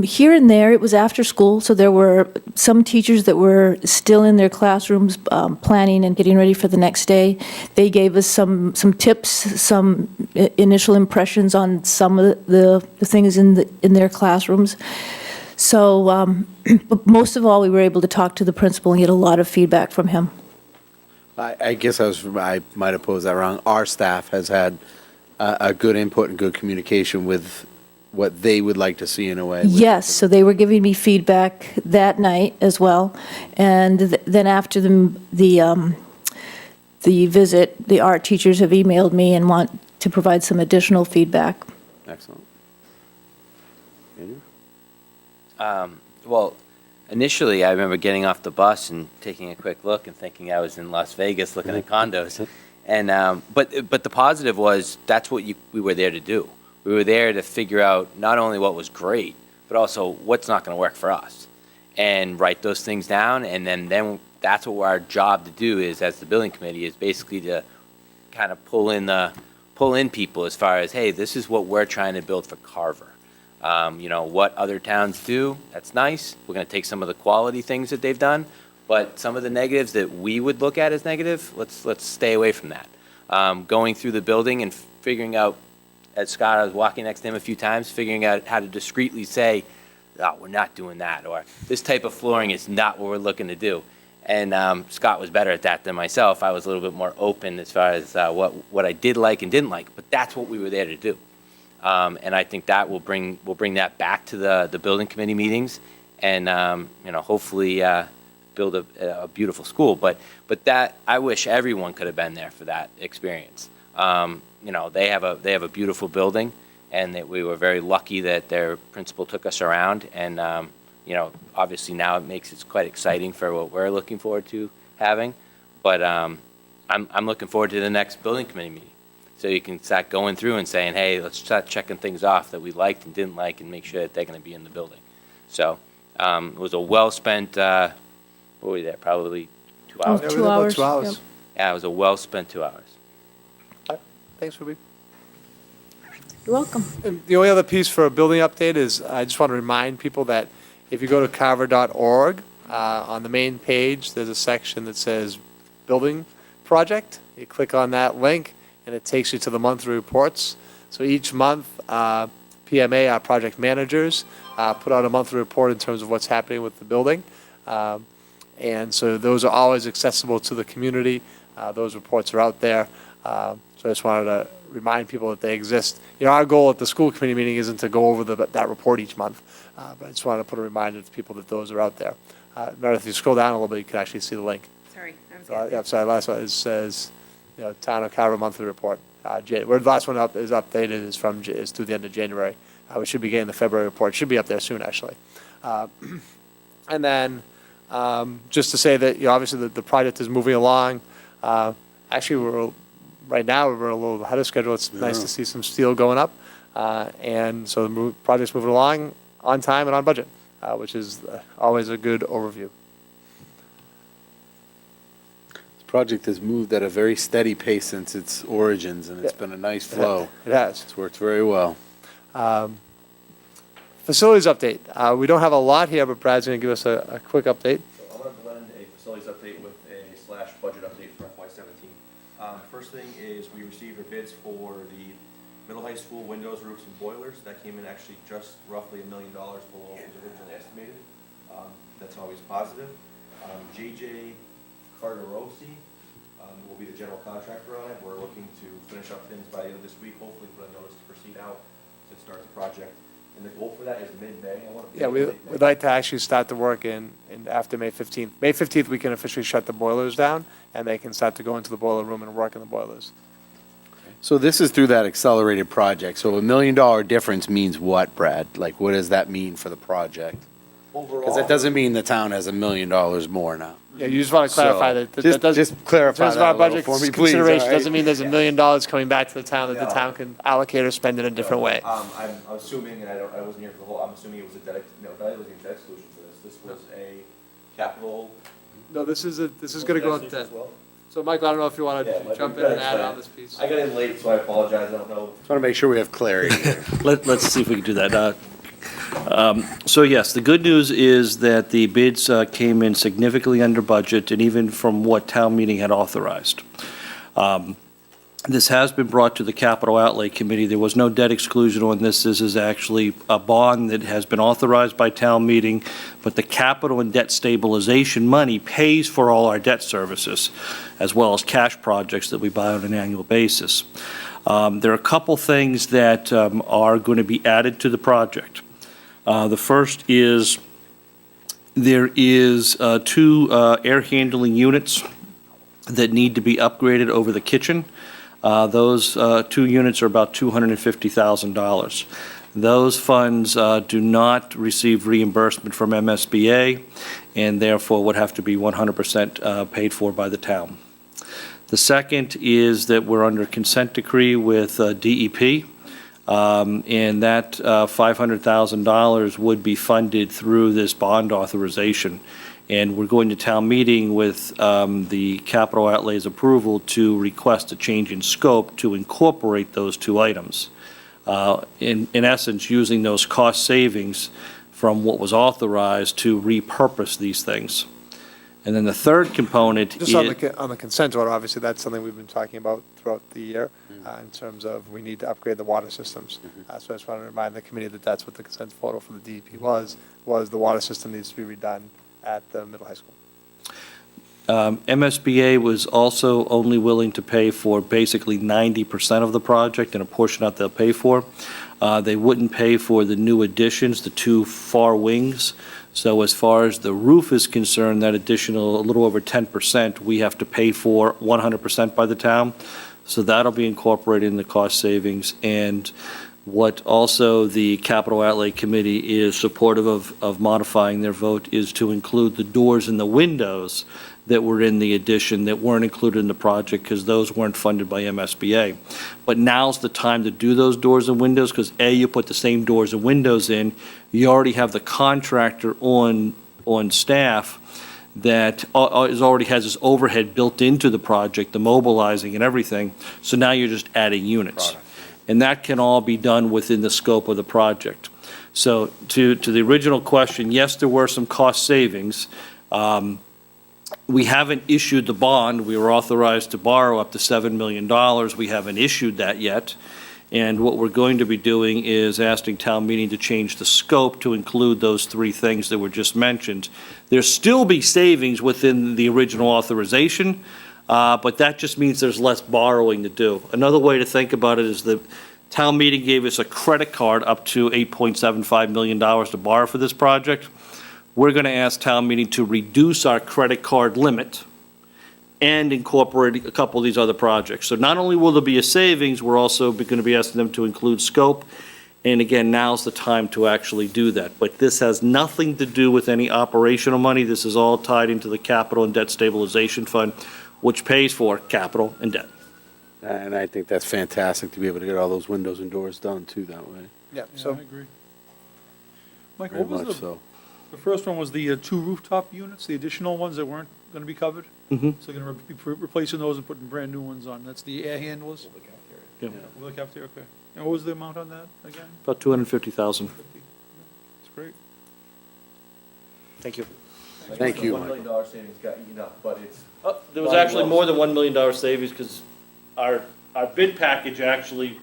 here and there, it was after school, so there were some teachers that were still in their classrooms planning and getting ready for the next day. They gave us some tips, some initial impressions on some of the things in their classrooms. So, but most of all, we were able to talk to the principal and get a lot of feedback from him.
I guess I might have posed that wrong. Our staff has had a good input and good communication with what they would like to see in a way.
Yes, so they were giving me feedback that night as well. And then after the visit, the art teachers have emailed me and want to provide some additional feedback.
Excellent.
Well, initially, I remember getting off the bus and taking a quick look and thinking I was in Las Vegas looking at condos. And but the positive was that's what we were there to do. We were there to figure out not only what was great, but also what's not going to work for us, and write those things down. And then that's what our job to do is, as the building committee, is basically to kind of pull in people as far as, hey, this is what we're trying to build for Carver. What other towns do, that's nice. We're going to take some of the quality things that they've done, but some of the negatives that we would look at as negative, let's stay away from that. Going through the building and figuring out, as Scott, I was walking next to him a few times, figuring out how to discreetly say, oh, we're not doing that, or this type of flooring is not what we're looking to do. And Scott was better at that than myself. I was a little bit more open as far as what I did like and didn't like, but that's what we were there to do. And I think that we'll bring that back to the building committee meetings, and hopefully build a beautiful school. But that, I wish everyone could have been there for that experience. They have a beautiful building, and that we were very lucky that their principal took us around. And obviously now it makes it quite exciting for what we're looking forward to having. But I'm looking forward to the next building committee meeting, so you can start going through and saying, hey, let's start checking things off that we liked and didn't like, and make sure that they're going to be in the building. So it was a well-spent, what were we there, probably 2 hours?
Yeah, we did about 2 hours.
Yep.
Yeah, it was a well-spent 2 hours.
Thanks, Ruby.
You're welcome.
And the only other piece for a building update is I just want to remind people that if you go to carver.org, on the main page, there's a section that says Building Project. You click on that link, and it takes you to the monthly reports. So each month, PMA, our project managers, put out a monthly report in terms of what's happening with the building. And so those are always accessible to the community. Those reports are out there. So I just wanted to remind people that they exist. Our goal at the school committee meeting isn't to go over that report each month, but I just wanted to put a reminder to people that those are out there. Meredith, if you scroll down a little bit, you can actually see the link.
Sorry, I was
Yeah, sorry, last one, it says, Town of Carver monthly report. Where the last one is updated is through the end of January. We should be getting the February report. It should be up there soon, actually. And then, just to say that, obviously the project is moving along. Actually, right now, we're a little ahead of schedule. It's nice to see some steel going up. And so the project's moving along on time and on budget, which is always a good overview.
This project has moved at a very steady pace since its origins, and it's been a nice flow.
It has.
It's worked very well.
Facilities update. We don't have a lot here, but Brad's going to give us a quick update.
So I'm going to blend a facilities update with a / budget update for FY17. First thing is we received our bids for the middle high school windows, roofs, and boilers. That came in actually just roughly $1 million below what was originally estimated. That's always positive. JJ Carterosi will be the general contractor on it. We're looking to finish up things by the end of this week, hopefully put a notice to proceed out to start the project. And the goal for that is mid-May.
Yeah, we'd like to actually start the work in after May 15th. May 15th, we can officially shut the boilers down, and they can start to go into the boiler room and work in the boilers.
So this is through that accelerated project. So $1 million difference means what, Brad? Like, what does that mean for the project? Because that doesn't mean the town has $1 million more now.
Yeah, you just want to clarify that.
Just clarify
In terms of
that
our
a little
budget
for me, please.
consideration,
all right?
doesn't mean there's $1 million coming back to the town that the town can allocate or spend in a different way.
I'm assuming, and I wasn't here for the whole, I'm assuming it was a debt, no, that wasn't a debt exclusion for this. This was a capital.
No, this is going to go up to. So, Michael, I don't know if you want
Yeah,
to
like
jump in
we've
and
got
add
it.
on this piece.
I got in late, so I apologize. I don't know.
Just want to make sure we have clarity here.
Let's see if we can do that. So yes, the good news is that the bids came in significantly under budget and even from what town meeting had authorized. This has been brought to the Capital Outlay Committee. There was no debt exclusion on this. This is actually a bond that has been authorized by town meeting, but the capital and debt stabilization money pays for all our debt services, as well as cash projects that we buy on an annual basis. There are a couple things that are going to be added to the project. The first is there is 2 air handling units that need to be upgraded over the kitchen. Those 2 units are about $250,000. Those funds do not receive reimbursement from MSBA and therefore would have to be 100% paid for by the town. The second is that we're under consent decree with DEP. And that $500,000 would be funded through this bond authorization. And we're going to town meeting with the capital outlays approval to request a change in scope to incorporate those 2 items.
in essence, using those cost savings from what was authorized to repurpose these things. And then the third component is...
Just on the consent order, obviously, that's something we've been talking about throughout the year in terms of we need to upgrade the water systems. So I just want to remind the committee that that's what the consent order for the DEP was the water system needs to be redone at the middle high school.
MSBA was also only willing to pay for basically 90% of the project, and a portion that they'll pay for. They wouldn't pay for the new additions, the two far wings. So as far as the roof is concerned, that additional, a little over 10%, we have to pay for 100% by the town. So that'll be incorporated in the cost savings. And what also the Capital Outlay Committee is supportive of modifying their vote is to include the doors and the windows that were in the addition that weren't included in the project because those weren't funded by MSBA. But now's the time to do those doors and windows because A, you put the same doors and windows in, you already have the contractor on staff that already has this overhead built into the project, the mobilizing and everything, so now you're just adding units. And that can all be done within the scope of the project. So to the original question, yes, there were some cost savings. We haven't issued the bond. We were authorized to borrow up to $7 million. We haven't issued that yet. And what we're going to be doing is asking town meeting to change the scope to include those three things that were just mentioned. There'll still be savings within the original authorization, but that just means there's less borrowing to do. Another way to think about it is the town meeting gave us a credit card up to $8.75 million to borrow for this project. We're going to ask town meeting to reduce our credit card limit and incorporate a couple of these other projects. So not only will there be a savings, we're also going to be asking them to include scope. And again, now's the time to actually do that. But this has nothing to do with any operational money. This is all tied into the capital and debt stabilization fund, which pays for capital and debt.
And I think that's fantastic to be able to get all those windows and doors done too that way.
Yeah,
Yeah,
so
I agree. Mike,
Very
what was
much
the,
so.
the first one was the two rooftop units, the additional ones that weren't going to be covered?
Mhm.
So you're going to be replacing those and putting brand new ones on. That's the air handlers?
Yeah.
Over the cafeteria, okay. And what was the amount on that again?
About $250,000.
That's great.
Thank you.
Thank you,
$1 million savings got eaten up, but it's.
There was actually more than $1 million savings because our bid package actually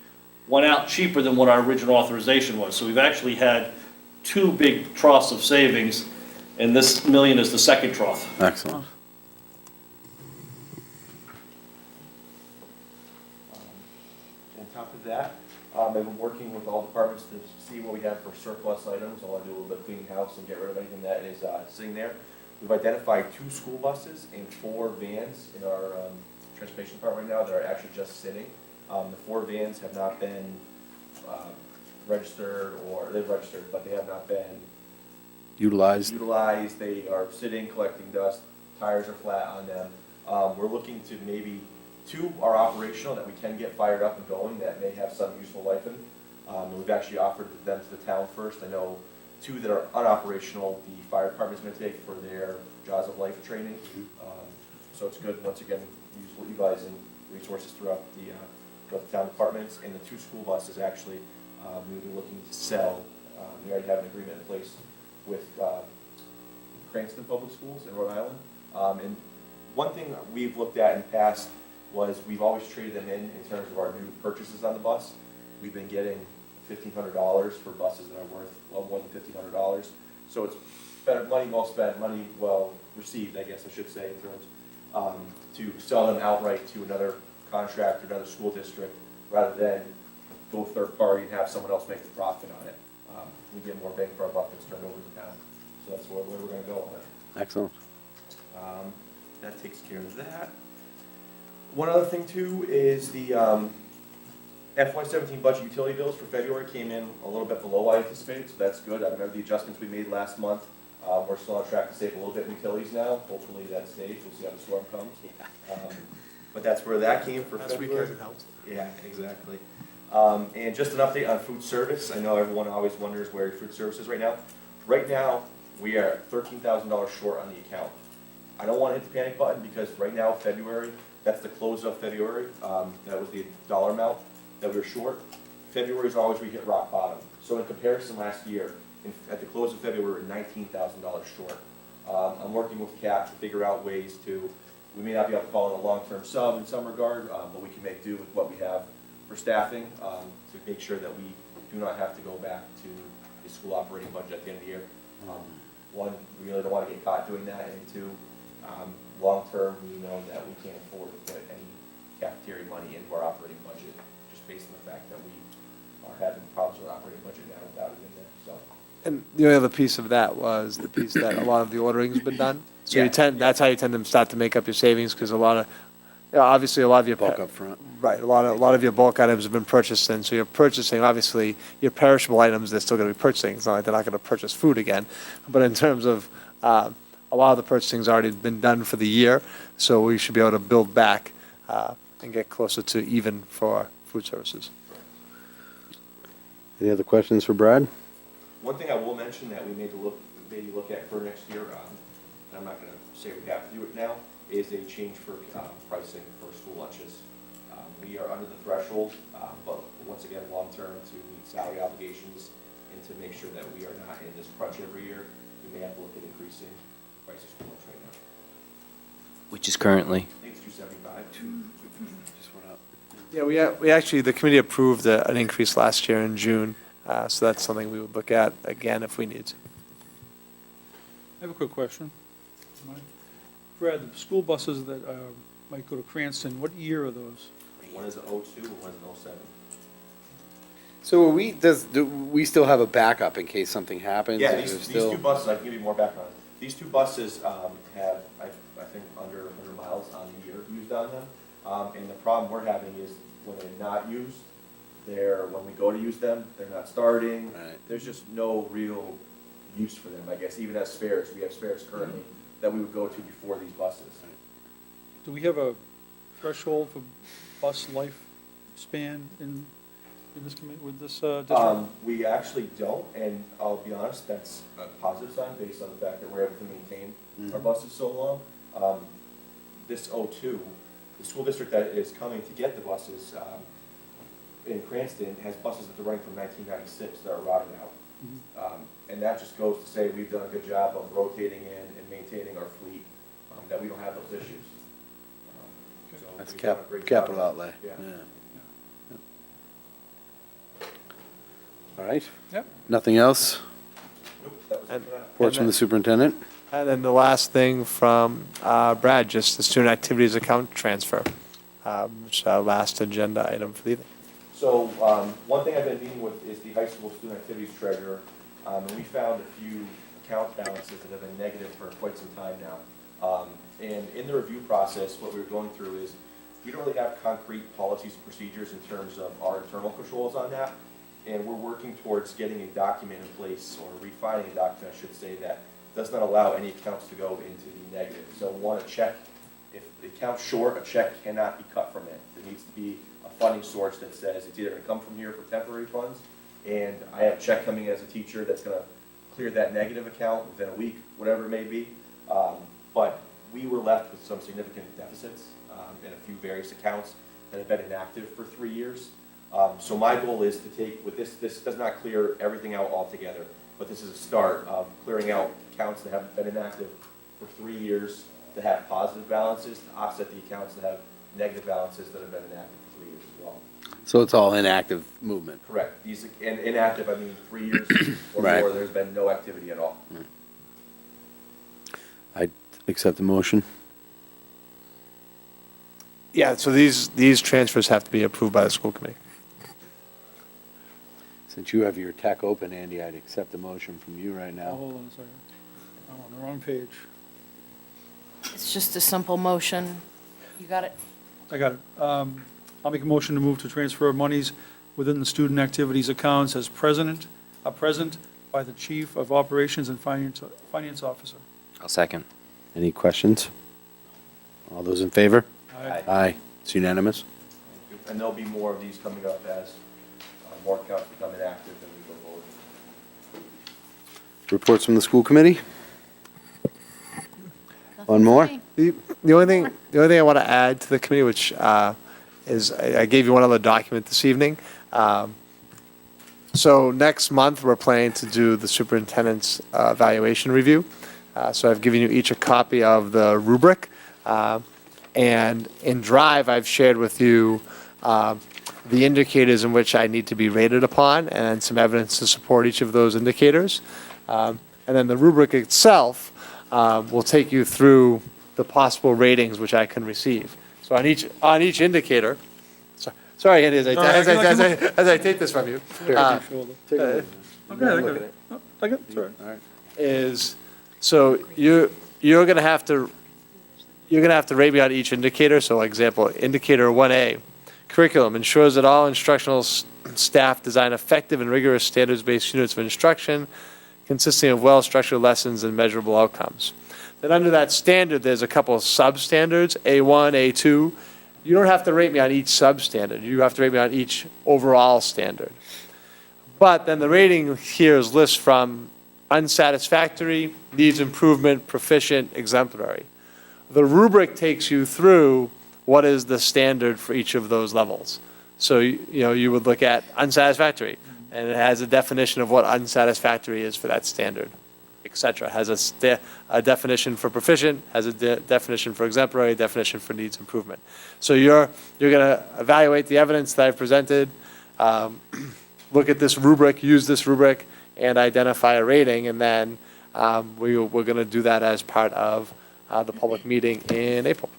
went out cheaper than what our original authorization was. So we've actually had two big troughs of savings, and this million is the second trough.
Excellent.
On top of that, I've been working with all departments to see what we have for surplus items. I want to do a little bit of cleaning house and get rid of anything that is sitting there. We've identified 2 school buses and 4 vans in our transportation department right now that are actually just sitting. The 4 vans have not been registered, or they've registered, but they have not been
Utilized.
They are sitting, collecting dust, tires are flat on them. We're looking to maybe 2 are operational that we can get fired up and going that may have some useful life in. And we've actually offered them to the town first. I know 2 that are unoperational, the fire department's gonna take for their Jaws of Life training. So it's good, once again, utilizing resources throughout the town departments. And the 2 school buses actually, we'll be looking to sell. We already have an agreement in place with Cranston Public Schools in Rhode Island. And one thing we've looked at in the past was we've always traded them in terms of our new purchases on the bus. We've been getting $1,500 for buses that are worth well more than $1,500. So it's better money well spent, money well received, I guess I should say, in terms to sell them outright to another contractor, another school district, rather than go third party and have someone else make the profit on it. We get more bang for our buck that's turned over to town. So that's where we're going to go on it.
Excellent.
That takes care of that. One other thing too is the FY17 budget utility bills for February came in a little bit below I anticipated, so that's good. I remember the adjustments we made last month. We're still on track to save a little bit in utilities now. Hopefully that stays. We'll see how the storm comes. But that's where that came for
last
February.
weekend helps.
Yeah, exactly. And just an update on food service. I know everyone always wonders where food service is right now. Right now, we are $13,000 short on the account. I don't want to hit the panic button because right now, February, that's the close of February. That was the dollar amount that we were short. February is always where we hit rock bottom. So in comparison last year, at the close of February, we were $19,000 short. I'm working with CAP to figure out ways to, we may not be able to call it a long-term sub in some regard, but we can make do with what we have for staffing to make sure that we do not have to go back to the school operating budget at the end of the year. One, we really don't want to get caught doing that, and two, long-term, we know that we can't afford to put any cafeteria money into our operating budget, just based on the fact that we are having problems with our operating budget now without it in there, so.
And the only other piece of that was the piece that a lot of the ordering's been done. So you
Yeah.
tend, that's how you tend to start to make up your savings, because a lot of, obviously, a lot of your.
Bulk up front.
Right, a lot of your bulk items have been purchased, and so you're purchasing, obviously, your perishable items, they're still gonna be purchasing. It's not like they're not gonna purchase food again. But in terms of, a lot of the purchasing's already been done for the year, so we should be able to build back, and get closer to even for food services.
Any other questions for Brad?
One thing I will mention that we maybe look at for next year, and I'm not gonna say we have to do it now, is a change for pricing for school lunches. We are under the threshold, but once again, long-term to meet salary obligations and to make sure that we are not in this crunch every year, we may have to look at increasing price of school lunch right now.
Which is currently?
I think it's $2.75.
Just went up.
Yeah, we actually, the committee approved an increase last year in June, so that's something we would look at again if we need to.
I have a quick question. Brad, the school buses that might go to Cranston, what year are those?
One is an 02 and one is an 07.
So do we still have a backup in case something happens?
Yeah,
Is
these
there
two buses, I can give you more background. These two buses have, I think, under 100 miles on the year used on them. And the problem we're having is when they're not used, when we go to use them, they're not starting.
Right.
There's just no real use for them, I guess, even as spares. We have spares currently that we would go to before these buses.
Do we have a threshold for bus lifespan in this committee, with this district?
We actually don't, and I'll be honest, that's a positive sign based on the fact that we're able to maintain our buses so long. This 02, the school district that is coming to get the buses in Cranston has buses that are running from 1996 that are rotted out. And that just goes to say we've done a good job of rotating in and maintaining our fleet, that we don't have those issues. So
That's
we've done a great job.
capital outlay.
Yeah.
All right.
Yep.
Nothing else?
Nope, that was it for that.
Reports from the superintendent?
And then the last thing from Brad, just the student activities account transfer, which is our last agenda item for the evening.
So, one thing I've been meeting with is the high school student activities treasurer, and we found a few account balances that have been negative for quite some time now. And in the review process, what we were going through is, we don't really have concrete policies and procedures in terms of our internal controls on that, and we're working towards getting a document in place, or refining a document, I should say, that does not allow any accounts to go into the negative. So we want to check, if the account's short, a check cannot be cut from it. There needs to be a funding source that says it's either going to come from here for temporary funds, and I have a check coming in as a teacher that's going to clear that negative account within a week, whatever it may be. But we were left with some significant deficits in a few various accounts that have been inactive for 3 years. So my goal is to take, with this does not clear everything out altogether, but this is a start of clearing out accounts that have been inactive for 3 years that have positive balances to offset the accounts that have negative balances that have been inactive for 3 years as well.
So it's all inactive movement?
Correct. These, and inactive, I mean 3 years or
Right.
more, there's been no activity at all.
I accept the motion.
Yeah, so these transfers have to be approved by the school committee.
Since you have your tech open, Andy, I'd accept the motion from you right
Oh,
now.
hold on a second. I'm on the wrong page.
It's just a simple motion. You got it?
I got it. I'll make a motion to move to transfer monies within the student activities accounts as present by the Chief of Operations and Finance Officer.
I'll second.
Any questions? All those in favor?
Aye.
Aye. It's unanimous.
Thank you. And there'll be more of these coming up as more accounts become inactive and we go forward.
Reports from the school committee? One more?
The only thing I want to add to the committee, which is, I gave you one other document this evening. So next month, we're planning to do the superintendent's evaluation review. So I've given you each a copy of the rubric. And in Drive, I've shared with you the indicators in which I need to be rated upon and some evidence to support each of those indicators. And then the rubric itself will take you through the possible ratings which I can receive. So on each indicator, sorry, Andy, as I take this from you.
Okay, I got it. Oh, I got it, sorry.
Is, so you're gonna have to rate me on each indicator. So example, indicator 1A, curriculum ensures that all instructional staff design effective and rigorous standards-based units of instruction consisting of well-structured lessons and measurable outcomes. Then under that standard, there's a couple of substandards, A1, A2. You don't have to rate me on each substandard. You have to rate me on each overall standard. But then the rating here is lists from unsatisfactory, needs improvement, proficient, exemplary. The rubric takes you through what is the standard for each of those levels. So, you would look at unsatisfactory, and it has a definition of what unsatisfactory is for that standard, et cetera. Has a definition for proficient, has a definition for exemplary, definition for needs improvement. So you're going to evaluate the evidence that I've presented, look at this rubric, use this rubric, and identify a rating, and then we're going to do that as part of the public meeting in April.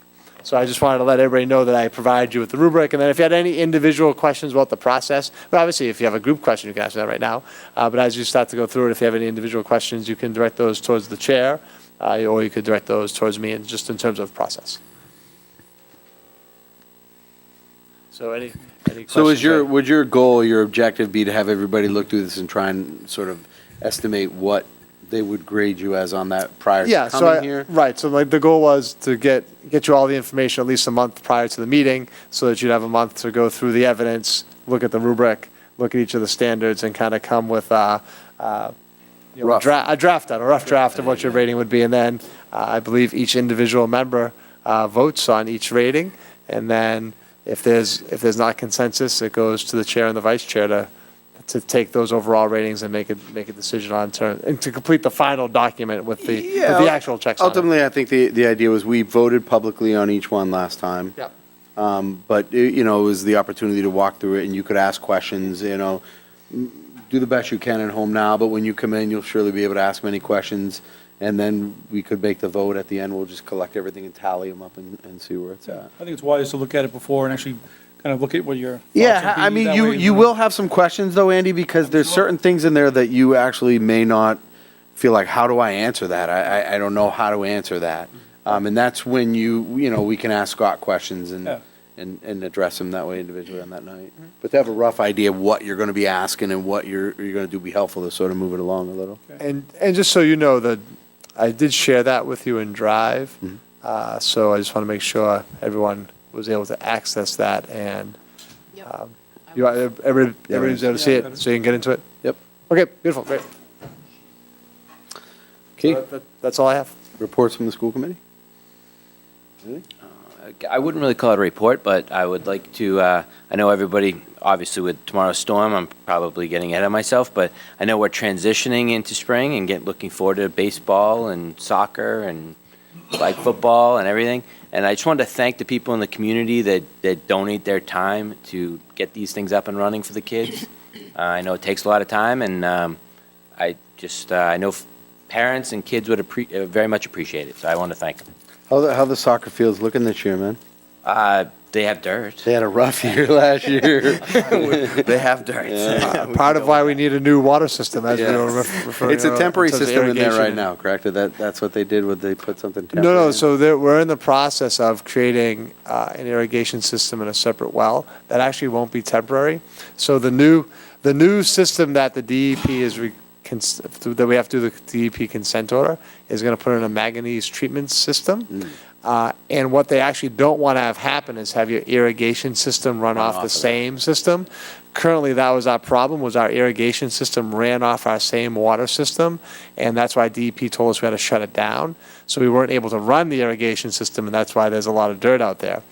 So I just wanted to let everybody know that I provided you with the rubric, and then if you had any individual questions about the process, well, obviously, if you have a group question, you can ask me that right now, but as you start to go through it, if you have any individual questions, you can direct those towards the chair, or you could direct those towards me, and just in terms of process. So any questions?
So would your goal, your objective be to have everybody look through this and try and sort of estimate what they would grade you as on that prior to coming here?
Right, so like the goal was to get you all the information at least a month prior to the meeting, so that you'd have a month to go through the evidence, look at the rubric, look at each of the standards, and kind of come with a rough draft of what your rating would be. And then I believe each individual member votes on each rating, and then if there's not consensus, it goes to the chair and the vice chair to take those overall ratings and make a decision on turn, and to complete the final document with the actual checks on it.
Ultimately, I think the idea was we voted publicly on each one last time.
Yeah.
But, it was the opportunity to walk through it, and you could ask questions, do the best you can at home now, but when you come in, you'll surely be able to ask many questions, and then we could make the vote at the end. We'll just collect everything and tally them up and see where it's at.
I think it's wise to look at it before and actually kind of look at what your thoughts
Yeah,
would be.
I mean,
That way,
you will have some questions though, Andy, because there's certain things in there that you actually may not feel like, how do I answer that? I don't know how to answer that. And that's when we can ask Scott questions and address them that way individually on that night. But to have a rough idea of what you're going to be asking and what you're going to do be helpful to sort of move it along a little.
And just so you know, that I did share that with you in Drive, so I just want to make sure everyone was able to access that, and everybody's able to see it, so you can get into it?
Yep.
Okay, beautiful, great.
Okay.
So that's all I have.
Reports from the school committee?
I wouldn't really call it a report, but I would like to, I know everybody, obviously with tomorrow's storm, I'm probably getting ahead of myself, but I know we're transitioning into spring and looking forward to baseball and soccer and flag football and everything. And I just wanted to thank the people in the community that donate their time to get these things up and running for the kids. I know it takes a lot of time, and I know parents and kids would very much appreciate it, so I want to thank them.
How the soccer field's looking this year, man?
They have dirt.
They had a rough year last year.
They have dirt.
Part of why we need a new water system, as we were referring.
It's a temporary
in terms of
system in there right
irrigation.
now, correct? That's what they did, they put something temporary
No,
in?
so we're in the process of creating an irrigation system in a separate well that actually won't be temporary. So the new system that the DEP that we have to do the DEP consent order is going to put in a manganese treatment system. And what they actually don't want to have happen is have your irrigation system run off the same system. Currently, that was our problem, was our irrigation system ran off our same water system, and that's why DEP told us we had to shut it down. So we weren't able to run the irrigation system, and that's why there's a lot of dirt out there.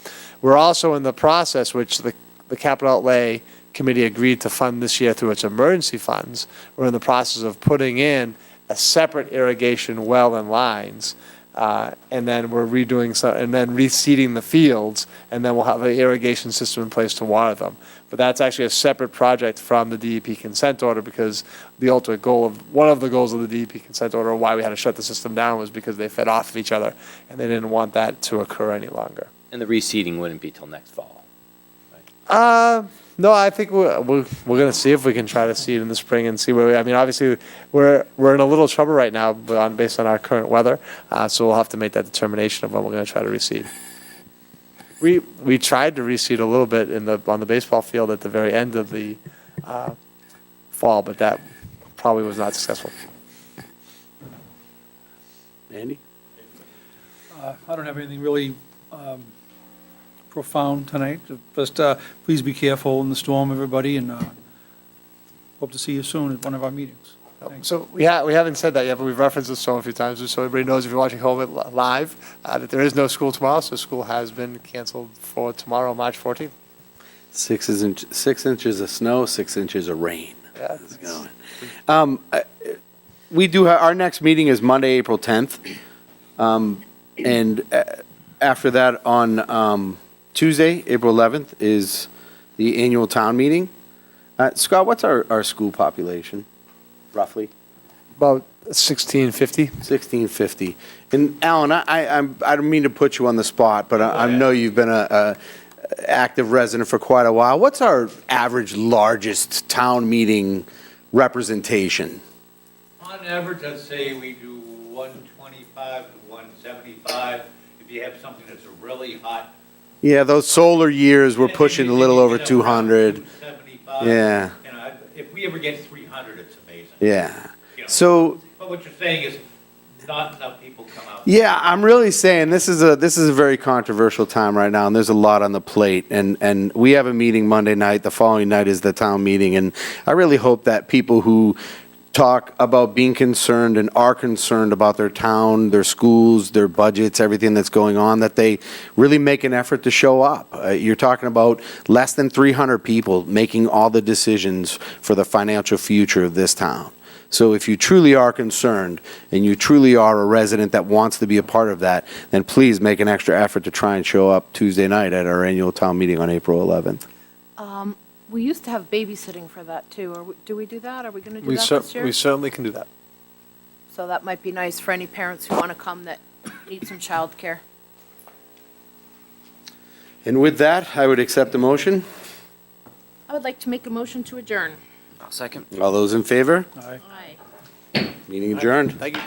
We're also in the process, which the capital outlay committee agreed to fund this year through its emergency funds. We're in the process of putting in a separate irrigation well and lines, and then we're redoing some, and then reseeding the fields, and then we'll have an irrigation system in place to water them. But that's actually a separate project from the DEP consent order, because the ultimate goal of, one of the goals of the DEP consent order, why we had to shut the system down, was because they fed off of each other, and they didn't want that to occur any longer.
And the reseeding wouldn't be till next fall.
No, I think we're going to see if we can try to seed in the spring and see where we, I mean, obviously, we're in a little trouble right now based on our current weather, so we'll have to make that determination of when we're going to try to reseed. We tried to reseed a little bit on the baseball field at the very end of the fall, but that probably was not successful.
Andy?
I don't have anything really profound tonight. Just please be careful in the storm, everybody, and hope to see you soon at one of our meetings. Thanks.
So we haven't said that yet, but we've referenced the storm a few times, just so everybody knows if you're watching home live, that there is no school tomorrow, so school has been canceled for tomorrow, March 14th.
6 inches of snow, 6 inches of rain.
Yeah.
It's going. We do have, our next meeting is Monday, April 10th. And after that, on Tuesday, April 11th, is the annual town meeting. Scott, what's our school population, roughly?
About 1650.
1650. And Alan, I don't mean to put you on the spot, but I know you've been a active resident for quite a while. What's our average largest town meeting representation?
On average, I'd say we do 125 to 175. If you have something that's really hot.
Yeah, those solar years, we're pushing a little over 200.
275.
Yeah.
You know, if we ever get 300, it's amazing.
Yeah.
You know,
So,
but what you're saying is not enough people come out.
yeah, I'm really saying this is a very controversial time right now, and there's a lot on the plate. And we have a meeting Monday night. The following night is the town meeting, and I really hope that people who talk about being concerned and are concerned about their town, their schools, their budgets, everything that's going on, that they really make an effort to show up. You're talking about less than 300 people making all the decisions for the financial future of this town. So if you truly are concerned and you truly are a resident that wants to be a part of that, then please make an extra effort to try and show up Tuesday night at our annual town meeting on April 11th.
We used to have babysitting for that, too. Do we do that? Are we going to do that this year?
We certainly can do that.
So that might be nice for any parents who want to come that need some childcare.
And with that, I would accept the motion.
I would like to make a motion to adjourn.
I'll second.
All those in favor?
All right.
Aye.
Meeting adjourned.
Thank you.